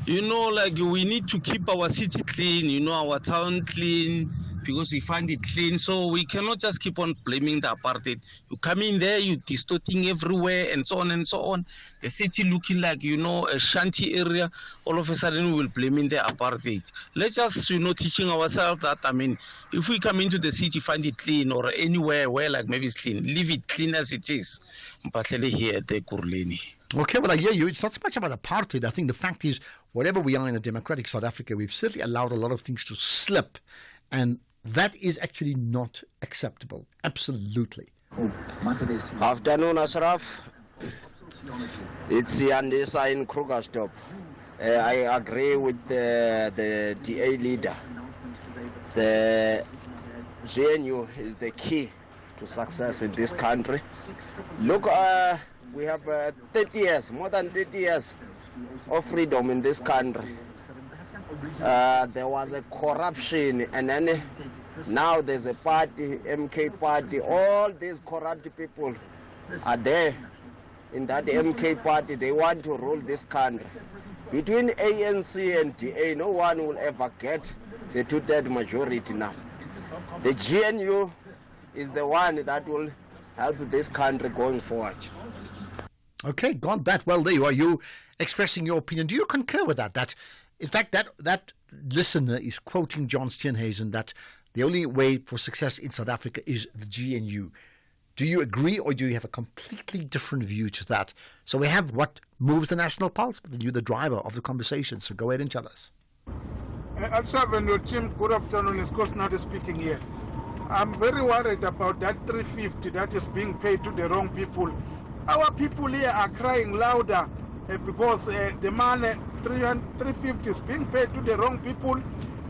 you know, like we need to keep our city clean, you know, our town clean, because we find it clean. So we cannot just keep on blaming the apartheid. You come in there, you distorting everywhere and so on and so on. The city looking like, you know, a shanty area. All of a sudden we will blame in the apartheid. Let's just, you know, teaching ourselves that, I mean, if we come into the city, find it clean, or anywhere where like maybe it's clean, leave it clean as it is. Particularly here at the Kurleni. Okay, well, I hear you. It's not so much about apartheid. I think the fact is, whatever we are in a democratic South Africa, we've certainly allowed a lot of things to slip. And that is actually not acceptable. Absolutely. Afternoon, Ashraf. It's Yandisa in Krugerstop. I agree with the DA leader. The GNU is the key to success in this country. Look, we have 30 years, more than 30 years of freedom in this country. There was a corruption, and then now there's a party, MK party. All these corrupt people are there in that MK party. They want to rule this country. Between ANC and DA, no one will ever get the two-third majority now. The GNU is the one that will help this country going forward. Okay, got that. Well, there you are. You expressing your opinion. Do you concur with that? That, in fact, that listener is quoting John Steenhuisen that the only way for success in South Africa is the GNU. Do you agree, or do you have a completely different view to that? So we have what moves the national pulse, but you're the driver of the conversation. So go ahead and tell us. Ashraf and your team, good afternoon. It's Kosnati speaking here. I'm very worried about that 350 that is being paid to the wrong people. Our people here are crying louder because the money 350 is being paid to the wrong people.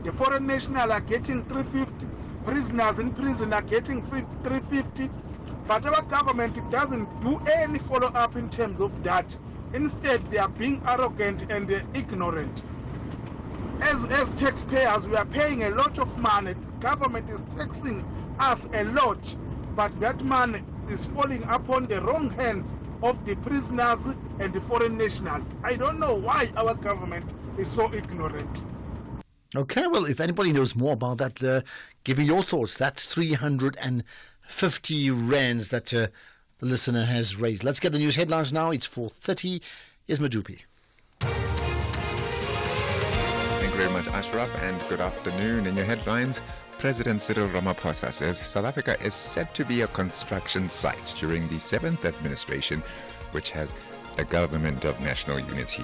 The foreign national are getting 350. Prisoners in prison are getting 350. But our government doesn't do any follow-up in terms of that. Instead, they are being arrogant and ignorant. As taxpayers, we are paying a lot of money. Government is taxing us a lot, but that money is falling upon the wrong hands of the prisoners and the foreign nationals. I don't know why our government is so ignorant. Okay, well, if anybody knows more about that, give me your thoughts. That's 350 rands that the listener has raised. Let's get the news headlines now. It's 4:30. Here's Madupi. Thank you very much, Ashraf, and good afternoon. In your headlines, President Cyril Ramaphosa says South Africa is set to be a construction site during the 7th administration, which has a government of national unity.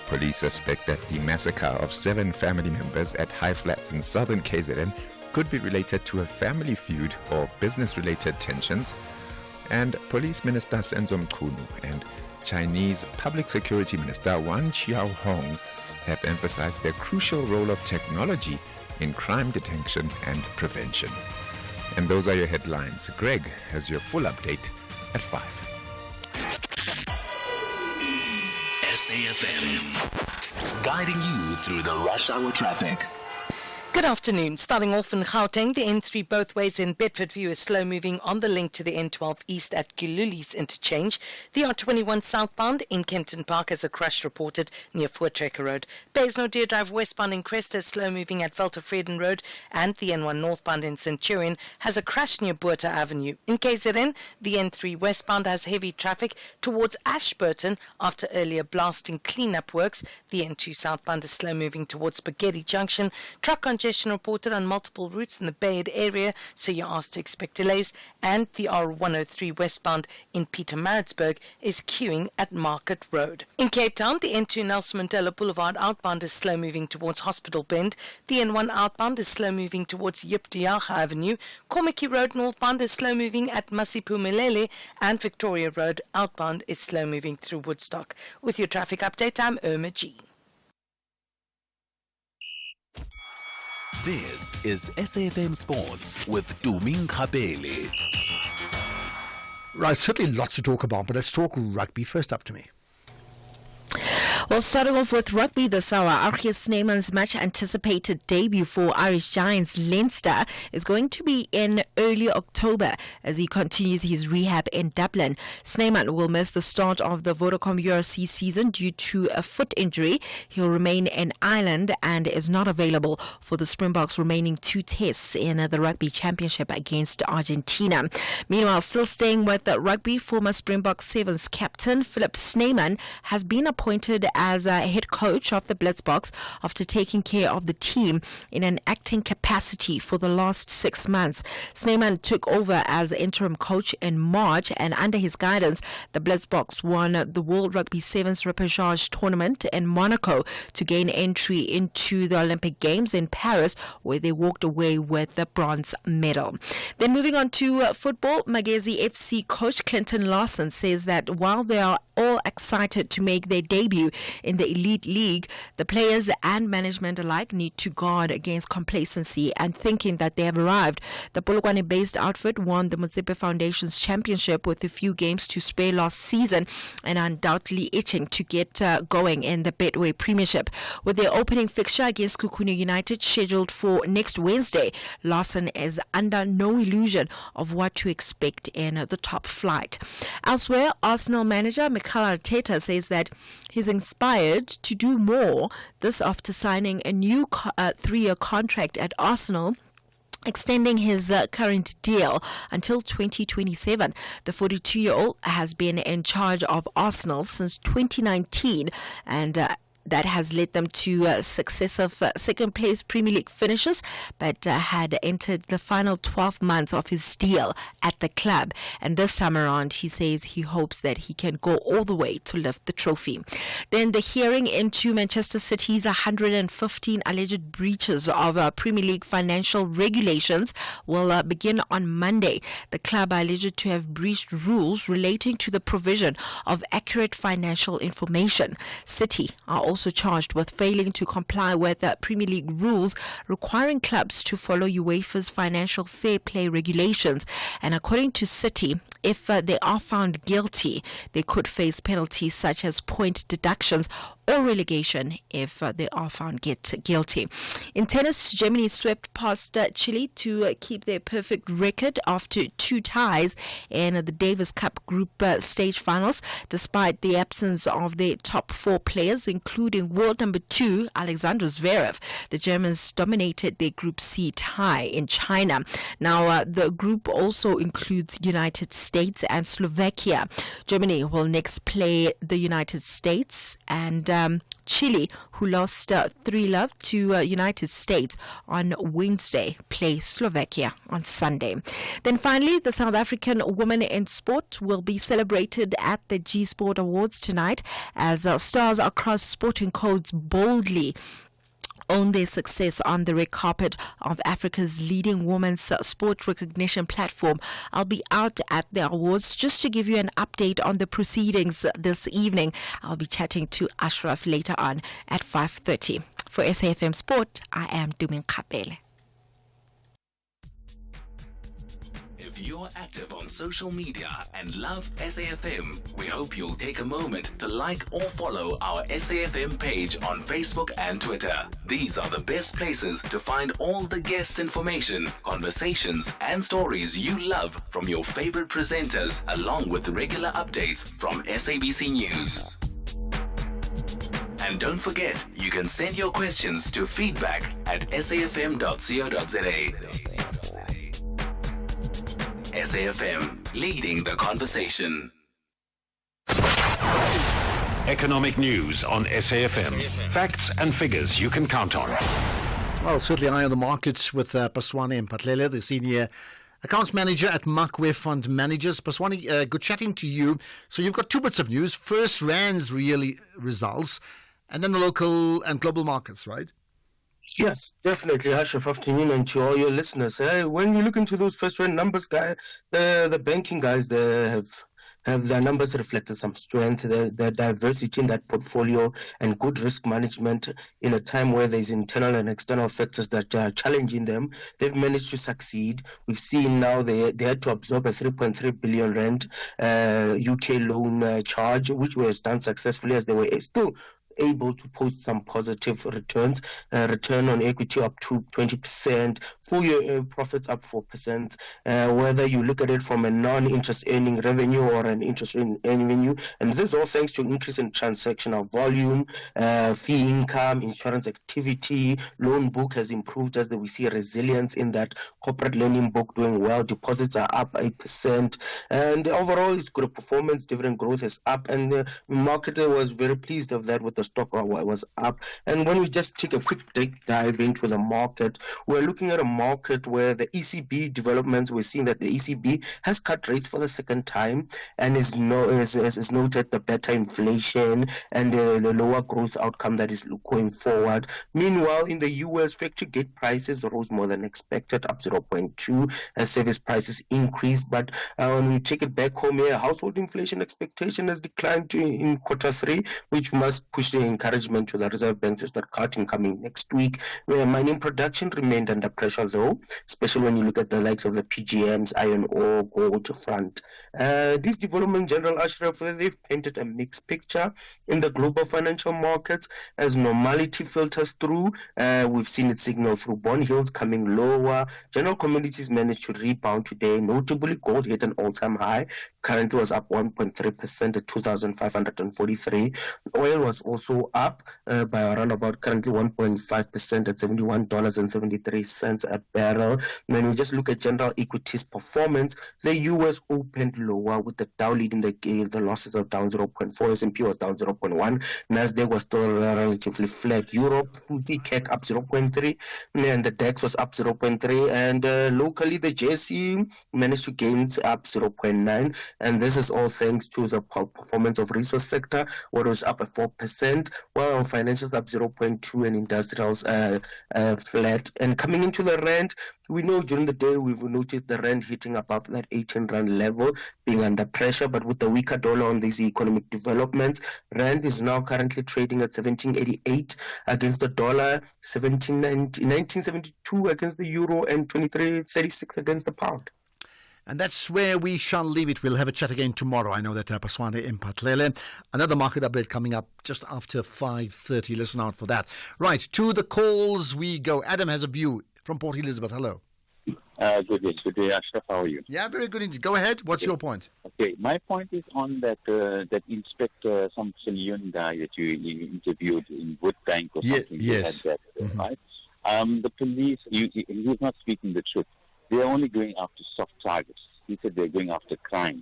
Police suspect that the massacre of 7 family members at High Flats in southern KZN could be related to a family feud or business-related tensions. And Police Minister Senzo Mchunu and Chinese Public Security Minister Wang Xiaohong have emphasized the crucial role of technology in crime detection and prevention. And those are your headlines. Greg has your full update at 5. SAFM, guiding you through the rush hour traffic. Good afternoon. Starting off in Gauteng, the N3 both ways in Bedfordview is slow moving on the link to the N12 East at Giluli's interchange. The R21 southbound in Kempton Park has a crash reported near Voortrekker Road. Baysno Deer Drive westbound in Cresta is slow moving at Veltervreden Road, and the N1 northbound in Centurion has a crash near Boerta Avenue. In KZN, the N3 westbound has heavy traffic towards Ashburton after earlier blasting cleanup works. The N2 southbound is slow moving towards Spaghetti Junction. Truck congestion reported on multiple routes in the Bayard area, so you're asked to expect delays. And the R103 westbound in Pietermaritzburg is queuing at Market Road. In Cape Town, the N2 Nelson Mandela Boulevard outbound is slow moving towards Hospital Bend. The N1 outbound is slow moving towards Yip Diaga Avenue. Kommetjie Road northbound is slow moving at Masipumelele, and Victoria Road outbound is slow moving through Woodstock. With your traffic update, I'm Irma G. This is SAFM Sports with Tuming Kapele. Right, certainly lots to talk about, but let's talk rugby first up to me. Well, starting off with rugby this hour, Archie Snyman's much-anticipated debut for Irish Giants Leinster is going to be in early October as he continues his rehab in Dublin. Snyman will miss the start of the Vodacom URC season due to a foot injury. He'll remain in Ireland and is not available for the Springboks' remaining 2 tests in the Rugby Championship against Argentina. Meanwhile, still staying with the rugby, former Springbok Sevens captain Philip Snyman has been appointed as a head coach of the Blitzboks after taking care of the team in an acting capacity for the last 6 months. Snyman took over as interim coach in March, and under his guidance, the Blitzboks won the World Rugby Sevens Repechage tournament in Monaco to gain entry into the Olympic Games in Paris, where they walked away with the bronze medal. Then moving on to football, Magezi FC coach Clinton Lawson says that while they are all excited to make their debut in the elite league, the players and management alike need to guard against complacency and thinking that they have arrived. The Polokwane-based outfit won the Motsepe Foundation's championship with a few games to spare last season and undoubtedly itching to get going in the Betway Premiership. With their opening fixture against Kukuna United scheduled for next Wednesday, Lawson is under no illusion of what to expect in the top flight. Elsewhere, Arsenal manager Mikel Arteta says that he's inspired to do more, this after signing a new 3-year contract at Arsenal, extending his current deal until 2027. The 42-year-old has been in charge of Arsenal since 2019 and that has led them to successive second-place Premier League finishes, but had entered the final 12 months of his deal at the club. And this time around, he says he hopes that he can go all the way to lift the trophy. Then the hearing into Manchester City's 115 alleged breaches of Premier League financial regulations will begin on Monday. The club are alleged to have breached rules relating to the provision of accurate financial information. City are also charged with failing to comply with Premier League rules requiring clubs to follow UEFA's financial fair play regulations. And according to City, if they are found guilty, they could face penalties such as point deductions or relegation if they are found guilty. In tennis, Germany swept past Chile to keep their perfect record after 2 ties in the Davis Cup group stage finals, despite the absence of their top 4 players, including world number 2 Alexander Zverev. The Germans dominated their Group C tie in China. Now, the group also includes United States and Slovakia. Germany will next play the United States, and Chile, who lost 3-0 to United States on Wednesday, play Slovakia on Sunday. Then finally, the South African women in sport will be celebrated at the G Sport Awards tonight as stars across sporting codes boldly own their success on the red carpet of Africa's leading women's sport recognition platform. I'll be out at the awards just to give you an update on the proceedings this evening. I'll be chatting to Ashraf later on at 5:30. For SAFM Sport, I am Dumin Kapele. If you're active on social media and love SAFM, we hope you'll take a moment to like or follow our SAFM page on Facebook and Twitter. These are the best places to find all the guest information, conversations, and stories you love from your favorite presenters, along with regular updates from SABC News. And don't forget, you can send your questions to feedback@safm.co.za. SAFM, leading the conversation. Economic news on SAFM. Facts and figures you can count on. Well, certainly eye on the markets with Paswane Mpatlele, the senior accounts manager at Makwe Fund Managers. Paswane, good chatting to you. So you've got two bits of news. First, Rand's really results, and then the local and global markets, right? Yes, definitely. Ashraf, afternoon, and to all your listeners. When you look into those first round numbers, guys, the banking guys, they have their numbers reflected some strength, the diversity in that portfolio, and good risk management in a time where there's internal and external factors that are challenging them. They've managed to succeed. We've seen now they had to absorb a 3.3 billion rand UK loan charge, which was done successfully, as they were still able to post some positive returns, return on equity up to 20%, full year profits up 4%, whether you look at it from a non-interest earning revenue or an interest earning revenue, and this is all thanks to an increase in transactional volume, fee income, insurance activity, loan book has improved as we see resilience in that corporate lending book doing well, deposits are up 8%, and overall it's good performance, dividend growth is up, and the market was very pleased of that, with the stock was up. And when we just take a quick dive into the market, we're looking at a market where the ECB developments, we're seeing that the ECB has cut rates for the second time and is noted the better inflation and the lower growth outcome that is going forward. Meanwhile, in the US, factory gate prices rose more than expected, up 0.2 as service prices increased. But when we take it back home here, household inflation expectation has declined in Q3, which must push the encouragement to the Reserve Bank to start cutting coming next week. Where mining production remained under pressure, though, especially when you look at the likes of the PGMs, iron ore, gold front. These developments, General Ashraf, they've painted a mixed picture in the global financial markets as normality filters through. We've seen it signal through bond yields coming lower. General commodities managed to rebound today. Notably, gold hit an all-time high. Currently was up 1.3% at 2,543. Oil was also up by around about currently 1.5% at $71.73 a barrel. When we just look at general equities performance, the US opened lower with the Dow leading the losses of down 0.4, S&P was down 0.1, Nasdaq was still relatively flat. Europe, FTSE CAC up 0.3, and the DAX was up 0.3, and locally the JSE managed to gain up 0.9, and this is all thanks to the performance of resource sector, where it was up at 4%, while financials up 0.2 and industrials flat. And coming into the rand, we know during the day we've noticed the rand hitting above that 18 rand level, being under pressure, but with the weaker dollar on these economic developments, rand is now currently trading at 17.88 against the dollar, 19.72 against the euro, and 23.36 against the pound. And that's where we shall leave it. We'll have a chat again tomorrow. I know that Paswane Mpatlele. Another market update coming up just after 5:30. Listen out for that. Right, to the calls we go. Adam has a view from Port Elizabeth. Hello. Good day, Ashraf. How are you? Yeah, very good indeed. Go ahead. What's your point? Okay, my point is on that Inspector Samson guy that you interviewed in Woodbank or something. Yes. That, right? The police, he's not speaking the truth. They're only going after soft targets. He said they're going after crime.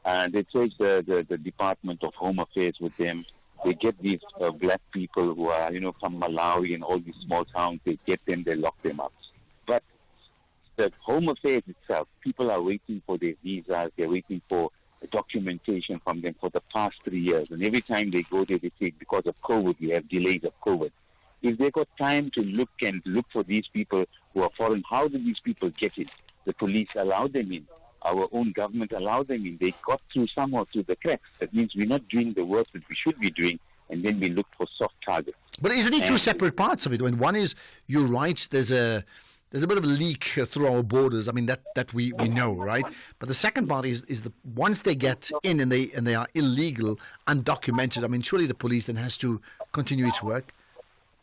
And they take the Department of Home Affairs with them. They get these black people who are, from Malawi and all these small towns. They get them, they lock them up. But the Home Affairs itself, people are waiting for their visas. They're waiting for documentation from them for the past 3 years. And every time they go there, they say because of COVID, we have delays of COVID. If they got time to look for these people who are foreign, how did these people get in? The police allowed them in. Our own government allowed them in. They got through somehow through the cracks. That means we're not doing the work that we should be doing, and then we look for soft targets. But isn't it two separate parts of it? When one is, you're right, there's a bit of a leak through our borders. I mean, that we know, right? But the second part is the once they get in and they are illegal, undocumented, I mean, surely the police then has to continue its work.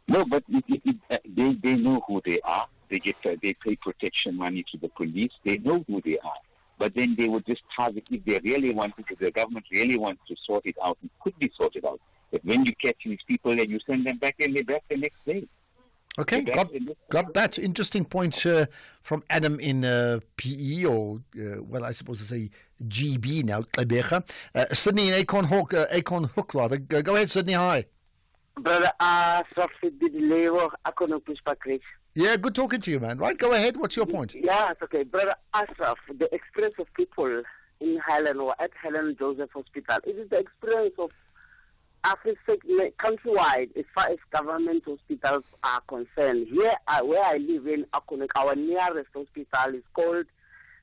No, but they know who they are. They pay protection money to the police. They know who they are. But then they would just target, if the government really wants to sort it out, it could be sorted out. But when you catch these people and you send them back, and they're back the next day. Okay, got that. Interesting point from Adam in PE, or, I suppose to say GB now, Sydney in Acorn Hook, rather. Go ahead, Sydney, hi. Brother Ashraf, yeah, good talking to you, man. Right, go ahead. What's your point? Yeah, it's okay. Brother Ashraf, the experience of people in Highland or at Helen Joseph Hospital, it is the experience of Africa countrywide as far as government hospitals are concerned. Here, where I live in Akunek, our nearest hospital is called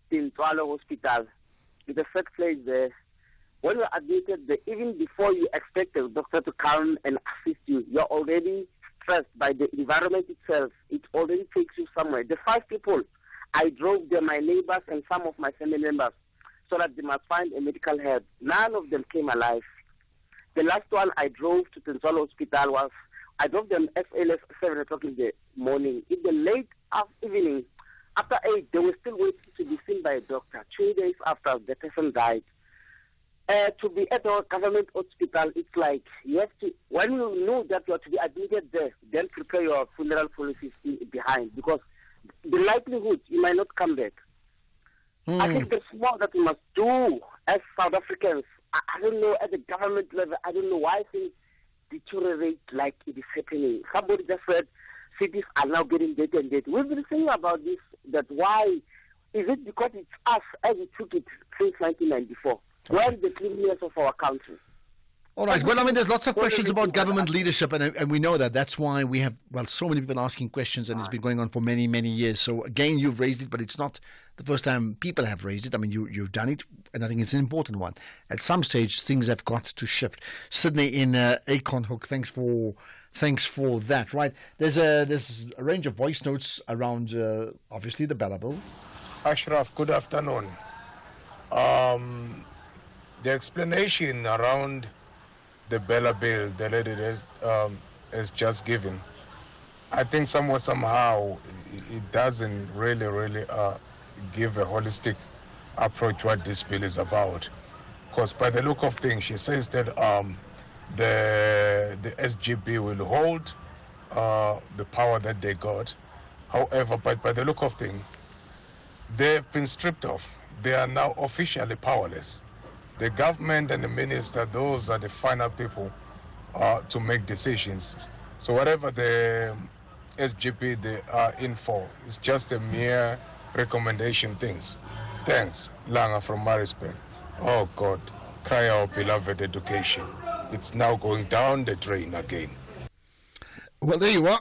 Tintwalo Hospital. It's the first place there. When you're admitted there, even before you expect the doctor to come and assist you, you're already stressed by the environment itself. It already takes you somewhere. The 5 people, I drove them, my neighbors and some of my family members, so that they must find a medical help. None of them came alive. The last one I drove to Tensolo Hospital I drove them as early as 7 o'clock in the morning. In the late evening, after 8, they were still waiting to be seen by a doctor. 2 days after the person died. To be at our government hospital, it's like you have to, when you know that you are to be admitted there, then prepare your funeral policies behind, because the likelihood you might not come back. I think there's more that we must do as South Africans. I don't know, at the government level, I don't know why things deteriorate like it is happening. Somebody just said cities are now getting dead and dead. We've been saying about this, that why is it because it's us as we took it since 1994? Where is the cleanliness of our country? All right. Well, I mean, there's lots of questions about government leadership, and we know that. That's why we have, so many people asking questions, and it's been going on for many, many years. So, again, you've raised it, but it's not the first time people have raised it. I mean, you've done it, and I think it's an important one. At some stage, things have got to shift. Sydney in Acorn Hook, thanks for that. Right. There's a range of voice notes around, obviously, the Bella Bill. Ashraf, good afternoon. The explanation around the Bella Bill, the lady has just given, I think somehow it doesn't really give a holistic approach to what this bill is about. Because by the look of things, she says that the SGB will hold the power that they got. However, but by the look of things, they've been stripped off. They are now officially powerless. The government and the minister, those are the final people to make decisions. So whatever the SGP they are in for, it's just a mere recommendation things. Thanks, Langa from Marisburg. Oh God, cry our beloved education. It's now going down the drain again. Well, there you are,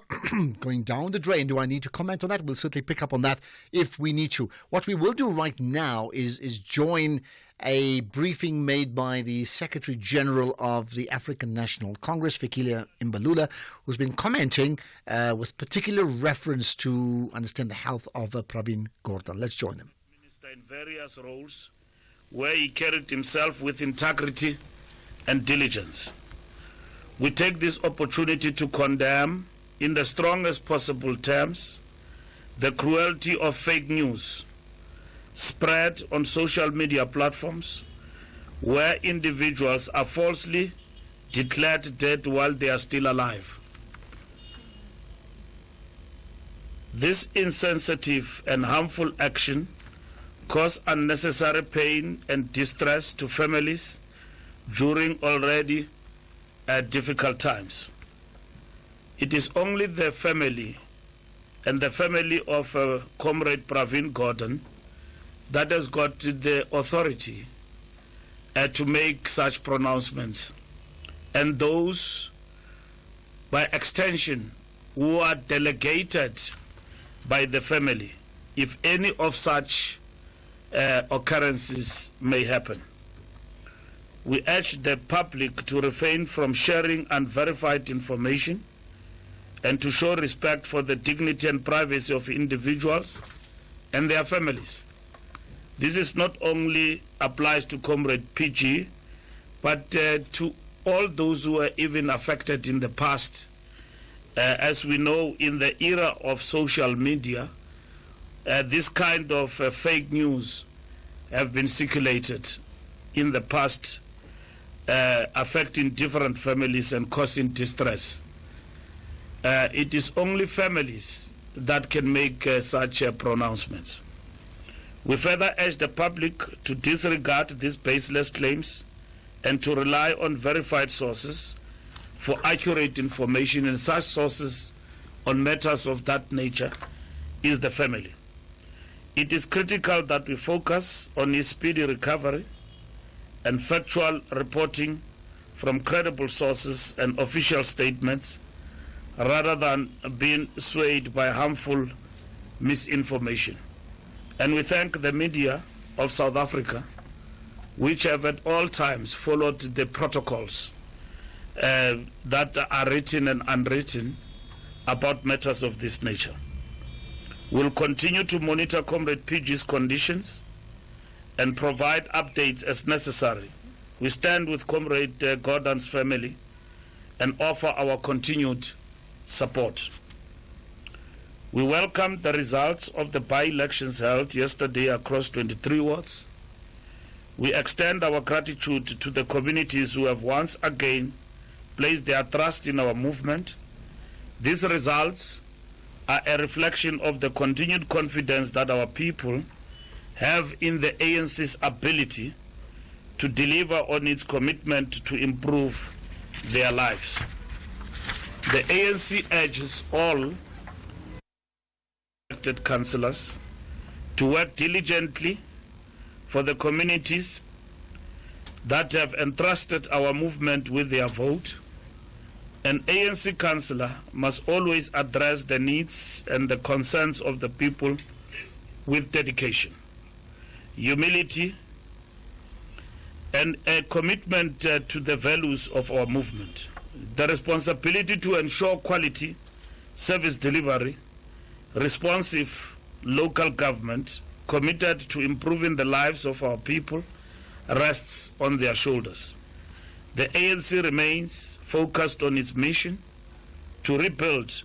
going down the drain. Do I need to comment on that? We'll certainly pick up on that if we need to. What we will do right now is join a briefing made by the Secretary General of the African National Congress, Fikile Mbalula, who's been commenting with particular reference to understand the health of Pravin Gordhan. Let's join him. Minister in various roles where he carried himself with integrity and diligence. We take this opportunity to condemn, in the strongest possible terms, the cruelty of fake news spread on social media platforms where individuals are falsely declared dead while they are still alive. This insensitive and harmful action causes unnecessary pain and distress to families during already difficult times. It is only the family and the family of Comrade Pravin Gordhan that has got the authority to make such pronouncements, and those, by extension, who are delegated by the family if any of such occurrences may happen. We urge the public to refrain from sharing unverified information and to show respect for the dignity and privacy of individuals and their families. This is not only applies to Comrade PG, but to all those who were even affected in the past. As we know, in the era of social media, this kind of fake news have been circulated in the past, affecting different families and causing distress. It is only families that can make such pronouncements. We further urge the public to disregard these baseless claims and to rely on verified sources for accurate information, and such sources on matters of that nature is the family. It is critical that we focus on his speedy recovery and factual reporting from credible sources and official statements rather than being swayed by harmful misinformation. And we thank the media of South Africa, which have at all times followed the protocols that are written and unwritten about matters of this nature. We'll continue to monitor Comrade PG's conditions and provide updates as necessary. We stand with Comrade Gordon's family and offer our continued support. We welcome the results of the by-elections held yesterday across 23 wards. We extend our gratitude to the communities who have once again placed their trust in our movement. These results are a reflection of the continued confidence that our people have in the ANC's ability to deliver on its commitment to improve their lives. The ANC urges all elected councillors to work diligently for the communities that have entrusted our movement with their vote. An ANC councillor must always address the needs and the concerns of the people with dedication, humility, and a commitment to the values of our movement. The responsibility to ensure quality service delivery, responsive local government, committed to improving the lives of our people, rests on their shoulders. The ANC remains focused on its mission to rebuild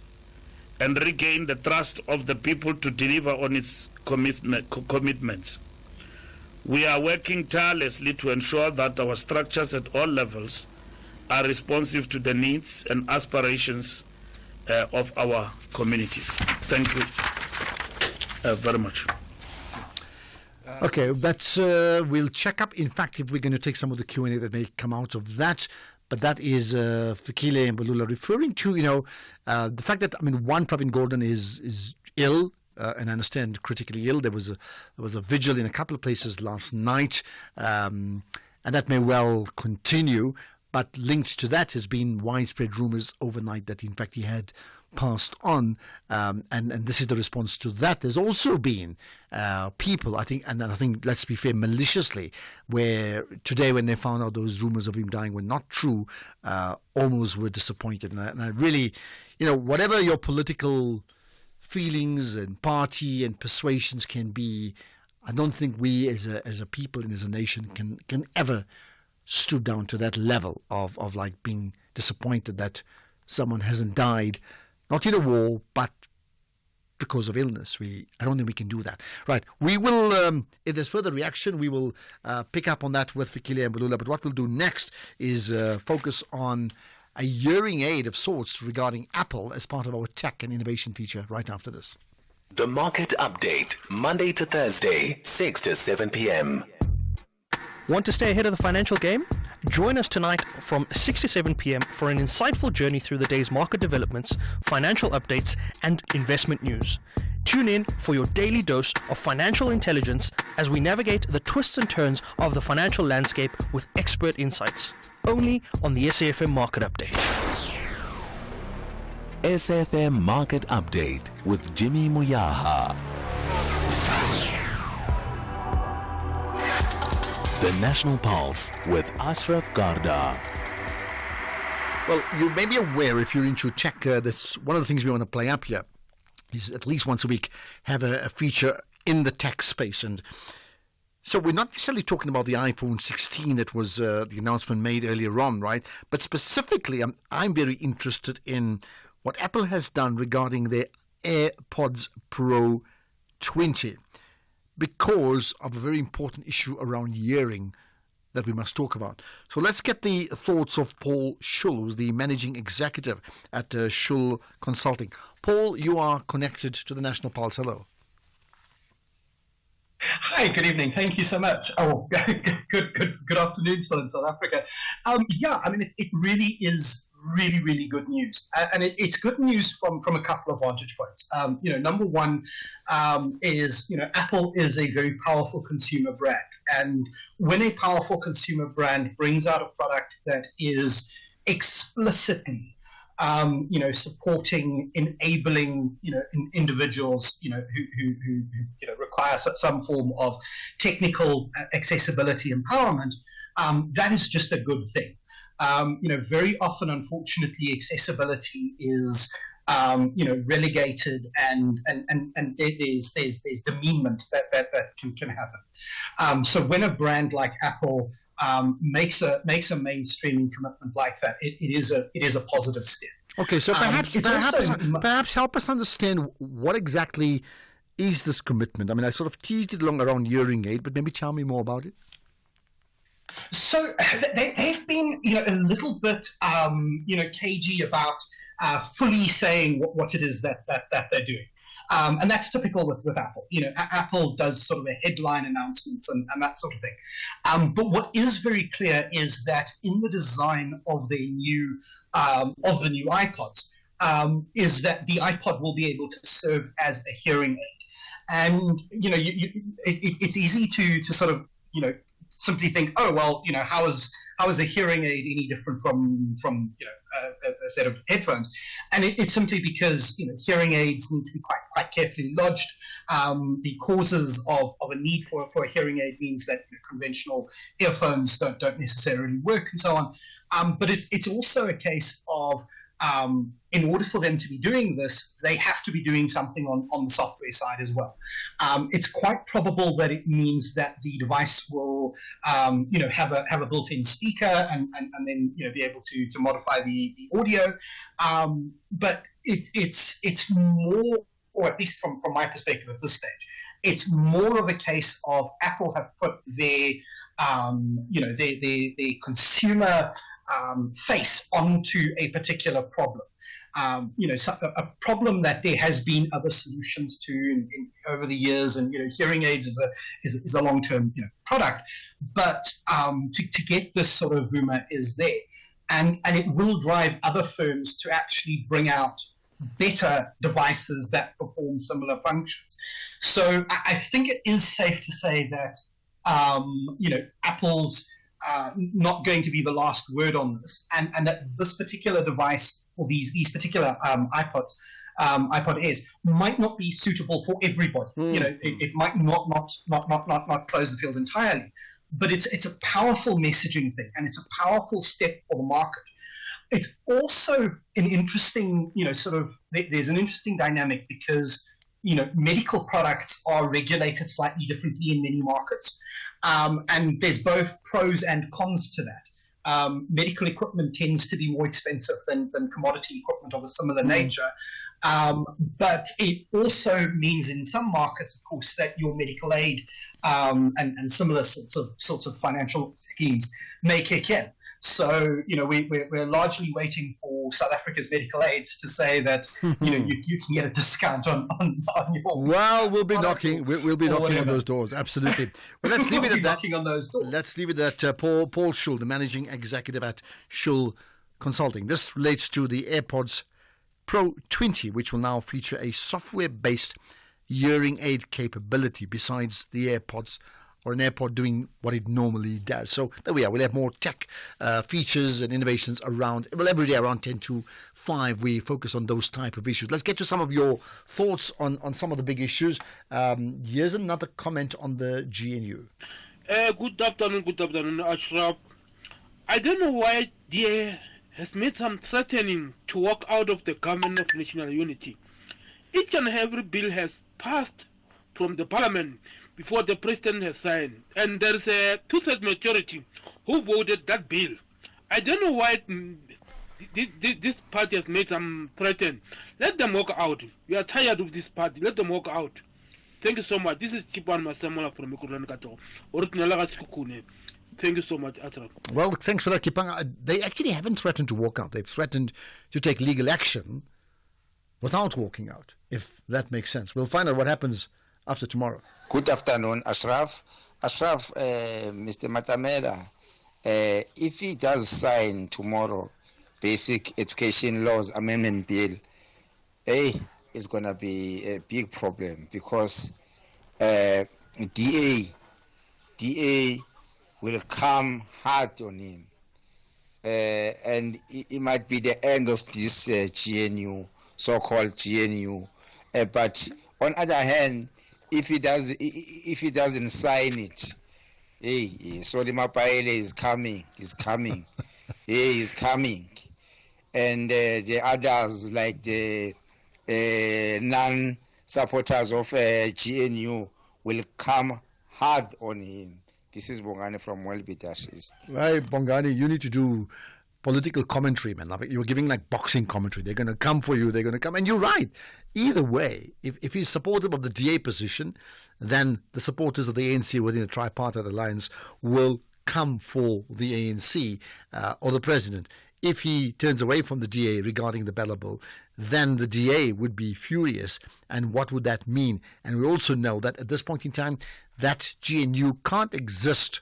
and regain the trust of the people to deliver on its commitments. We are working tirelessly to ensure that our structures at all levels are responsive to the needs and aspirations of our communities. Thank you very much. Okay, that's we'll check up. In fact, if we're going to take some of the Q&A that may come out of that, but that is Fikile and Balula referring to, the fact that, one, Pravin Gordhan is ill, and I understand critically ill. There was a vigil in a couple of places last night, and that may well continue. But linked to that has been widespread rumours overnight that, in fact, he had passed on, and this is the response to that. There's also been people, I think, let's be fair, maliciously, where today when they found out those rumours of him dying were not true, almost were disappointed. And I really, whatever your political feelings and party and persuasions can be, I don't think we as a people and as a nation can ever stoop down to that level of like being disappointed that someone hasn't died, not in a war, but because of illness. I don't think we can do that. Right. We will, if there's further reaction, we will pick up on that with Fikile and Balula. But what we'll do next is focus on a hearing aid of sorts regarding Apple as part of our tech and innovation feature right after this. The Market Update, Monday to Thursday, 6 to 7 p.m. Want to stay ahead of the financial game? Join us tonight from 6 to 7 p.m. for an insightful journey through the day's market developments, financial updates, and investment news. Tune in for your daily dose of financial intelligence as we navigate the twists and turns of the financial landscape with expert insights. Only on the SAFM Market Update. SFM Market Update with Jimmy Muyaha. The National Pulse with Ashraf Garda. Well, you may be aware, if you're into tech, this one of the things we want to play up here is at least once a week have a feature in the tech space. And so we're not necessarily talking about the iPhone 16 that was the announcement made earlier on, right? But specifically, I'm very interested in what Apple has done regarding their AirPods Pro 20, because of a very important issue around hearing that we must talk about. So let's get the thoughts of Paul Schull, who's the managing executive at Schull Consulting. Paul, you are connected to the National Pulse. Hello. Hi, good evening. Thank you so much. Oh, good afternoon still in South Africa. It really is really good news, and it's good news from a couple of vantage points. Number one is Apple is a very powerful consumer brand, and when a powerful consumer brand brings out a product that is explicitly supporting, enabling, individuals, who require some form of technical accessibility empowerment, that is just a good thing. Very often, unfortunately, accessibility is, relegated and there's demeanment that can happen. So when a brand like Apple makes a mainstreaming commitment like that, it is a positive step. Okay, so perhaps help us understand what exactly is this commitment. I mean, I sort of teased it along around hearing aid, but maybe tell me more about it. So they've been, a little bit, cagey about fully saying what it is that they're doing. And that's typical with Apple. Apple does sort of a headline announcements and that sort of thing. But what is very clear is that in the design of the new iPods, is that the iPod will be able to serve as a hearing aid. And it's easy to sort of simply think, oh well, how is a hearing aid any different from a set of headphones? And it's simply because hearing aids need to be quite carefully lodged. The causes of a need for a hearing aid means that conventional earphones don't necessarily work and so on. But it's also a case of in order for them to be doing this, they have to be doing something on the software side as well. It's quite probable that it means that the device will, have a built-in speaker and then be able to modify the audio. But it's more, or at least from my perspective at this stage, it's more of a case of Apple have put their consumer face onto a particular problem. A problem that there has been other solutions to over the years, and hearing aids is a long-term product, but to get this sort of rumor is there, and it will drive other firms to actually bring out better devices that perform similar functions. So I think it is safe to say that Apple's not going to be the last word on this, and that this particular device, or these particular iPod Airs, might not be suitable for everybody. It might not close the field entirely, but it's a powerful messaging thing, and it's a powerful step for the market. It's also an interesting, there's an interesting dynamic because medical products are regulated slightly differently in many markets. And there's both pros and cons to that. Medical equipment tends to be more expensive than commodity equipment of a similar nature. But it also means in some markets, of course, that your medical aid and similar sorts of financial schemes may kick in. So, we're largely waiting for South Africa's medical aids to say that, you can get a discount on your... Well, we'll be knocking on those doors, absolutely. Well, let's leave it at that. Knocking on those doors. Let's leave it at Paul Schull, the managing executive at Schull Consulting. This relates to the AirPods Pro 20, which will now feature a software-based hearing aid capability besides the AirPods or an airport doing what it normally does. So there we are. We'll have more tech features and innovations around, well, every day around 10 to 5. We focus on those type of issues. Let's get to some of your thoughts on some of the big issues. Here's another comment on the GNU. Good afternoon, Ashraf. I don't know why DA has made some threatening to walk out of the government of national unity. Each and every bill has passed from the parliament before the president has signed, and there is a two-thirds majority who voted that bill. I don't know why this party has made some threaten. Let them walk out. We are tired of this party. Let them walk out. Thank you so much. This is Chipan Masamola from Mikurani. Thank you so much, Ashraf. Well, thanks for that, Kipanga. They actually haven't threatened to walk out. They've threatened to take legal action without walking out, if that makes sense. We'll find out what happens after tomorrow. Good afternoon, Ashraf. Ashraf, Mr. Matamela, if he does sign tomorrow Basic Education Laws Amendment Bill, it's going to be a big problem because DA will come hard on him. And it might be the end of this GNU, so-called GNU. But on the other hand, if he doesn't sign it, Soli Mapaele is coming. He's coming. And the others, like the non-supporters of GNU, will come hard on him. This is Bongani from Welby-Dashes. Right, Bongani, you need to do political commentary, man. You're giving like boxing commentary. They're going to come for you. They're going to come. And you're right. Either way, if he's supportive of the DA position, then the supporters of the ANC within the tripartite alliance will come for the ANC or the president. If he turns away from the DA regarding the Bella Bill, then the DA would be furious. And what would that mean? And we also know that at this point in time, that GNU can't exist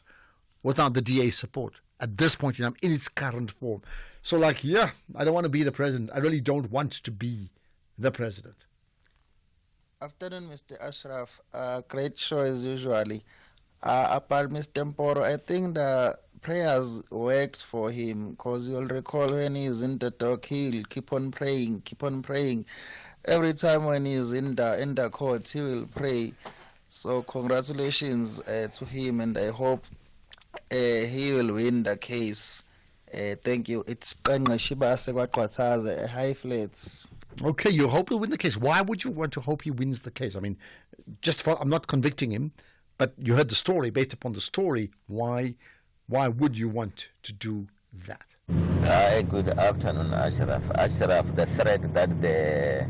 without the DA's support at this point in time in its current form. So I don't want to be the president. I really don't want to be the president. Afternoon, Mr. Ashraf. Great show as usually. About Mr. Mporo, I think the prayers works for him because you'll recall when he's in the dock, he'll keep on praying. Every time when he's in the court, he will pray. So congratulations to him, and I hope he will win the case. Thank you. It's High Flats. Okay, you hope he'll win the case. Why would you want to hope he wins the case? I mean, I'm not convicting him, but you heard the story. Based upon the story, why would you want to do that? Good afternoon, Ashraf. Ashraf, the threat that the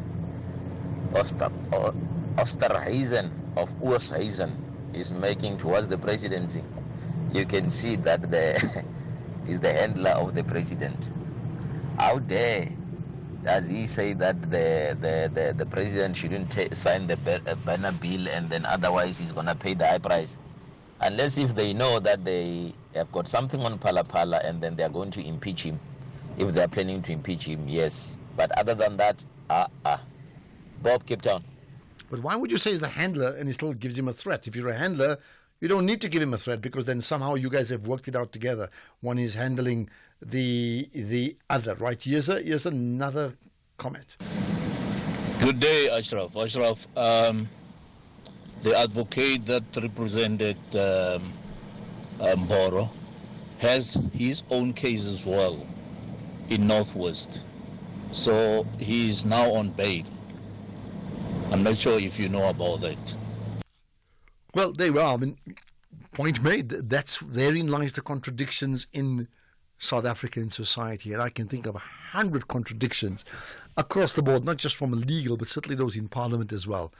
Osterhuizen of Oosthuizen is making towards the presidency, you can see that is the handler of the president. How dare does he say that the president shouldn't sign the banner bill and then otherwise he's going to pay the high price? Unless if they know that they have got something on Pala and then they're going to impeach him. If they're planning to impeach him, yes. But other than that, Bob, Cape Town. But why would you say he's the handler and he still gives him a threat? If you're a handler, you don't need to give him a threat because then somehow you guys have worked it out together. One is handling the other, right? Here's another comment. Good day, Ashraf. Ashraf, the advocate that represented Mboro has his own case as well in Northwest. So he is now on bail. I'm not sure if you know about that. Well, there we are. I mean, point made. Therein lies the contradictions in South African society. And I can think of 100 contradictions across the board, not just from legal, but certainly those in Parliament as well.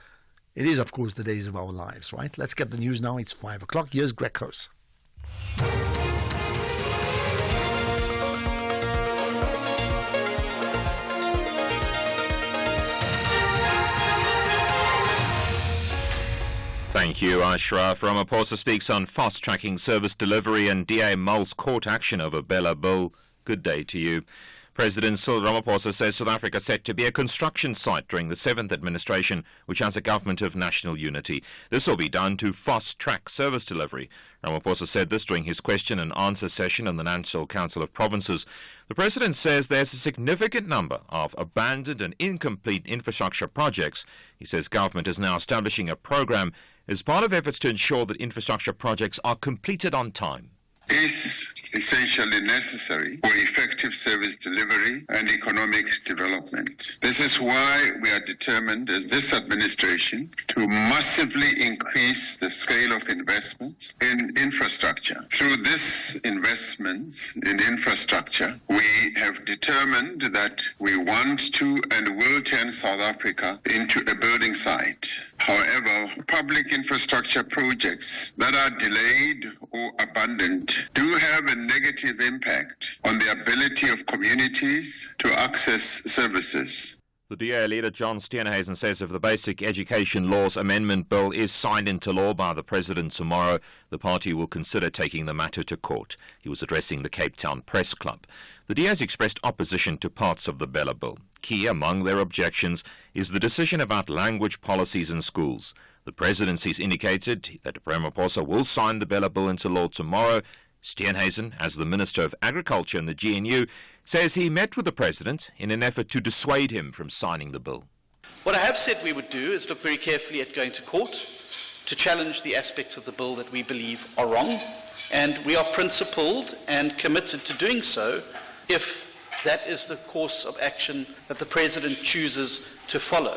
It is, of course, the days of our lives, right? Let's get the news now. It's 5 o'clock. Here's Greg Cross. Thank you, Ashraf. Ramaphosa speaks on fast-tracking service delivery and DA mulls court action over Bella Bill. Good day to you. President Cyril Ramaphosa says South Africa is set to be a construction site during the 7th administration, which has a government of national unity. This will be done to fast-track service delivery. Ramaphosa said this during his question and answer session on the National Council of Provinces. The president says there's a significant number of abandoned and incomplete infrastructure projects. He says government is now establishing a program as part of efforts to ensure that infrastructure projects are completed on time. Is essentially necessary for effective service delivery and economic development. This is why we are determined as this administration to massively increase the scale of investment in infrastructure. Through this investments in infrastructure, we have determined that we want to and will turn South Africa into a building site. However, public infrastructure projects that are delayed or abandoned do have a negative impact on the ability of communities to access services. The DA leader John Steenhuisen says if the Basic Education Laws Amendment Bill is signed into law by the President tomorrow, the party will consider taking the matter to court. He was addressing the Cape Town Press Club. The DA has expressed opposition to parts of the Bella Bill. Key among their objections is the decision about language policies in schools. The presidency's indicated that Ramaphosa will sign the Bella Bill into law tomorrow. Steenhuisen, as the Minister of Agriculture in the GNU, says he met with the President in an effort to dissuade him from signing the bill. What I have said we would do is look very carefully at going to court to challenge the aspects of the bill that we believe are wrong, and we are principled and committed to doing so if that is the course of action that the President chooses to follow.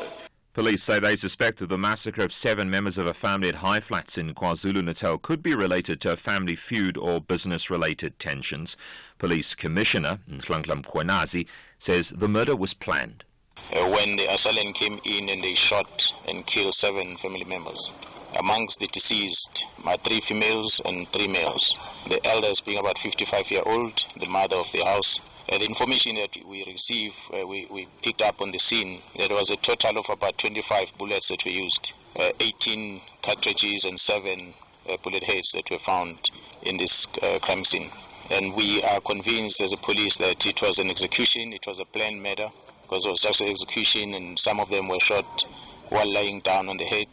Police say they suspect that the massacre of 7 members of a family at High Flats in KwaZulu-Natal could be related to a family feud or business-related tensions. Police Commissioner Nhlanhla Mkhwenazi says the murder was planned. When the assailant came in and they shot and killed 7 family members. Amongst the deceased are 3 females and 3 males. The eldest being about 55-year-old, the mother of the house. The information that we received, we picked up on the scene, there was a total of about 25 bullets that were used, 18 cartridges and 7 bullet heads that were found in this crime scene. And we are convinced as a police that it was an execution, it was a planned murder, because it was just an execution and some of them were shot while lying down on the head.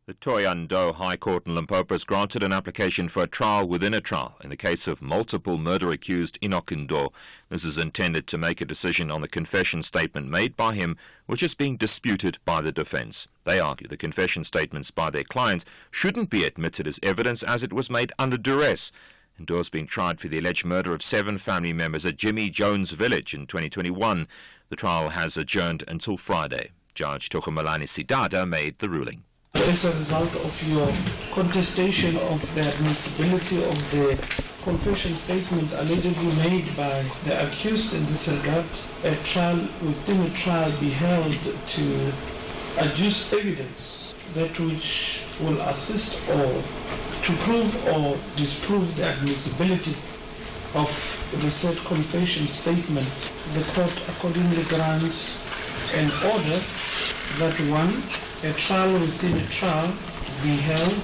The Thohoyandou High Court in Limpopo has granted an application for a trial within a trial in the case of multiple murder accused Enoch Ndor. This is intended to make a decision on the confession statement made by him, which is being disputed by the defence. They argue the confession statements by their clients shouldn't be admitted as evidence as it was made under duress. Ndor is being tried for the alleged murder of 7 family members at Jimmy Jones Village in 2021. The trial has adjourned until Friday. Judge Tokomalani Sidada made the ruling. As a result of your contestation of the admissibility of the confession statement allegedly made by the accused in this regard, a trial within a trial be held to adduce evidence that which will assist or to prove or disprove the admissibility of the said confession statement. The court accordingly grants an order that 1. A trial within a trial be held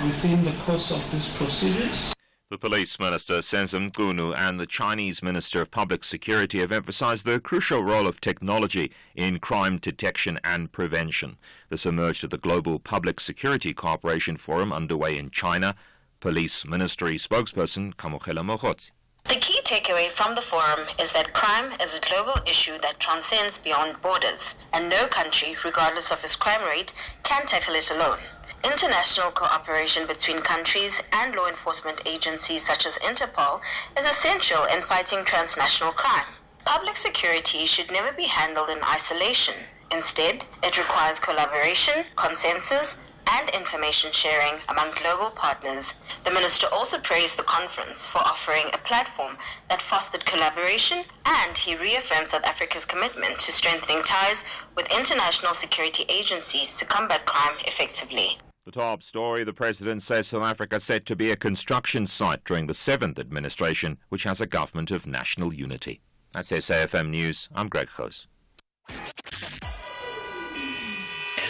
within the course of these proceedings. The Police Minister, Senzim Nkunu, and the Chinese Minister of Public Security have emphasized the crucial role of technology in crime detection and prevention. This emerged at the Global Public Security Cooperation Forum underway in China. Police Ministry spokesperson Kamokhela Mogotsi. The key takeaway from the forum is that crime is a global issue that transcends beyond borders, and no country, regardless of its crime rate, can tackle it alone. International cooperation between countries and law enforcement agencies such as Interpol is essential in fighting transnational crime. Public security should never be handled in isolation. Instead, it requires collaboration, consensus, and information sharing among global partners. The minister also praised the conference for offering a platform that fostered collaboration, and he reaffirmed South Africa's commitment to strengthening ties with international security agencies to combat crime effectively. The top story, the President says South Africa set to be a construction site during the 7th administration, which has a government of national unity. That's SAFM News. I'm Greg Khoes.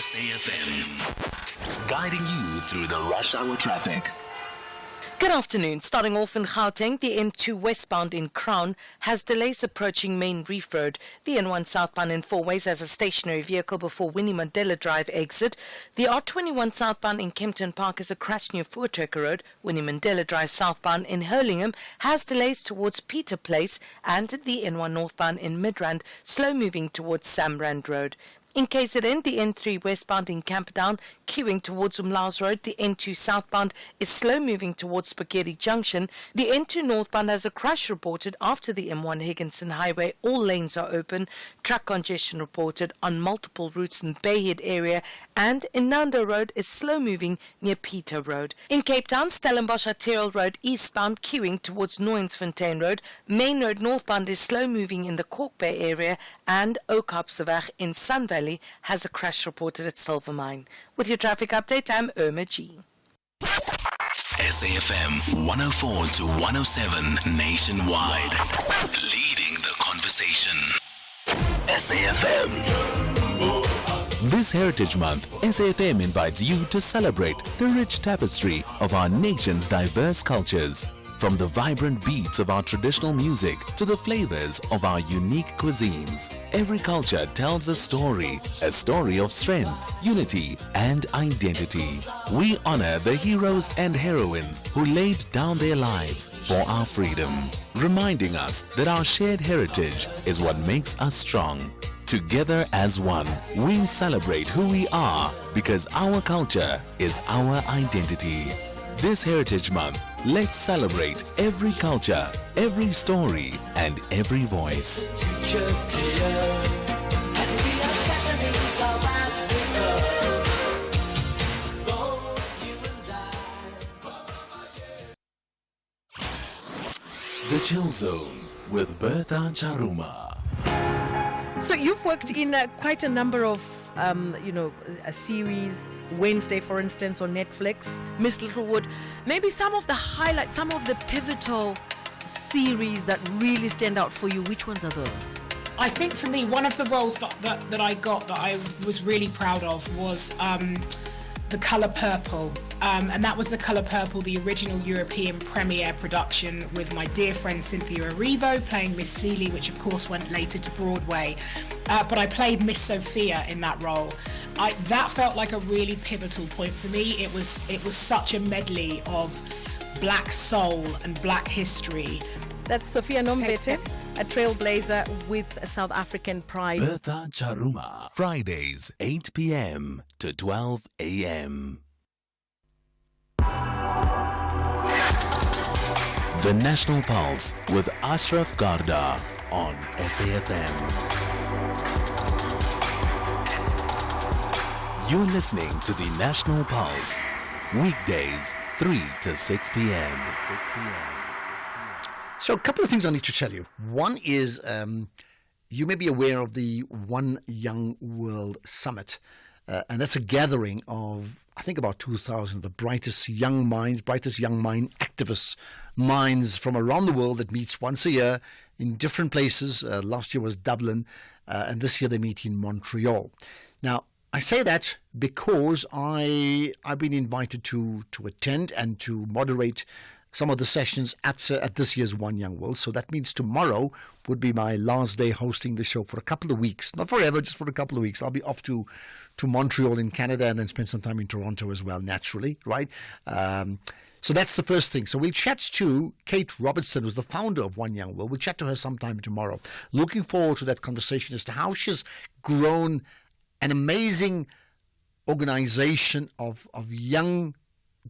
SAFM, guiding you through the rush hour traffic. Good afternoon. Starting off in Gauteng, the M2 westbound in Crown has delays approaching Main Reef Road. The N1 southbound in four ways has a stationary vehicle before Winnie Mandela Drive exit. The R21 southbound in Kempton Park has a crash near Voortrekker Road. Winnie Mandela Drive southbound in Hurlingham has delays towards Peter Place, and the N1 northbound in Midrand slow moving towards Samrand Road. In KZN, the N3 westbound in Camperdown queuing towards Umlaus Road. The N2 southbound is slow moving towards Spaghetti Junction. The N2 northbound has a crash reported after the M1 Higginson Highway. All lanes are open. Truck congestion reported on multiple routes in Bayhead area, and Inanda Road is slow moving near Peter Road. In Cape Town, Stellenbosch Arterial Road eastbound queuing towards Nooiensfontein Road. Main Road northbound is slow moving in the Cork Bay area, and Oakapseweg in Sun Valley has a crash reported at Silvermine. With your traffic update, I'm Irma G. SAFM 104 to 107 nationwide. Leading the conversation. SAFM. This Heritage Month, SAFM invites you to celebrate the rich tapestry of our nation's diverse cultures. From the vibrant beats of our traditional music to the flavors of our unique cuisines, every culture tells a story of strength, unity, and identity. We honor the heroes and heroines who laid down their lives for our freedom, reminding us that our shared heritage is what makes us strong. Together as one, we celebrate who we are because our culture is our identity. This Heritage Month, let's celebrate every culture, every story, and every voice. The Chill Zone with Bertha Charuma. So you've worked in quite a number of a series, Wednesday, for instance, on Netflix, Miss Littlewood. Maybe some of the highlights, some of the pivotal series that really stand out for you. Which ones are those? I think for me, one of the roles that I got that I was really proud of was The Colour Purple. And that was The Colour Purple, the original European premiere production with my dear friend Cynthia Erivo playing Miss Seeley, which of course went later to Broadway. But I played Miss Sophia in that role. That felt like a really pivotal point for me. It was such a medley of black soul and black history. That's Sophia Nombete, a trailblazer with South African pride. Bertha Charuma, Fridays, 8 p.m. to 12 a.m. The National Pulse with Ashraf Garda on SAFM. You're listening to the National Pulse, weekdays 3 to 6 p.m. So a couple of things I need to tell you. One is you may be aware of the One Young World Summit. And that's a gathering of, I think, about 2,000 of the brightest young mind activist minds from around the world that meets once a year in different places. Last year was Dublin, and this year they meet in Montreal. Now, I say that because I've been invited to attend and to moderate some of the sessions at this year's One Young World. So that means tomorrow would be my last day hosting the show for a couple of weeks. Not forever, just for a couple of weeks. I'll be off to Montreal in Canada and then spend some time in Toronto as well, naturally, right? So that's the first thing. So we'll chat to Kate Robertson, who's the founder of One Young World. We'll chat to her sometime tomorrow. Looking forward to that conversation as to how she's grown an amazing organization of young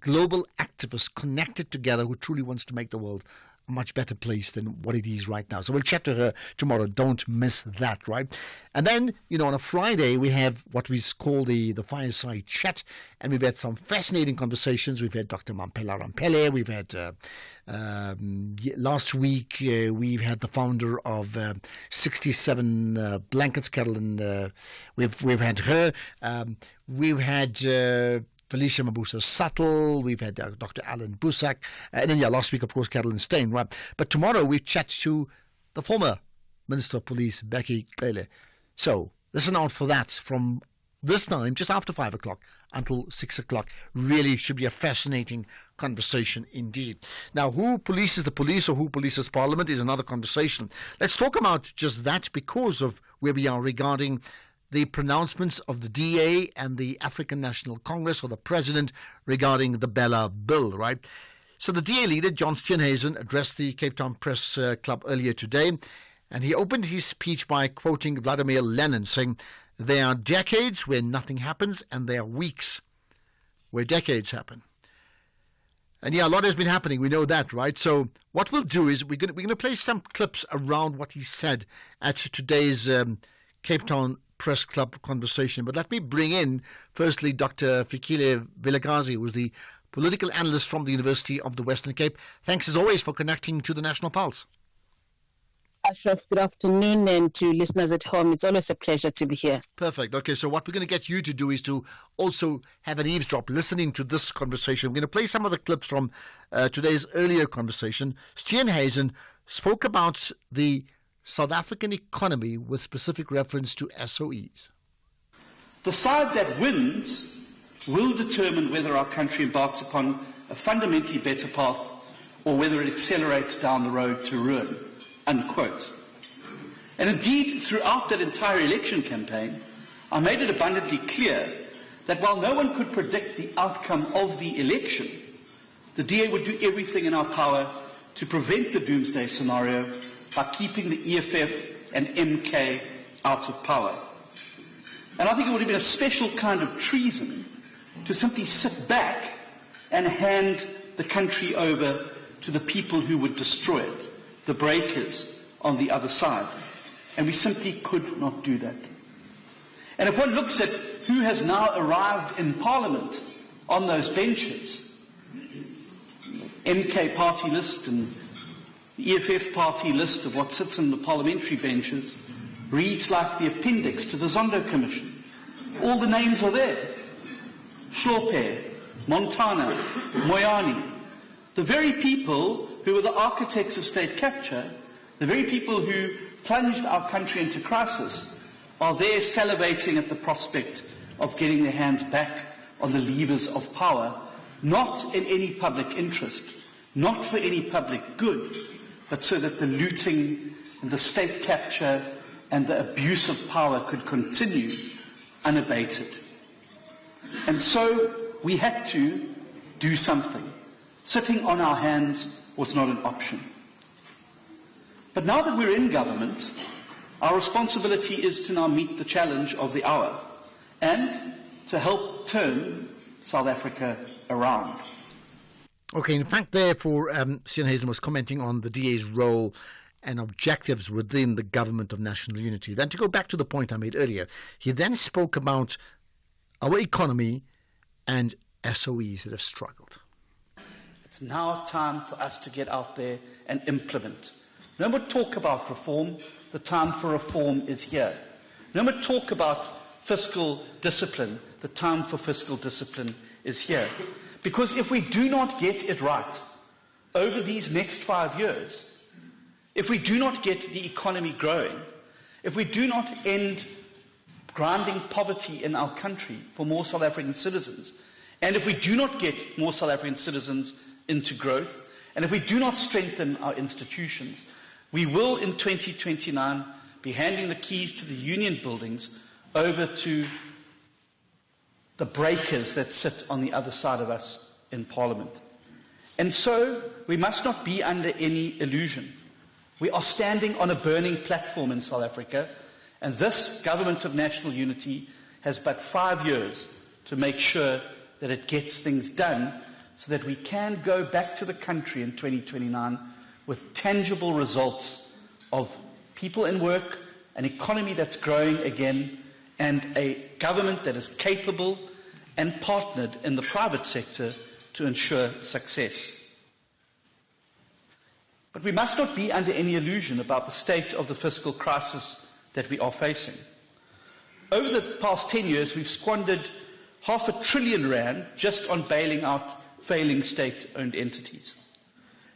global activists connected together who truly wants to make the world a much better place than what it is right now. So we'll chat to her tomorrow. Don't miss that, right? And then, on a Friday, we have what we call the fireside chat, and we've had some fascinating conversations. We've had Dr. Mampela Rampele. We've had, last week, we've had the founder of 67 Blankets, Carolyn. We've had her. We've had Felicia Mabuza-Suttle, we've had Dr. Alan Busak, and then, last week, of course, Carolyn Steyn, right? But tomorrow we chat to the former Minister of Police, Becky Cele. So listen out for that from this time, just after 5 o'clock, until 6 o'clock. Really should be a fascinating conversation indeed. Now, who polices the police or who polices Parliament is another conversation. Let's talk about just that because of where we are regarding the pronouncements of the DA and the African National Congress or the President regarding the Bella Bill, right? So the DA leader, John Steenhuisen, addressed the Cape Town Press Club earlier today, and he opened his speech by quoting Vladimir Lenin, saying, "There are decades where nothing happens, and there are weeks where decades happen." And yeah, a lot has been happening. We know that, right? So what we'll do is we're going to play some clips around what he said at today's Cape Town Press Club conversation. But let me bring in, firstly, Dr. Fikile Vilakazi, who is the political analyst from the University of the Western Cape. Thanks, as always, for connecting to the National Pulse. Ashraf, good afternoon, and to listeners at home, it's always a pleasure to be here. Perfect. Okay, so what we're going to get you to do is to also have an eavesdrop listening to this conversation. We're going to play some of the clips from today's earlier conversation. Steenhuisen spoke about the South African economy with specific reference to SOEs. The side that wins will determine whether our country embarks upon a fundamentally better path or whether it accelerates down the road to ruin. Unquote. And indeed, throughout that entire election campaign, I made it abundantly clear that while no one could predict the outcome of the election, the DA would do everything in our power to prevent the doomsday scenario by keeping the EFF and MK out of power. And I think it would have been a special kind of treason to simply sit back and hand the country over to the people who would destroy it, the breakers on the other side. And we simply could not do that. And if one looks at who has now arrived in Parliament on those benches, MK party list and the EFF party list of what sits in the parliamentary benches reads like the appendix to the Zondo Commission. All the names are there. Hlophe, Montana, Moyani, the very people who were the architects of state capture, the very people who plunged our country into crisis, are there salivating at the prospect of getting their hands back on the levers of power, not in any public interest, not for any public good, but so that the looting and the state capture and the abuse of power could continue unabated. And so we had to do something. Sitting on our hands was not an option. But now that we're in government, our responsibility is to now meet the challenge of the hour and to help turn South Africa around. Okay, in fact, therefore, Steenhuisen was commenting on the DA's role and objectives within the government of national unity. Then to go back to the point I made earlier, he then spoke about our economy and SOEs that have struggled. It's now time for us to get out there and implement. No more talk about reform. The time for reform is here. No more talk about fiscal discipline. The time for fiscal discipline is here. Because if we do not get it right over these next 5 years, if we do not get the economy growing, if we do not end grinding poverty in our country for more South African citizens, and if we do not get more South African citizens into growth, and if we do not strengthen our institutions, we will in 2029 be handing the keys to the union buildings over to the breakers that sit on the other side of us in Parliament. And so we must not be under any illusion. We are standing on a burning platform in South Africa, and this Government of National Unity has but 5 years to make sure that it gets things done so that we can go back to the country in 2029 with tangible results of people in work, an economy that's growing again, and a government that is capable and partnered in the private sector to ensure success. But we must not be under any illusion about the state of the fiscal crisis that we are facing. Over the past 10 years, we've squandered R500 billion just on bailing out failing state-owned entities.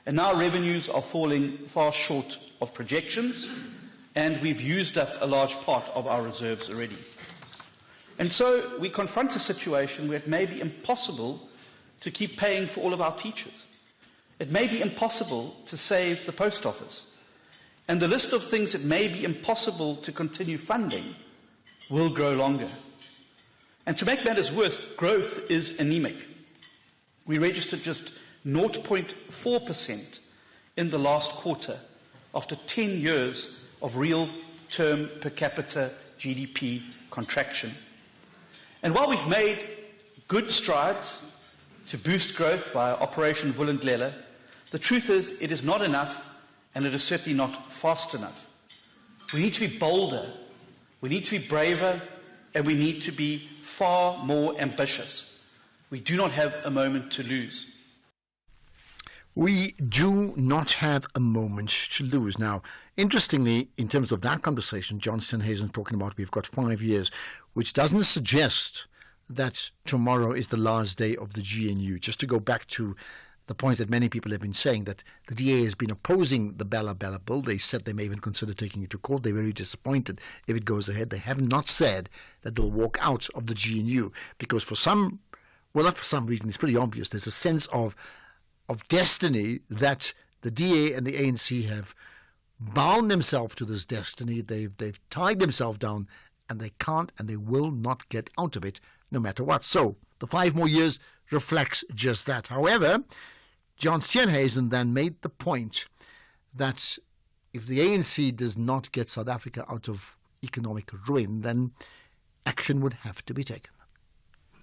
And now revenues are falling far short of projections, and we've used up a large part of our reserves already. And so we confront a situation where it may be impossible to keep paying for all of our teachers. It may be impossible to save the post office. And the list of things it may be impossible to continue funding will grow longer. And to make matters worse, growth is anemic. We registered just 0.4% in the last quarter after 10 years of real term per capita GDP contraction. And while we've made good strides to boost growth via Operation Vulindlela, the truth is it is not enough, and it is certainly not fast enough. We need to be bolder, we need to be braver, and we need to be far more ambitious. We do not have a moment to lose. We do not have a moment to lose. Now, interestingly, in terms of that conversation, John Steenhuisen talking about we've got 5 years, which doesn't suggest that tomorrow is the last day of the GNU. Just to go back to the point that many people have been saying, that the DA has been opposing the Bella bill. They said they may even consider taking it to court. They're very disappointed if it goes ahead. They have not said that they'll walk out of the GNU, because for some, well, not for some reason, it's pretty obvious, there's a sense of destiny that the DA and the ANC have bound themselves to this destiny. They've tied themselves down, and they can't and they will not get out of it no matter what. So the 5 more years reflects just that. However, John Steenhuisen then made the point that if the ANC does not get South Africa out of economic ruin, then action would have to be taken.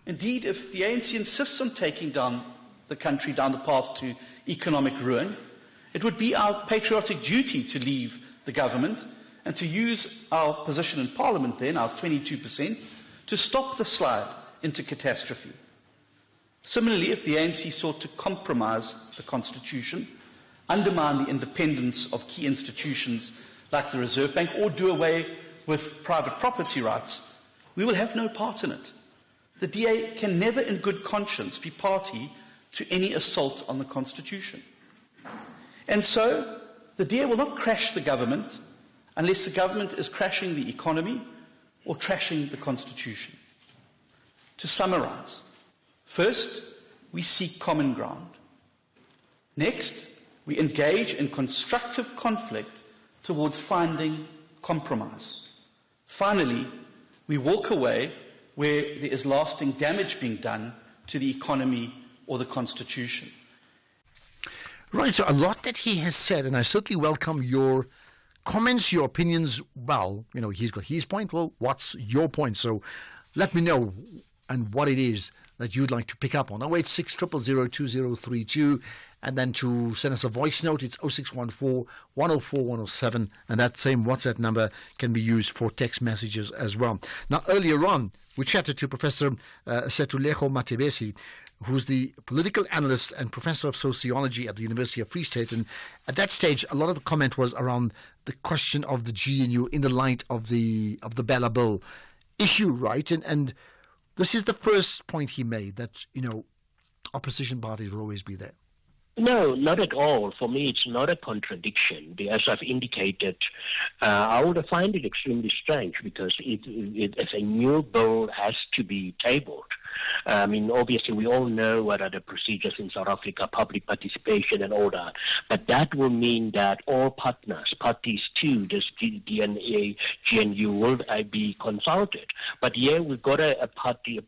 Indeed, if the ANC insists on taking down the country down the path to economic ruin, it would be our patriotic duty to leave the government and to use our position in Parliament then, our 22%, to stop the slide into catastrophe. Similarly, if the ANC sought to compromise the Constitution, undermine the independence of key institutions like the Reserve Bank, or do away with private property rights, we will have no part in it. The DA can never in good conscience be party to any assault on the Constitution. And so, the DA will not crash the government unless the government is crashing the economy or trashing the Constitution. To summarize, first, we seek common ground. Next, we engage in constructive conflict towards finding compromise. Finally, we walk away where there is lasting damage being done to the economy or the Constitution. Right, so a lot that he has said, and I certainly welcome your comments, your opinions. Well, you know, he's got his point. Well, what's your point? So let me know and what it is that you'd like to pick up on. 086 000 2032, and then to send us a voice note, it's 0614 104 107, and that same WhatsApp number can be used for text messages as well. Now, earlier on, we chatted to Professor Setulego Matebesi, who's the political analyst and professor of sociology at the University of Free State. And at that stage, a lot of the comment was around the question of the GNU in the light of the Bella Bill issue, right? And this is the first point he made, that, you know, opposition parties will always be there. No, not at all. For me, it's not a contradiction. As I've indicated, I would find it extremely strange, because as a new bill has to be tabled. I mean, obviously, we all know what are the procedures in South Africa, public participation and all that. But that will mean that all parties to this GNU will be consulted. But here we've got a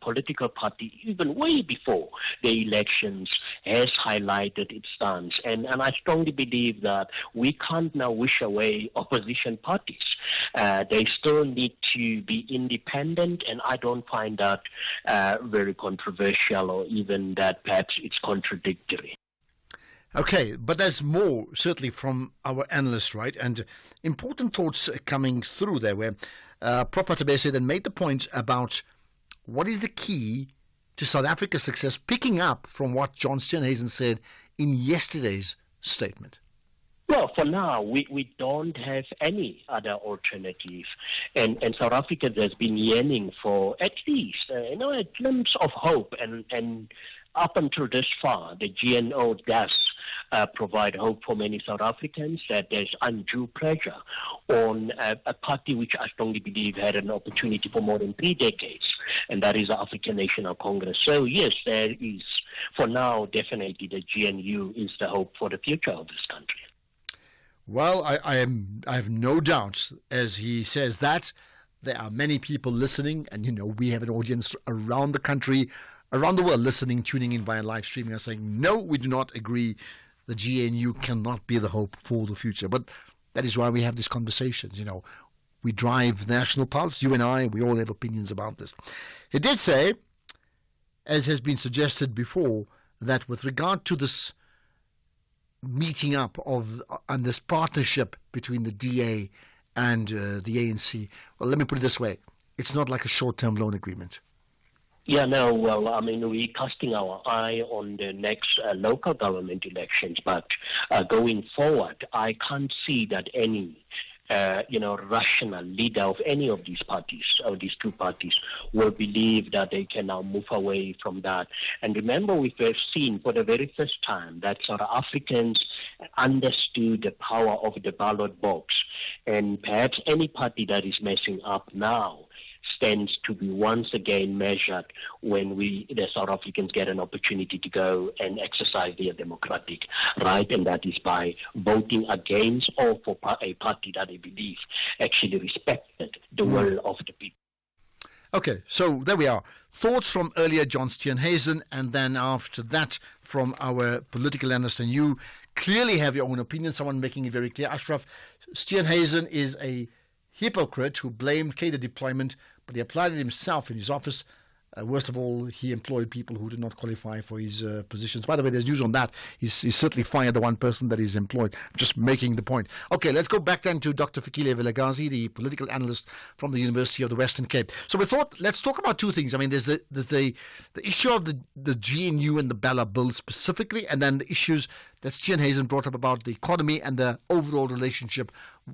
political party, even way before the elections, has highlighted its stance. And I strongly believe that we can't now wish away opposition parties. They still need to be independent, and I don't find that very controversial, or even that perhaps it's contradictory. Okay, but there's more, certainly, from our analysts, right? And important thoughts coming through there, where Prof. Matebesi then made the point about what is the key to South Africa's success, picking up from what John Steenhuisen said in yesterday's statement. Well, for now, we don't have any other alternative. And South Africa has been yearning for at least, a glimpse of hope. And up until this far, the GNO does provide hope for many South Africans, that there's undue pressure on a party which I strongly believe had an opportunity for more than 3 decades and that is the African National Congress. So yes, there is, for now, definitely the GNU is the hope for the future of this country. Well, I have no doubts, as he says that, there are many people listening, and we have an audience around the country, around the world listening, tuning in via live streaming, and saying, no, we do not agree. The GNU cannot be the hope for the future. But that is why we have these conversations. We drive the national pulse, you and I, we all have opinions about this. He did say, as has been suggested before, that with regard to this meeting up and this partnership between the DA and the ANC, well, let me put it this way. It's not like a short-term loan agreement. Yeah, no, well, I mean, we're casting our eye on the next local government elections, but going forward, I can't see that any rational leader of any of these parties, or these two parties, will believe that they can now move away from that. And remember, we've seen for the very first time that South Africans understood the power of the ballot box. And perhaps any party that is messing up now stands to be once again measured when the South Africans get an opportunity to go and exercise their democratic right, and that is by voting against or for a party that they believe actually respected the will of the people. Okay, so there we are. Thoughts from earlier John Steenhuisen, and then after that from our political analyst, and you clearly have your own opinion, someone making it very clear. Ashraf, Steenhuisen is a hypocrite who blamed cadre deployment, but he applied it himself in his office. Worst of all, he employed people who did not qualify for his positions. By the way, there's news on that. He's certainly fired the one person that he's employed. I'm just making the point. Okay, let's go back then to Dr. Fikile Vilagazi, the political analyst from the University of the Western Cape. So we thought, let's talk about two things. I mean, there's the issue of the GNU and the Bella Bill specifically, and then the issues that Steenhuisen brought up about the economy and the overall relationship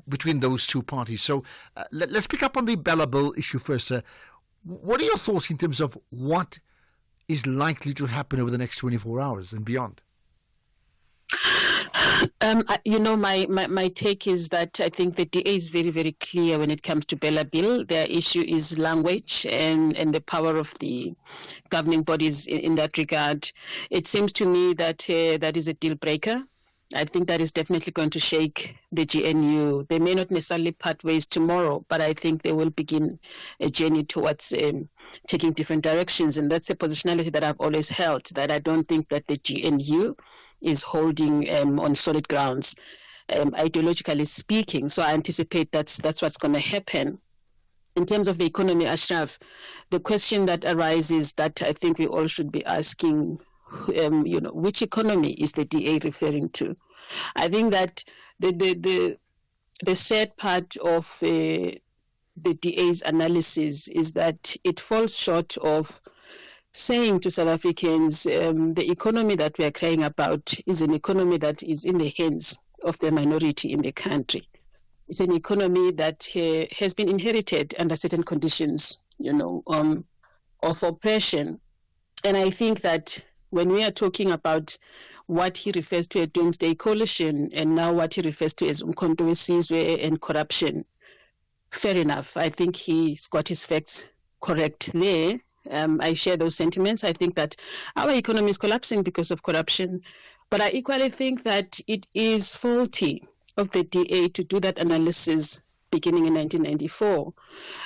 between those two parties. So let's pick up on the Bella Bill issue first. What are your thoughts in terms of what is likely to happen over the next 24 hours and beyond? My take is that I think the DA is very, very clear when it comes to Bella Bill. Their issue is language and the power of the governing bodies in that regard. It seems to me that that is a deal breaker. I think that is definitely going to shake the GNU. They may not necessarily part ways tomorrow, but I think they will begin a journey towards taking different directions. And that's a positionality that I've always held, that I don't think that the GNU is holding on solid grounds, ideologically speaking. So I anticipate that's what's going to happen. In terms of the economy, Ashraf, the question that arises that I think we all should be asking, which economy is the DA referring to? I think that the sad part of the DA's analysis is that it falls short of saying to South Africans, the economy that we are crying about is an economy that is in the hands of the minority in the country. It's an economy that has been inherited under certain conditions, of oppression. And I think that when we are talking about what he refers to as doomsday coalition and now what he refers to as Umkhonto weSizwe and corruption, fair enough. I think he's got his facts correct there. I share those sentiments. I think that our economy is collapsing because of corruption. But I equally think that it is faulty of the DA to do that analysis beginning in 1994.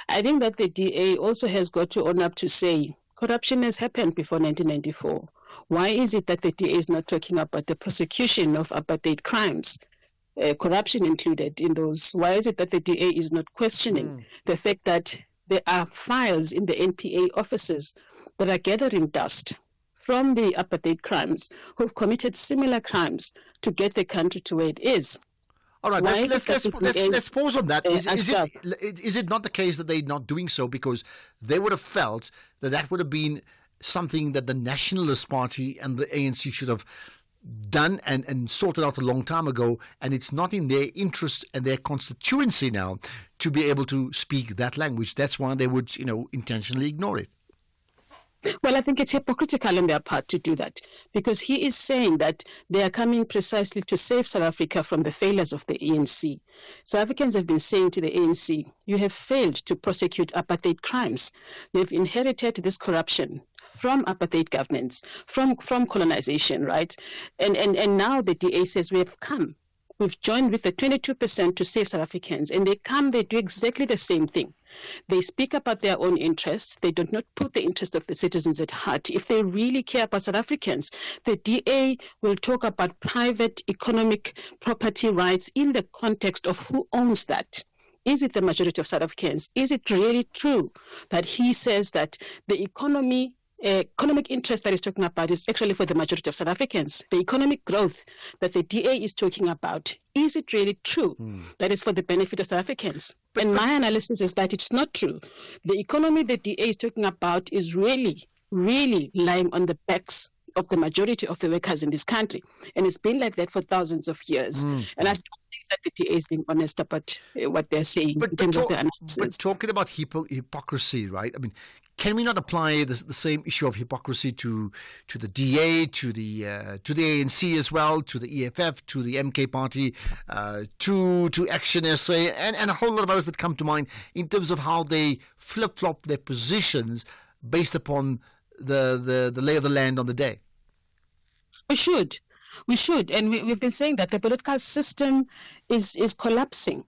I think that the DA also has got to own up to say, corruption has happened before 1994. Why is it that the DA is not talking about the prosecution of apartheid crimes, corruption included in those? Why is it that the DA is not questioning the fact that there are files in the NPA offices that are gathering dust from the apartheid crimes who've committed similar crimes to get the country to where it is? All right, let's pause on that. Is it not the case that they're not doing so because they would have felt that would have been something that the Nationalist Party and the ANC should have done and sorted out a long time ago, and it's not in their interest and their constituency now to be able to speak that language? That's why they would, intentionally ignore it. Well, I think it's hypocritical on their part to do that, because he is saying that they are coming precisely to save South Africa from the failures of the ANC. South Africans have been saying to the ANC, you have failed to prosecute apartheid crimes. You have inherited this corruption from apartheid governments, from colonization, right? And now the DA says we've joined with the 22% to save South Africans, and they do exactly the same thing. They speak about their own interests. They do not put the interest of the citizens at heart. If they really care about South Africans, the DA will talk about private economic property rights in the context of who owns that. Is it the majority of South Africans? Is it really true that he says that the economic interest that he's talking about is actually for the majority of South Africans? The economic growth that the DA is talking about, is it really true that is for the benefit of South Africans? And my analysis is that it's not true. The economy the DA is talking about is really, really lying on the backs of the majority of the workers in this country. And it's been like that for thousands of years. And I don't think that the DA is being honest about what they're saying in terms of their analysis. But talking about hypocrisy, right? I mean, can we not apply the same issue of hypocrisy to the DA, to the ANC as well, to the EFF, to the MK Party, to Action SA, and a whole lot of others that come to mind in terms of how they flip-flop their positions based upon the lay of the land on the day? We should, and we've been saying that the political system is collapsing.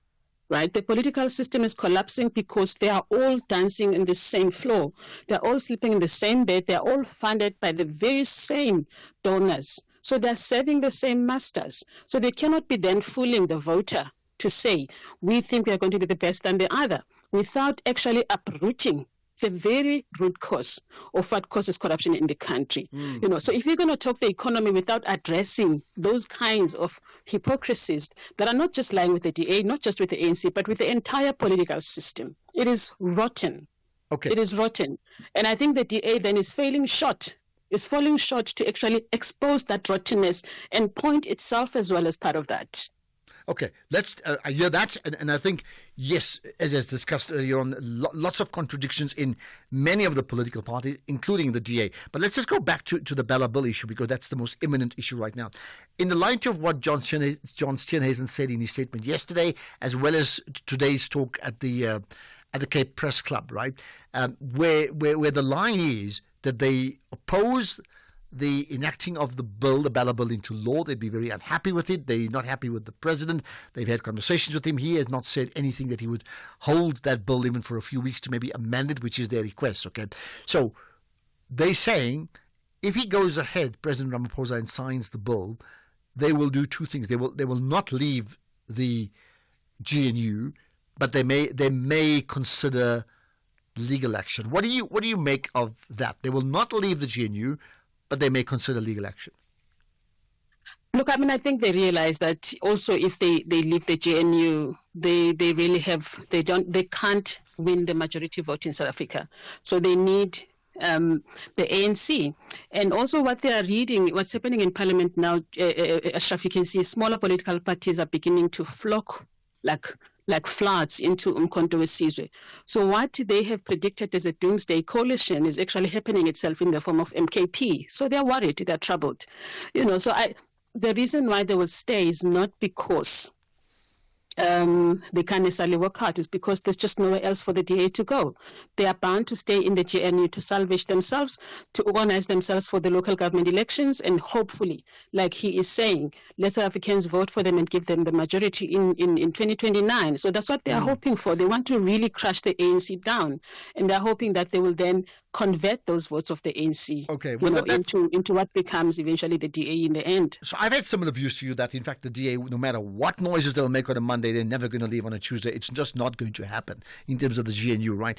Right, the political system is collapsing because they are all dancing in the same floor. They're all sleeping in the same bed. They're all funded by the very same donors. So they're serving the same masters. So they cannot be then fooling the voter to say, we think we are going to be the best than the other, without actually uprooting the very root cause of what causes corruption in the country. So if you're going to talk the economy without addressing those kinds of hypocrisies that are not just lying with the DA, not just with the ANC, but with the entire political system, it is rotten. Okay. It is rotten. And I think the DA then is falling short to actually expose that rottenness and point itself as well as part of that. Okay, I hear that, and I think, yes, as discussed earlier on, lots of contradictions in many of the political parties, including the DA. But let's just go back to the Bella Bill issue, because that's the most imminent issue right now. In the light of what John Steenhuisen said in his statement yesterday, as well as today's talk at the Cape Press Club, right, where the line is that they oppose the enacting of the Bella Bill into law. They'd be very unhappy with it. They're not happy with the president. They've had conversations with him. He has not said anything that he would hold that bill even for a few weeks to maybe amend it, which is their request. Okay, so they're saying if he goes ahead, President Ramaphosa, and signs the bill, they will do two things. They will not leave the GNU, but they may consider legal action. What do you make of that? They will not leave the GNU, but they may consider legal action. Look, I think they realize that also if they leave the GNU, they can't win the majority vote in South Africa. So they need the ANC. And also what they are reading, what's happening in Parliament now, Ashraf, you can see smaller political parties are beginning to flock like floods into Umkhonto weSizwe. So what they have predicted as a doomsday coalition is actually happening itself in the form of MKP. So they're worried, they're troubled. So the reason why they will stay is not because they can't necessarily work out, is because there's just nowhere else for the DA to go. They are bound to stay in the GNU to salvage themselves, to organize themselves for the local government elections, and hopefully, like he is saying, let South Africans vote for them and give them the majority in 2029. So that's what they are hoping for. They want to really crush the ANC down, and they're hoping that they will then convert those votes of the ANC into what becomes eventually the DA in the end. So I've had similar views to you that, in fact, the DA, no matter what noises they'll make on a Monday, they're never going to leave on a Tuesday. It's just not going to happen in terms of the GNU, right?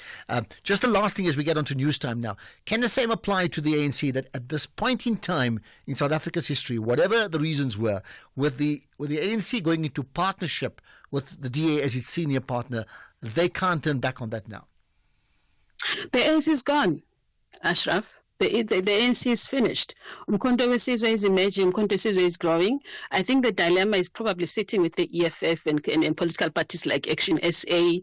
Just the last thing as we get onto news time now. Can the same apply to the ANC, that at this point in time in South Africa's history, whatever the reasons were, with the ANC going into partnership with the DA as its senior partner, they can't turn back on that now? The ANC is gone, Ashraf. The ANC is finished. Umkhonto wesizwe is emerging. Umkhonto wesizwe is growing. I think the dilemma is probably sitting with the EFF and political parties like Action SA,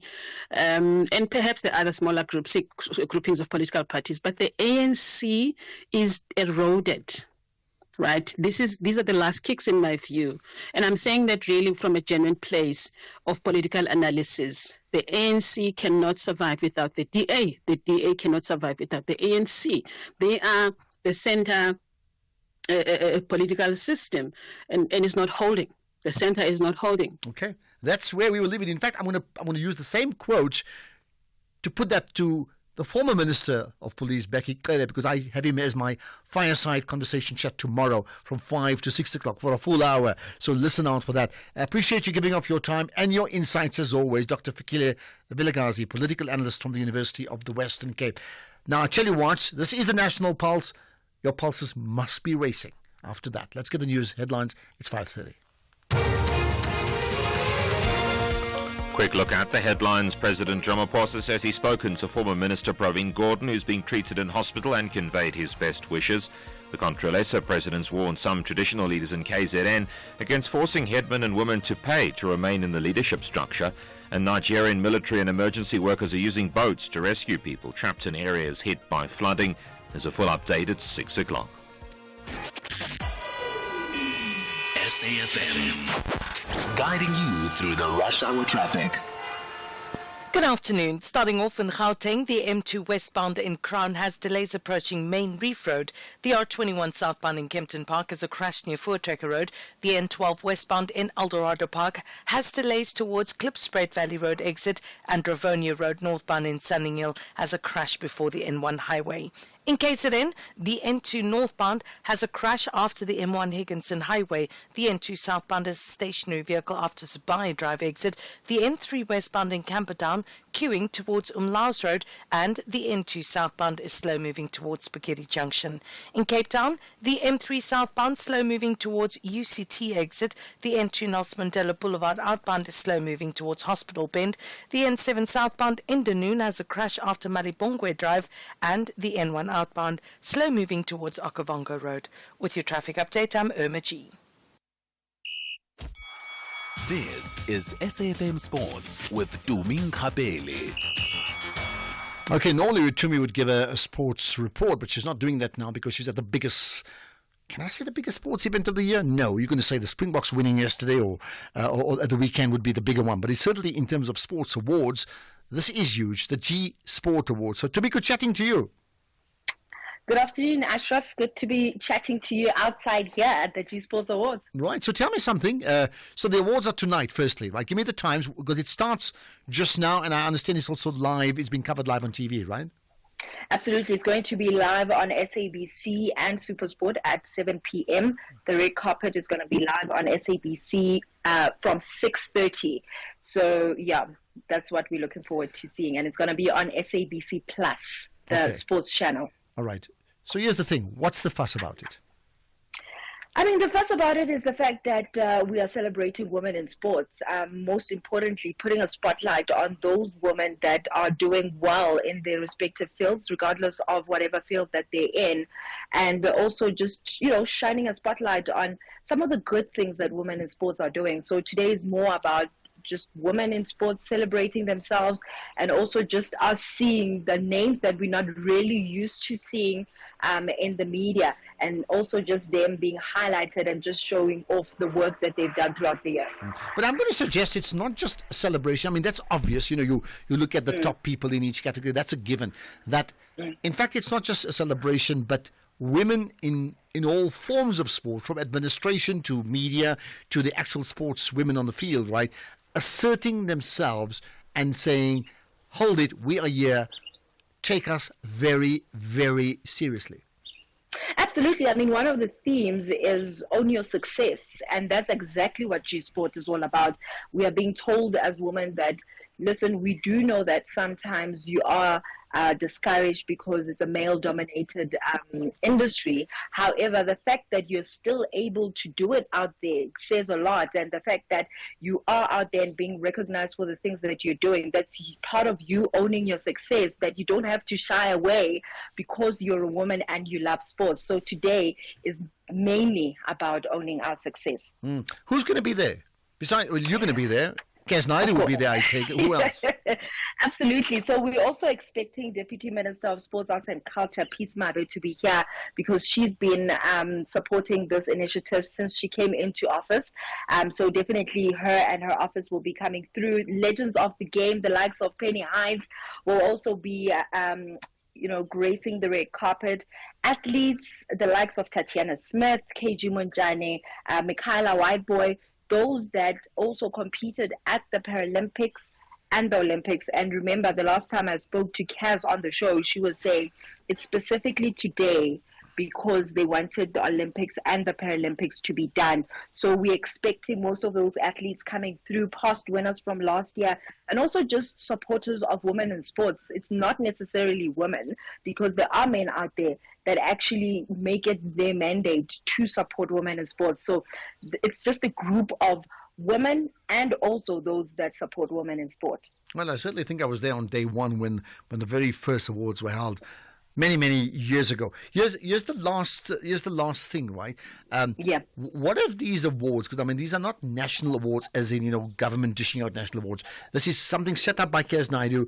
and perhaps the other smaller groupings of political parties. But the ANC is eroded. Right. These are the last kicks in my view. And I'm saying that really from a genuine place of political analysis. The ANC cannot survive without the DA. The DA cannot survive without the ANC. They are the center political system and it's not holding. The center is not holding. Okay. That's where we will leave it. In fact, I'm gonna use the same quote to put that to the former Minister of Police, Becky Cele, because I have him as my fireside conversation chat tomorrow from 5 to 6 o'clock for a full hour. So listen out for that. I appreciate you giving up your time and your insights as always, Dr. Fikile Vilakazi, political analyst from the University of the Western Cape. Now, I tell you what, this is the National Pulse. Your pulses must be racing. After that, let's get the news headlines. It's 5:30. Quick look at the headlines. President Ramaphosa says he's spoken to former Minister Pravin Gordhan, who's being treated in hospital, and conveyed his best wishes. The Controlesa president's warned some traditional leaders in KZN against forcing headmen and women to pay to remain in the leadership structure. And Nigerian military and emergency workers are using boats to rescue people trapped in areas hit by flooding. There's a full update at 6 o'clock. SAFM, guiding you through the rush hour traffic. Good afternoon. Starting off in Gauteng, the M2 westbound in Crown has delays approaching Main Reef Road. The R21 southbound in Kempton Park has a crash near Voortrekker Road. The N12 westbound in Eldorado Park has delays towards Klipspruit Valley Road exit, and Ravonia Road northbound in Sunninghill has a crash before the N1 highway. In KZN, the N2 northbound has a crash after the M1 Higginson Highway. The N2 southbound has a stationary vehicle after Sabai Drive exit. The N3 westbound in Camperdown queuing towards Umlaus Road, and the N2 southbound is slow moving towards Spaghetti Junction. In Cape Town, the M3 southbound slow moving towards UCT exit. The N2 Nelson Mandela Boulevard outbound is slow moving towards Hospital Bend. The N7 southbound in Dunoon has a crash after Malibongwe Drive, and the N1 outbound slow moving towards Okavango Road. With your traffic update, I'm Irma G. This is SAFM Sports with Tumi Nkapele. Okay, normally Tumi would give a sports report, but she's not doing that now because she's at the biggest... Can I say the biggest sports event of the year? No, you're going to say the Springboks winning yesterday or at the weekend would be the bigger one. But it's certainly in terms of sports awards, this is huge, the G Sport Awards. So Tumi, good chatting to you. Good afternoon, Ashraf. Good to be chatting to you outside here at the G Sports Awards. Right, so tell me something. So the awards are tonight, firstly, right? Give me the times, because it starts just now, and I understand it's also live. It's been covered live on TV, right? Absolutely. It's going to be live on SABC and SuperSport at 7 p.m. The red carpet is going to be live on SABC from 6:30. So, yeah, that's what we're looking forward to seeing. And it's going to be on SABC Plus, the sports channel. All right. So here's the thing. What's the fuss about it? I mean, the fuss about it is the fact that we are celebrating women in sports. Most importantly, putting a spotlight on those women that are doing well in their respective fields, regardless of whatever field that they're in. And also just, shining a spotlight on some of the good things that women in sports are doing. So today is more about just women in sports celebrating themselves, and also just us seeing the names that we're not really used to seeing in the media, and also just them being highlighted and just showing off the work that they've done throughout the year. But I'm going to suggest it's not just a celebration. I mean, that's obvious. You look at the top people in each category. That's a given. That, in fact, it's not just a celebration, but women in all forms of sport, from administration to media to the actual sports women on the field, right, asserting themselves and saying, hold it, we are here, take us very, very seriously. Absolutely. I mean, one of the themes is own your success, and that's exactly what G Sport is all about. We are being told as women that, listen, we do know that sometimes you are discouraged because it's a male-dominated industry. However, the fact that you're still able to do it out there says a lot, and the fact that you are out there and being recognized for the things that you're doing, that's part of you owning your success, that you don't have to shy away because you're a woman and you love sports. So today is mainly about owning our success. Who's going to be there? Besides, well, you're going to be there. Kes Naidu will be there, I take it. Who else? Absolutely. So we're also expecting Deputy Minister of Sports, Arts and Culture, Peace Mabe, to be here because she's been supporting this initiative since she came into office. So definitely her and her office will be coming through. Legends of the game, the likes of Penny Hines, will also be gracing the red carpet. Athletes, the likes of Tatiana Smith, KG Munjane, Michaela Whiteboy, those that also competed at the Paralympics and the Olympics. And remember, the last time I spoke to Kaz on the show, she was saying it's specifically today because they wanted the Olympics and the Paralympics to be done. So we're expecting most of those athletes coming through, past winners from last year, and also just supporters of women in sports. It's not necessarily women, because there are men out there that actually make it their mandate to support women in sports. So it's just a group of women and also those that support women in sport. Well, I certainly think I was there on day one when the very first awards were held. Many years ago. Here's the last thing, right? What of these awards? Because I mean, these are not national awards, as in government dishing out national awards. This is something set up by Kes Naidu,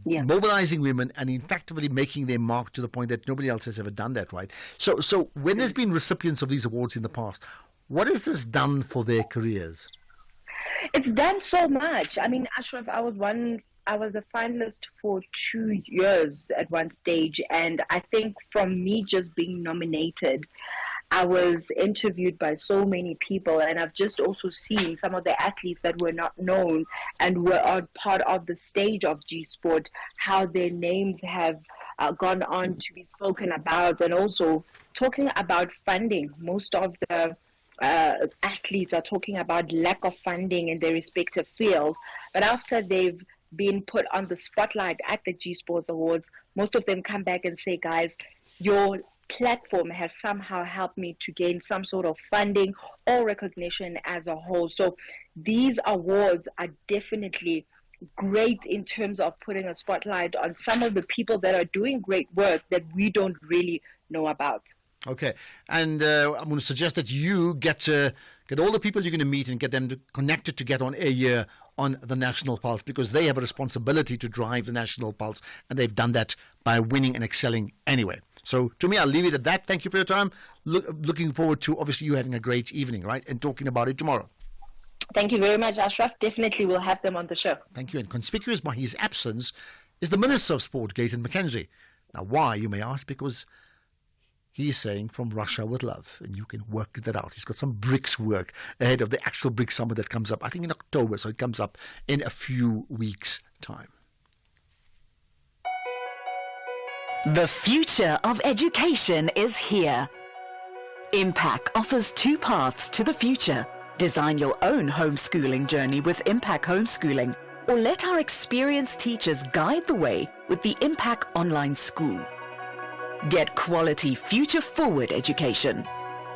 mobilizing women, and effectively making their mark to the point that nobody else has ever done that, right? So when there's been recipients of these awards in the past, what has this done for their careers? It's done so much. I mean, Ashraf, I was a finalist for 2 years at one stage, and I think from me just being nominated, I was interviewed by so many people, and I've just also seen some of the athletes that were not known and were part of the stage of G Sport, how their names have gone on to be spoken about, and also talking about funding. Most of the athletes are talking about lack of funding in their respective fields, but after they've been put on the spotlight at the G Sports Awards, most of them come back and say, guys, your platform has somehow helped me to gain some sort of funding or recognition as a whole. So these awards are definitely great in terms of putting a spotlight on some of the people that are doing great work that we don't really know about. Okay, and I'm going to suggest that you get all the people you're going to meet and get them connected to get on air here on the National Pulse, because they have a responsibility to drive the National Pulse, and they've done that by winning and excelling anyway. So to me, I'll leave it at that. Thank you for your time. Looking forward to obviously you having a great evening, right, and talking about it tomorrow. Thank you very much, Ashraf. Definitely we'll have them on the show. Thank you. And conspicuous by his absence is the Minister of Sport, Gayton McKenzie. Now, why, you may ask? Because he's saying from Russia with love, and you can work that out. He's got some BRICS work ahead of the actual BRICS summit that comes up, I think, in October, so it comes up in a few weeks' time. The future of education is here. Impact offers 2 paths to the future. Design your own homeschooling journey with Impact Homeschooling, or let our experienced teachers guide the way with the Impact Online School. Get quality future-forward education.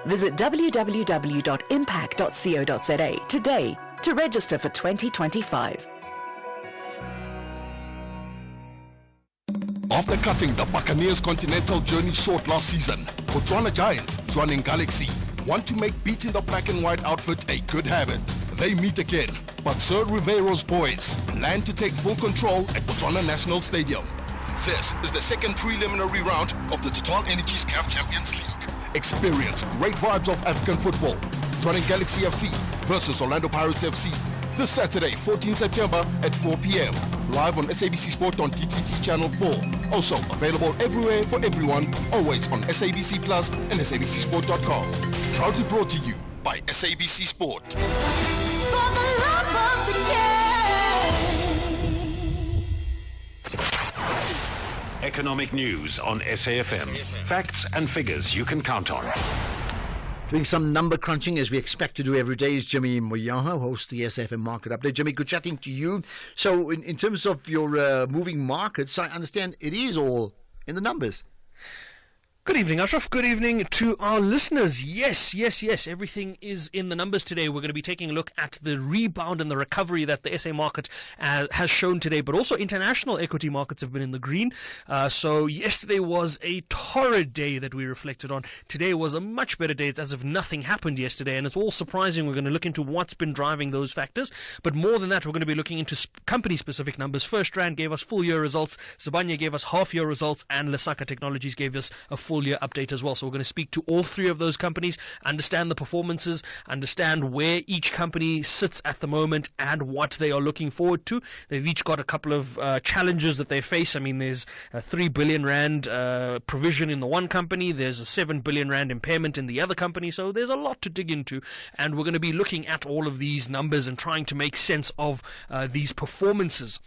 Visit www.impact.co.za today to register for 2025. After cutting the Buccaneers' continental journey short last season, Botswana Giants, Jwaneng Galaxy, want to make beating the black and white outfit a good habit. They meet again, but Sir Rivero's boys plan to take full control at Botswana National Stadium. This is the second preliminary round of the Total Energies CAF Champions League. Experience great vibes of African football. Jwaneng Galaxy FC versus Orlando Pirates FC. This Saturday, 14 September at 4 p.m. Live on SABC Sport on DTT Channel 4. Also available everywhere for everyone, always on SABC Plus and SABCSport.com. Proudly brought to you by SABC Sport. For the love of the game. Economic news on SAFM. Facts and figures you can count on. Doing some number crunching as we expect to do every day is Jimmy Moyaha, hosts the SFM Market Update. Jimmy, good chatting to you. So in terms of your moving markets, I understand it is all in the numbers. Good evening, Ashraf. Good evening to our listeners. Yes. Everything is in the numbers today. We're going to be taking a look at the rebound and the recovery that the SA market has shown today, but also international equity markets have been in the green. So yesterday was a torrid day that we reflected on. Today was a much better day. It's as if nothing happened yesterday, and it's all surprising. We're going to look into what's been driving those factors. But more than that, we're going to be looking into company-specific numbers. First Rand gave us full-year results. Sibanye gave us half-year results, and Lesaka Technologies gave us a full-year update as well. So we're going to speak to all three of those companies, understand the performances, understand where each company sits at the moment and what they are looking forward to. They've each got a couple of challenges that they face. I mean, there's a 3 billion rand provision in the one company. There's a 7 billion rand impairment in the other company. So there's a lot to dig into. And we're going to be looking at all of these numbers and trying to make sense of these performances.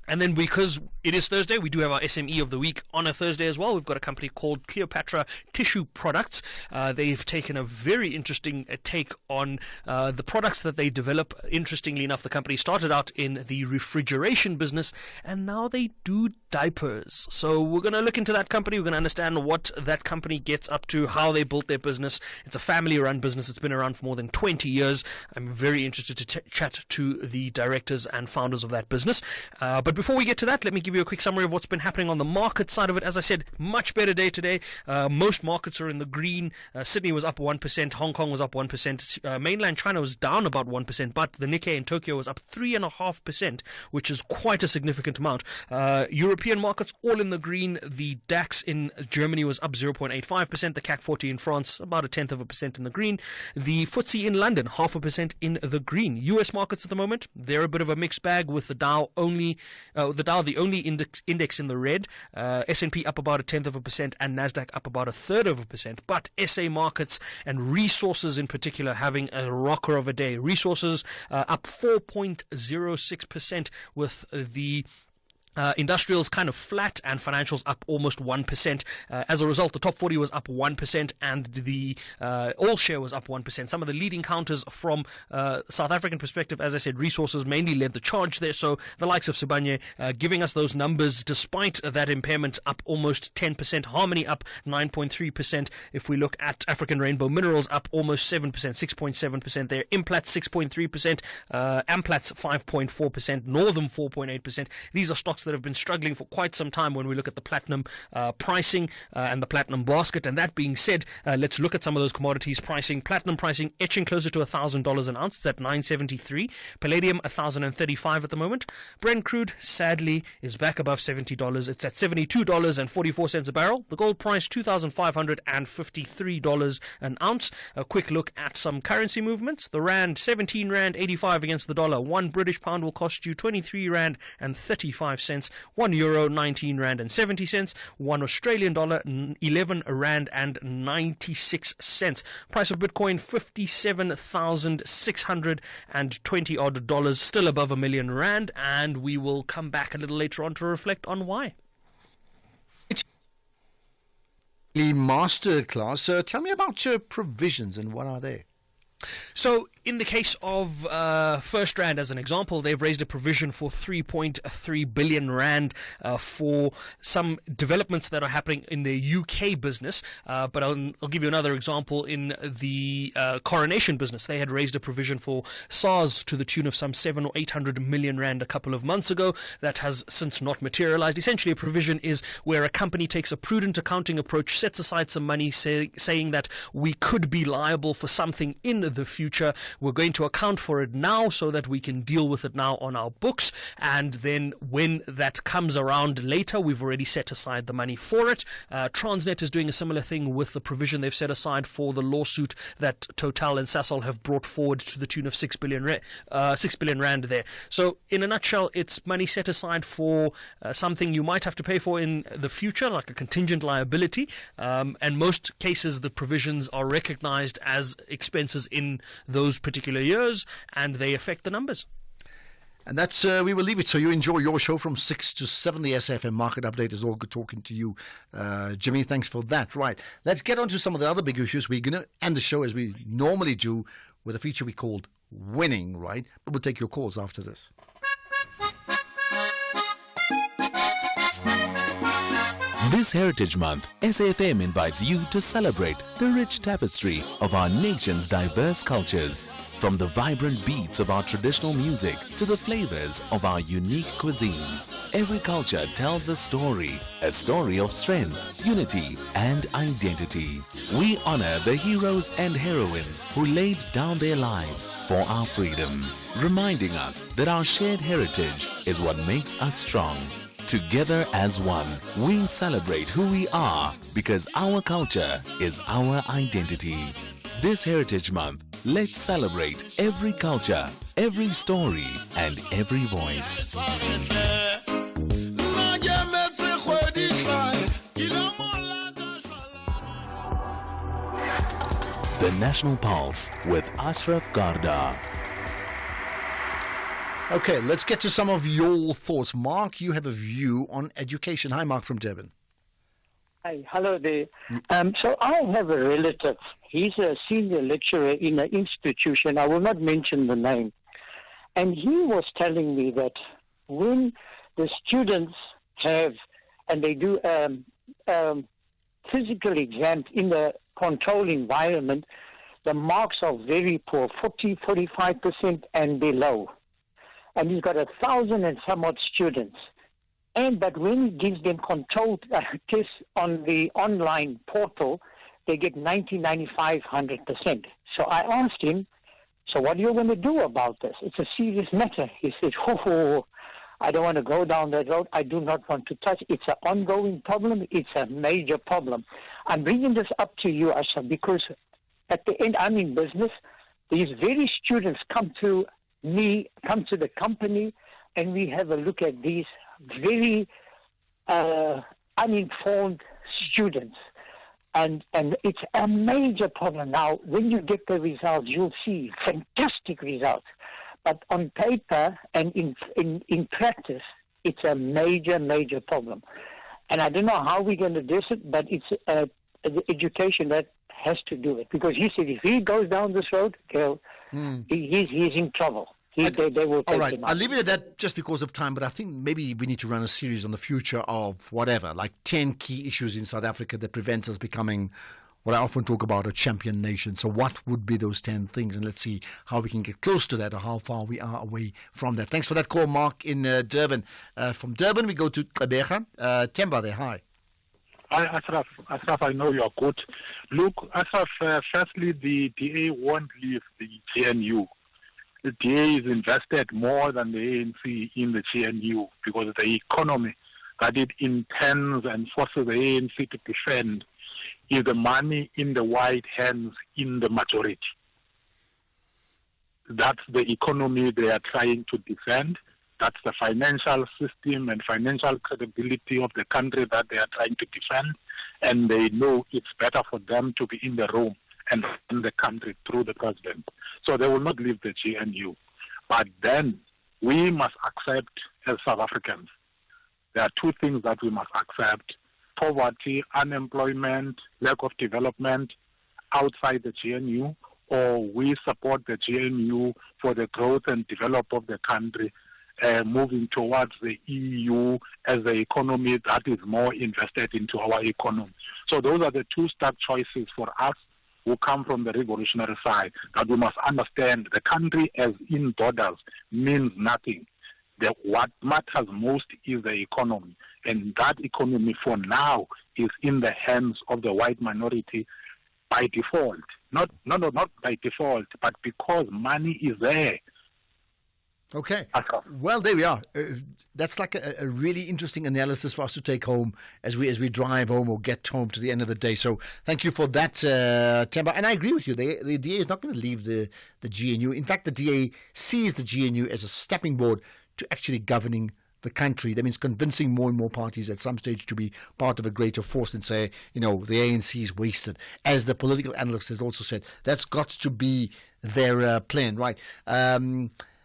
And then because it is Thursday, we do have our SME of the week on a Thursday as well. We've got a company called Cleopatra Tissue Products. They've taken a very interesting take on the products that they develop. Interestingly enough, the company started out in the refrigeration business and now they do diapers. So we're going to look into that company. We're going to understand what that company gets up to, how they built their business. It's a family-run business. It's been around for more than 20 years. I'm very interested to chat to the directors and founders of that business. But before we get to that, let me give you a quick summary of what's been happening on the market side of it. As I said, much better day today. Most markets are in the green. Sydney was up 1%. Hong Kong was up 1%. Mainland China was down about 1%, but the Nikkei in Tokyo was up 3.5%, which is quite a significant amount. European markets all in the green. The DAX in Germany was up 0.85%. The CAC 40 in France, about 1/10% in the green. The FTSE in London, 0.5% in the green. US markets at the moment, they're a bit of a mixed bag with the Dow the only index in the red. S&P up about 1/10%, and Nasdaq up about 1/3%. But SA markets and resources in particular having a rocker of a day. Resources up 4.06%, with the industrials kind of flat and financials up almost 1%. As a result, the top 40 was up 1% and the all share was up 1%. Some of the leading counters from South African perspective, as I said, resources mainly led the charge there. So the likes of Sibanye giving us those numbers despite that impairment, up almost 10%. Harmony up 9.3%. If we look at African Rainbow Minerals, up almost 7%, 6.7% there. Implats 6.3%, Amplats 5.4%, Northam 4.8%. These are stocks that have been struggling for quite some time when we look at the platinum pricing and the platinum basket. And that being said, let's look at some of those commodities pricing. Platinum pricing etching closer to $1,000 an ounce. It's at $973. Palladium $1,035 at the moment. Brent crude sadly is back above $70. It's at $72.44 a barrel. The gold price $2,553 an ounce. A quick look at some currency movements. The rand 17 rand 85 against the dollar. 1 British pound will cost you 23 rand and 35 cents. €1 19 rand and 70 cents. 1 Australian dollar 11 rand and 96 cents. Price of Bitcoin $57,620 odd dollars, still above $1 million rand, and we will come back a little later on to reflect on why. Masterclass. Tell me about your provisions and what are they? So, in the case of First Rand, as an example, they've raised a provision for 3.3 billion rand for some developments that are happening in their UK business. But I'll give you another example. In the Coronation business, they had raised a provision for SARS to the tune of some 700 or 800 million rand a couple of months ago. That has since not materialized. Essentially, a provision is where a company takes a prudent accounting approach, sets aside some money, saying that we could be liable for something in the future. We're going to account for it now so that we can deal with it now on our books, and then when that comes around later, we've already set aside the money for it. Transnet is doing a similar thing with the provision they've set aside for the lawsuit that Total and Sasol have brought forward to the tune of 6 billion rand there. So in a nutshell, it's money set aside for something you might have to pay for in the future, like a contingent liability, and most cases the provisions are recognized as expenses in those particular years, and they affect the numbers. And that's, we will leave it so you enjoy your show from 6 to 7. The SFM Market Update is all good talking to you. Jimmy, thanks for that. Right, let's get on to some of the other big issues. We're going to end the show as we normally do with a feature we called Winning, right? But we'll take your calls after this. This Heritage Month, SAFM invites you to celebrate the rich tapestry of our nation's diverse cultures. From the vibrant beats of our traditional music to the flavors of our unique cuisines, every culture tells a story of strength, unity, and identity. We honor the heroes and heroines who laid down their lives for our freedom, reminding us that our shared heritage is what makes us strong. Together as one, we celebrate who we are because our culture is our identity. This Heritage Month, let's celebrate every culture, every story, and every voice. The National Pulse with Ashraf Garda. Okay, let's get to some of your thoughts. Mark, you have a view on education. Hi, Mark from Durban. Hi, hello there. So I have a relative. He's a senior lecturer in an institution. I will not mention the name. And he was telling me that when the students have, and they do physical exams in the controlled environment, the marks are very poor, 45% and below. And he's got 1,000 and some odd students. But when he gives them controlled tests on the online portal, they get 90, 95, 100%. So I asked him, so what are you going to do about this? It's a serious matter. He said, I don't want to go down that road. I do not want to touch. It's an ongoing problem. It's a major problem. I'm bringing this up to you, Asha, because at the end, I'm in business. These very students come to me, come to the company, and we have a look at these very uninformed students. And it's a major problem. Now, when you get the results, you'll see fantastic results. But on paper and in practice, it's a major, major problem. And I don't know how we're going to address it, but it's the education that has to do it. Because he said if he goes down this road, he's in trouble. They will take all right, him out. I'll leave it at that just because of time, but I think maybe we need to run a series on the future of whatever, like 10 key issues in South Africa that prevents us becoming what I often talk about, a champion nation. So what would be those 10 things? And let's see how we can get close to that or how far we are away from that. Thanks for that call, Mark, in Durban. From Durban, we go to Kabeja. Temba there, hi. Hi, Ashraf. Ashraf, I know you are good. Look, Ashraf, firstly, the DA won't leave the GNU. The DA is invested more than the ANC in the GNU because the economy that it intends and forces the ANC to defend is the money in the white hands in the majority. That's the economy they are trying to defend. That's the financial system and financial credibility of the country that they are trying to defend. And they know it's better for them to be in the room and run the country through the president. So they will not leave the GNU. But then we must accept as South Africans, there are two things that we must accept: poverty, unemployment, lack of development outside the GNU, or we support the GNU for the growth and development of the country, moving towards the EU as the economy that is more invested into our economy. So those are the two stark choices for us who come from the revolutionary side, that we must understand the country as in borders means nothing. What matters most is the economy, and that economy for now is in the hands of the white minority by default. Not by default, but because money is there. Okay. Well, there we are. That's like a really interesting analysis for us to take home as we drive home or get home to the end of the day. So thank you for that, Temba. And I agree with you. The DA is not going to leave the GNU. In fact, the DA sees the GNU as a stepping board to actually governing the country. That means convincing more and more parties at some stage to be part of a greater force and say, the ANC is wasted. As the political analyst has also said, that's got to be their plan, right?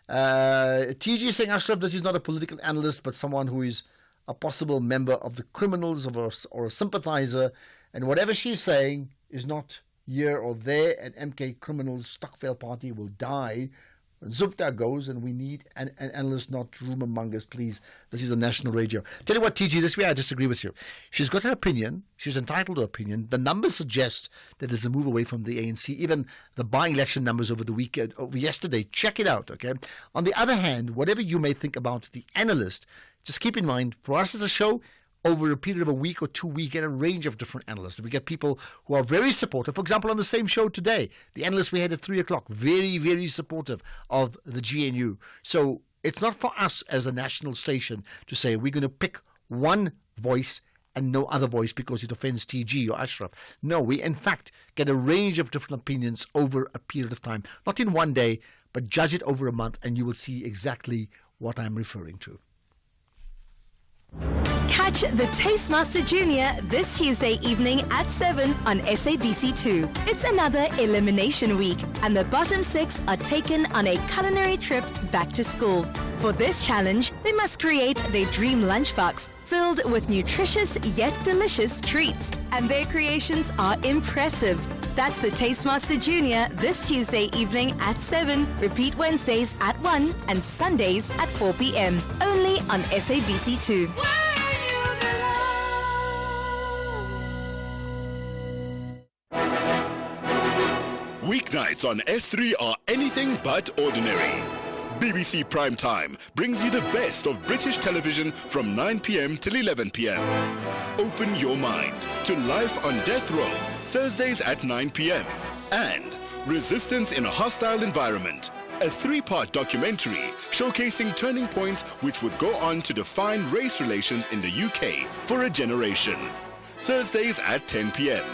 TG saying, Ashraf, this is not a political analyst, but someone who is a possible member of the criminals or a sympathizer. And whatever she's saying is not here or there. And MK criminals' Stockville party will die. Zupta goes, and we need an analyst, not rumor mongers, please. This is a national radio. Tell you what, TG, this way I disagree with you. She's got an opinion. She's entitled to opinion. The numbers suggest that there's a move away from the ANC. Even the by-election numbers over the weekend, over yesterday, check it out, okay? On the other hand, whatever you may think about the analyst, just keep in mind, for us as a show, over a period of a week or 2 weeks, we get a range of different analysts. We get people who are very supportive. For example, on the same show today, the analyst we had at 3 o'clock, very, very supportive of the GNU. So it's not for us as a national station to say we're going to pick one voice and no other voice because it offends TG or Ashraf. No, we in fact get a range of different opinions over a period of time. Not in one day, but judge it over a month, and you will see exactly what I'm referring to. Catch the Tastemaster Junior this Tuesday evening at 7 on SABC2. It's another elimination week, and the bottom 6 are taken on a culinary trip back to school. For this challenge, they must create their dream lunchbox filled with nutritious yet delicious treats, and their creations are impressive. That's the Tastemaster Junior this Tuesday evening at 7. Repeat Wednesdays at 1 and Sundays at 4 p.m. Only on SABC2. Weeknights on S3 are anything but ordinary. BBC Primetime brings you the best of British television from 9 p.m. till 11 p.m. Open your mind to Life on Death Row, Thursdays at 9 p.m. and Resistance in a Hostile Environment, a 3-part documentary showcasing turning points which would go on to define race relations in the UK for a generation. Thursdays at 10 p.m.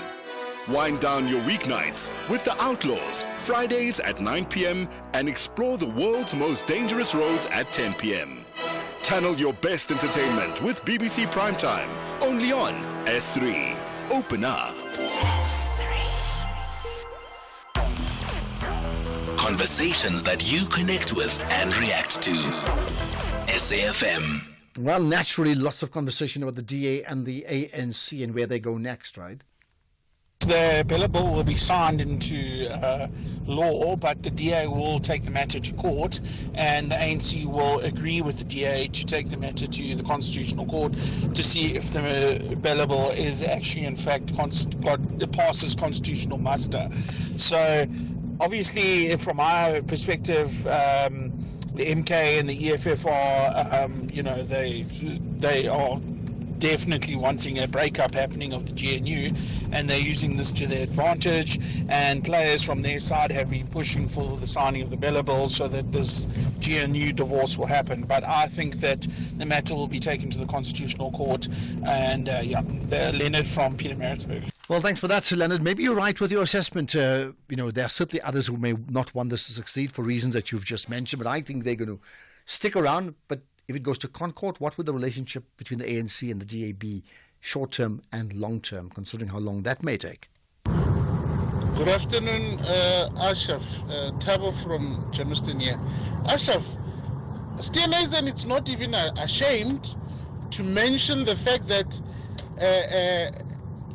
Wind down your weeknights with The Outlaws, Fridays at 9 p.m. and explore the world's most dangerous roads at 10 p.m. Channel your best entertainment with BBC Primetime, only on S3. Open up. Conversations that you connect with and react to. SAFM. Well, naturally, lots of conversation about the DA and the ANC and where they go next, right? The Bella Bill will be signed into law, but the DA will take the matter to court, and the ANC will agree with the DA to take the matter to the Constitutional Court to see if the Bella Bill is actually, in fact, passes constitutional muster. So, obviously, from our perspective, the MK and the EFF are, they are definitely wanting a breakup happening of the GNU, and they're using this to their advantage, and players from their side have been pushing for the signing of the Bella Bill so that this GNU divorce will happen. But I think that the matter will be taken to the Constitutional Court, and Leonard from Pietermaritzburg. Well, thanks for that, Sir Leonard. Maybe you're right with your assessment. There are certainly others who may not want this to succeed for reasons that you've just mentioned, but I think they're going to stick around. But if it goes to Concord, what would the relationship between the ANC and the DA be, short-term and long-term, considering how long that may take? Good afternoon, Ashraf. Tabo from Germiston here. Ashraf, Steenhuisen is not even ashamed to mention the fact that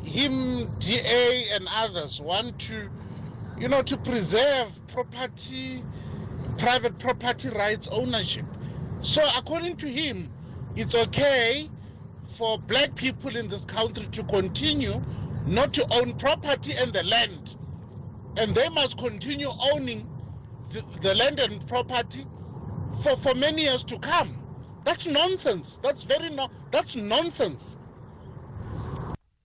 him, DA and others want to, to preserve property, private property rights ownership. So according to him, it's okay for black people in this country to continue not to own property and the land. And they must continue owning the land and property for many years to come. That's nonsense. That's that's nonsense.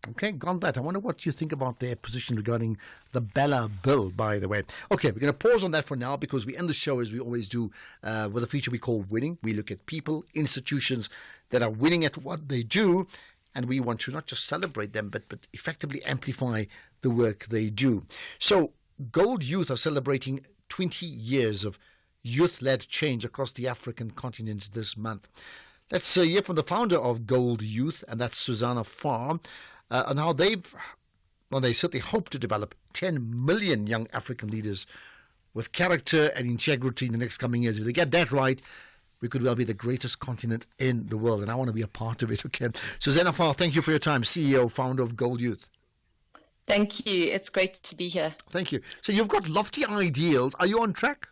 Okay, got that. I wonder what you think about their position regarding the Bella Bill, by the way. Okay, we're going to pause on that for now because we end the show, as we always do, with a feature we call Winning. We look at people, institutions that are winning at what they do, and we want to not just celebrate them, but effectively amplify the work they do. So, Gold Youth are celebrating 20 years of youth-led change across the African continent this month. Let's hear from the founder of Gold Youth, and that's Susanna Farr, and how they certainly hope to develop 10 million young African leaders with character and integrity in the next coming years. If they get that right, we could well be the greatest continent in the world, and I want to be a part of it, okay? Susanna Farr, thank you for your time, CEO, founder of Gold Youth. Thank you. It's great to be here. Thank you. So you've got lofty ideals. Are you on track?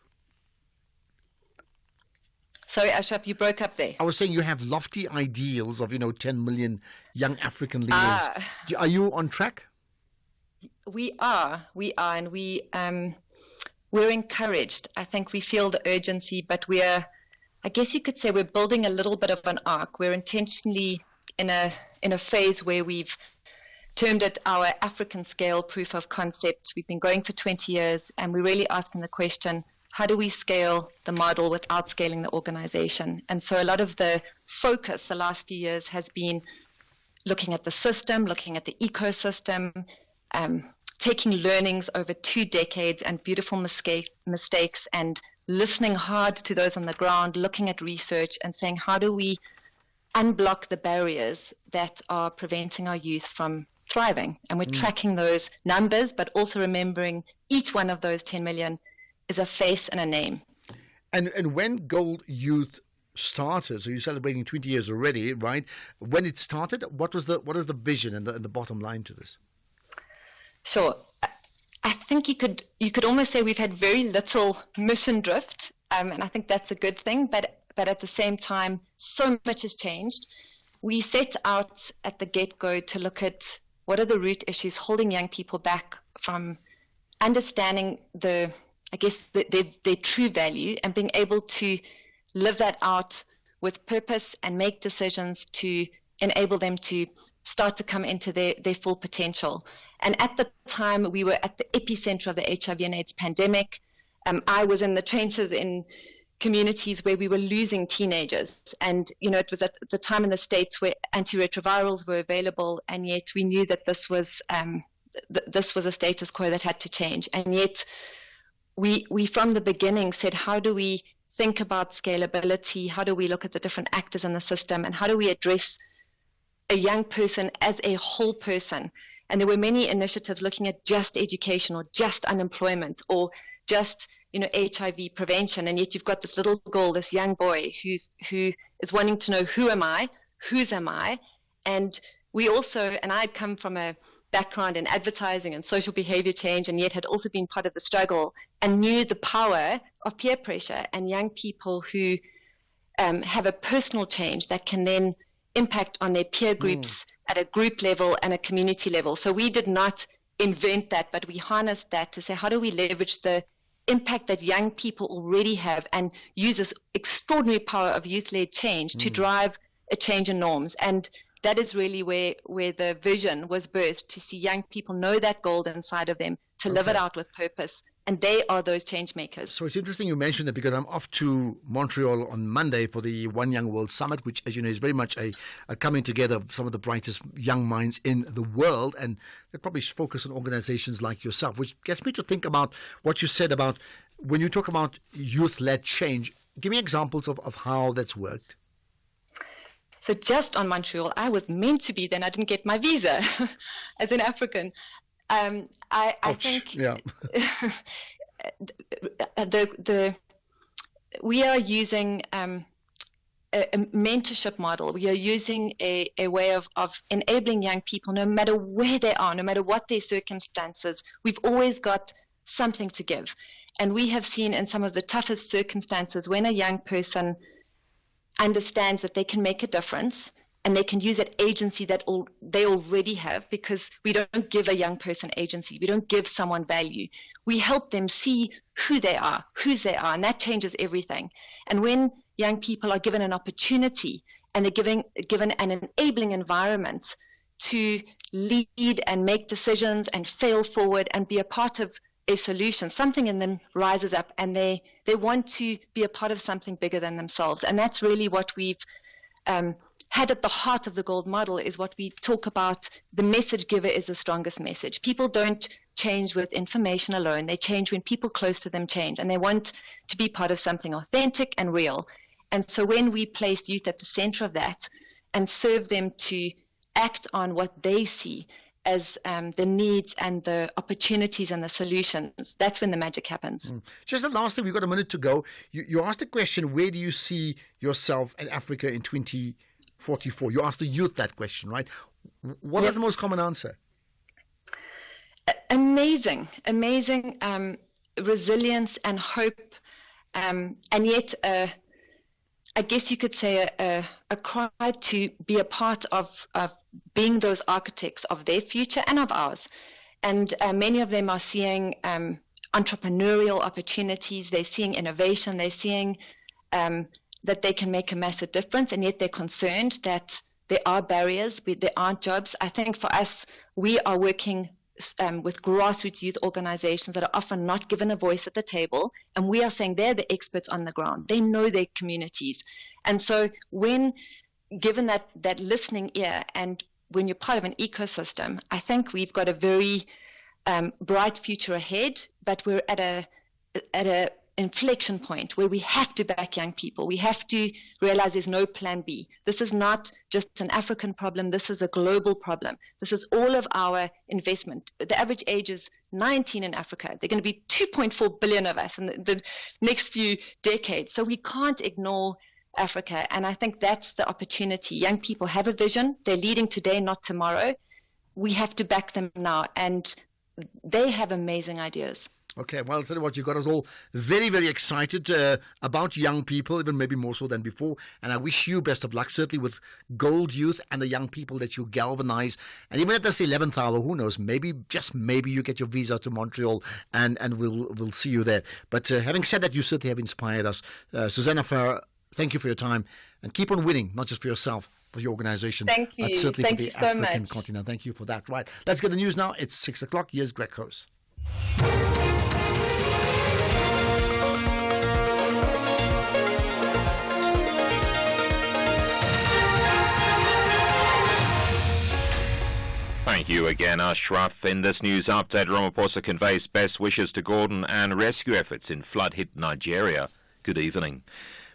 Sorry, Ashraf, you broke up there. I was saying you have lofty ideals of, 10 million young African leaders. Are you on track? We are, and we're encouraged. I think we feel the urgency, but I guess you could say we're building a little bit of an arc. We're intentionally in a phase where we've termed it our African scale proof of concept. We've been going for 20 years, and we're really asking the question, how do we scale the model without scaling the organization? And so a lot of the focus the last few years has been looking at the system, looking at the ecosystem, taking learnings over 2 decades and beautiful mistakes and listening hard to those on the ground, looking at research and saying, how do we unblock the barriers that are preventing our youth from thriving? And we're tracking those numbers, but also remembering each one of those 10 million is a face and a name. And when Gold Youth started, so you're celebrating 20 years already, right? When it started, what is the vision and the bottom line to this? Sure. I think you could almost say we've had very little mission drift, and I think that's a good thing. But at the same time, so much has changed. We set out at the get-go to look at what are the root issues holding young people back from understanding their true value and being able to live that out with purpose and make decisions to enable them to start to come into their full potential. And at the time, we were at the epicenter of the HIV and AIDS pandemic. I was in the trenches in communities where we were losing teenagers. And, it was at the time in the States where antiretrovirals were available, and yet we knew that this was a status quo that had to change. And yet we from the beginning said, how do we think about scalability? How do we look at the different actors in the system? And how do we address a young person as a whole person? And there were many initiatives looking at just education or just unemployment or just HIV prevention, and yet you've got this little girl, this young boy who is wanting to know, who am I, whose am I? And we also, and I'd come from a background in advertising and social behavior change, and yet had also been part of the struggle and knew the power of peer pressure and young people who have a personal change that can then impact on their peer groups at a group level and a community level. So we did not invent that, but we harnessed that to say, how do we leverage the impact that young people already have and use this extraordinary power of youth-led change to drive a change in norms? And that is really where the vision was birthed, to see young people know that gold inside of them, to live it out with purpose. And they are those change makers. So it's interesting you mentioned it, because I'm off to Montreal on Monday for the One Young World Summit, which, as you know, is very much a coming together of some of the brightest young minds in the world. And they probably focus on organizations like yourself, which gets me to think about what you said about when you talk about youth-led change. Give me examples of how that's worked. So just on Montreal, I was meant to be there and I didn't get my visa as an African. I think we are using a mentorship model. We are using a way of enabling young people, no matter where they are, no matter what their circumstances. We've always got something to give. And we have seen in some of the toughest circumstances, when a young person understands that they can make a difference and they can use that agency that they already have, because we don't give a young person agency. We don't give someone value. We help them see who they are, whose they are, and that changes everything. And when young people are given an opportunity and they're given an enabling environment to lead and make decisions and fail forward and be a part of a solution, something in them rises up and they want to be a part of something bigger than themselves. And that's really what we've had at the heart of the gold model, is what we talk about. The message giver is the strongest message. People don't change with information alone. They change when people close to them change, and they want to be part of something authentic and real. And so when we place youth at the center of that and serve them to act on what they see as the needs and the opportunities and the solutions, that's when the magic happens. Just the last thing, we've got a minute to go. You asked the question, where do you see yourself in Africa in 2044? You asked the youth that question, right? What is the most common answer? Amazing resilience and hope, and yet I guess you could say a cry to be a part of being those architects of their future and of ours. And many of them are seeing entrepreneurial opportunities, they're seeing innovation, they're seeing that they can make a massive difference, and yet they're concerned that there are barriers, there aren't jobs. I think for us, we are working with grassroots youth organizations that are often not given a voice at the table, and we are saying they're the experts on the ground. They know their communities. And so when given that listening ear, and when you're part of an ecosystem, I think we've got a very bright future ahead, but we're at a inflection point where we have to back young people. We have to realize there's no plan B. This is not just an African problem. This is a global problem. This is all of our investment. The average age is 19 in Africa. There are going to be 2.4 billion of us in the next few decades. So we can't ignore Africa. And I think that's the opportunity. Young people have a vision. They're leading today, not tomorrow. We have to back them now. And they have amazing ideas. Okay, well, I'll tell you what, you got us all very, very excited about young people, even maybe more so than before. And I wish you best of luck, certainly with Gold Youth and the young people that you galvanize. And even at this 11th hour, who knows, maybe, just maybe you get your visa to Montreal and we'll see you there. But having said that, you certainly have inspired us. Susanna Farrer, thank you for your time. And keep on winning, not just for yourself, for your organization. Thank you. But certainly Thank for you the so African much. continent. Thank you for that. Right, let's get the news now. It's 6 o'clock. Here's Greg Coase. Thank you again, Ashraf. In this news update, Ramaphosa conveys best wishes to Gordon and rescue efforts in flood-hit Nigeria. Good evening.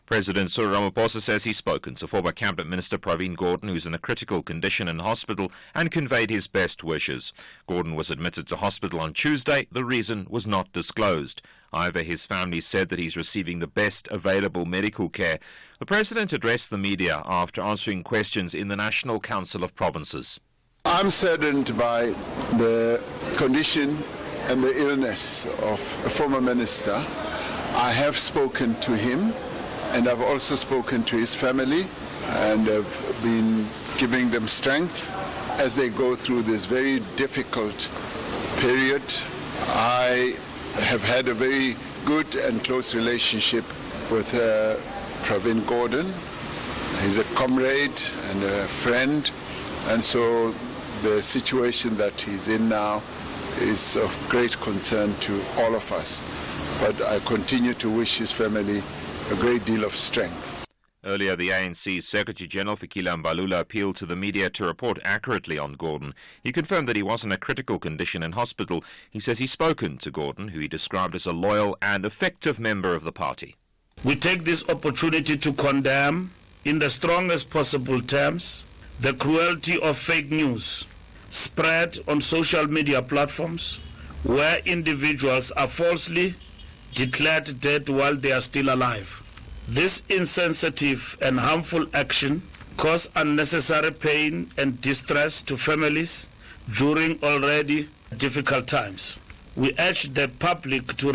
President Cyril Ramaphosa says he's spoken to former Cabinet Minister Pravin Gordhan, who's in a critical condition in hospital, and conveyed his best wishes. Gordhan was admitted to hospital on Tuesday. The reason was not disclosed. However, his family said that he's receiving the best available medical care. The President addressed the media after answering questions in the National Council of Provinces. I'm saddened by the condition and the illness of a former minister. I have spoken to him, and I've also spoken to his family, and have been giving them strength as they go through this very difficult period. I have had a very good and close relationship with Pravin Gordhan. He's a comrade and a friend, and so the situation that he's in now is of great concern to all of us. But I continue to wish his family a great deal of strength. Earlier, the ANC Secretary-General Fikile Mbalula appealed to the media to report accurately on Gordhan. He confirmed that he was in a critical condition in hospital. He says he's spoken to Gordhan, who he described as a loyal and effective member of the party. We take this opportunity to condemn, in the strongest possible terms, the cruelty of fake news spread on social media platforms where individuals are falsely declared dead while they are still alive. This insensitive and harmful action causes unnecessary pain and distress to families during already difficult times. We urge the public to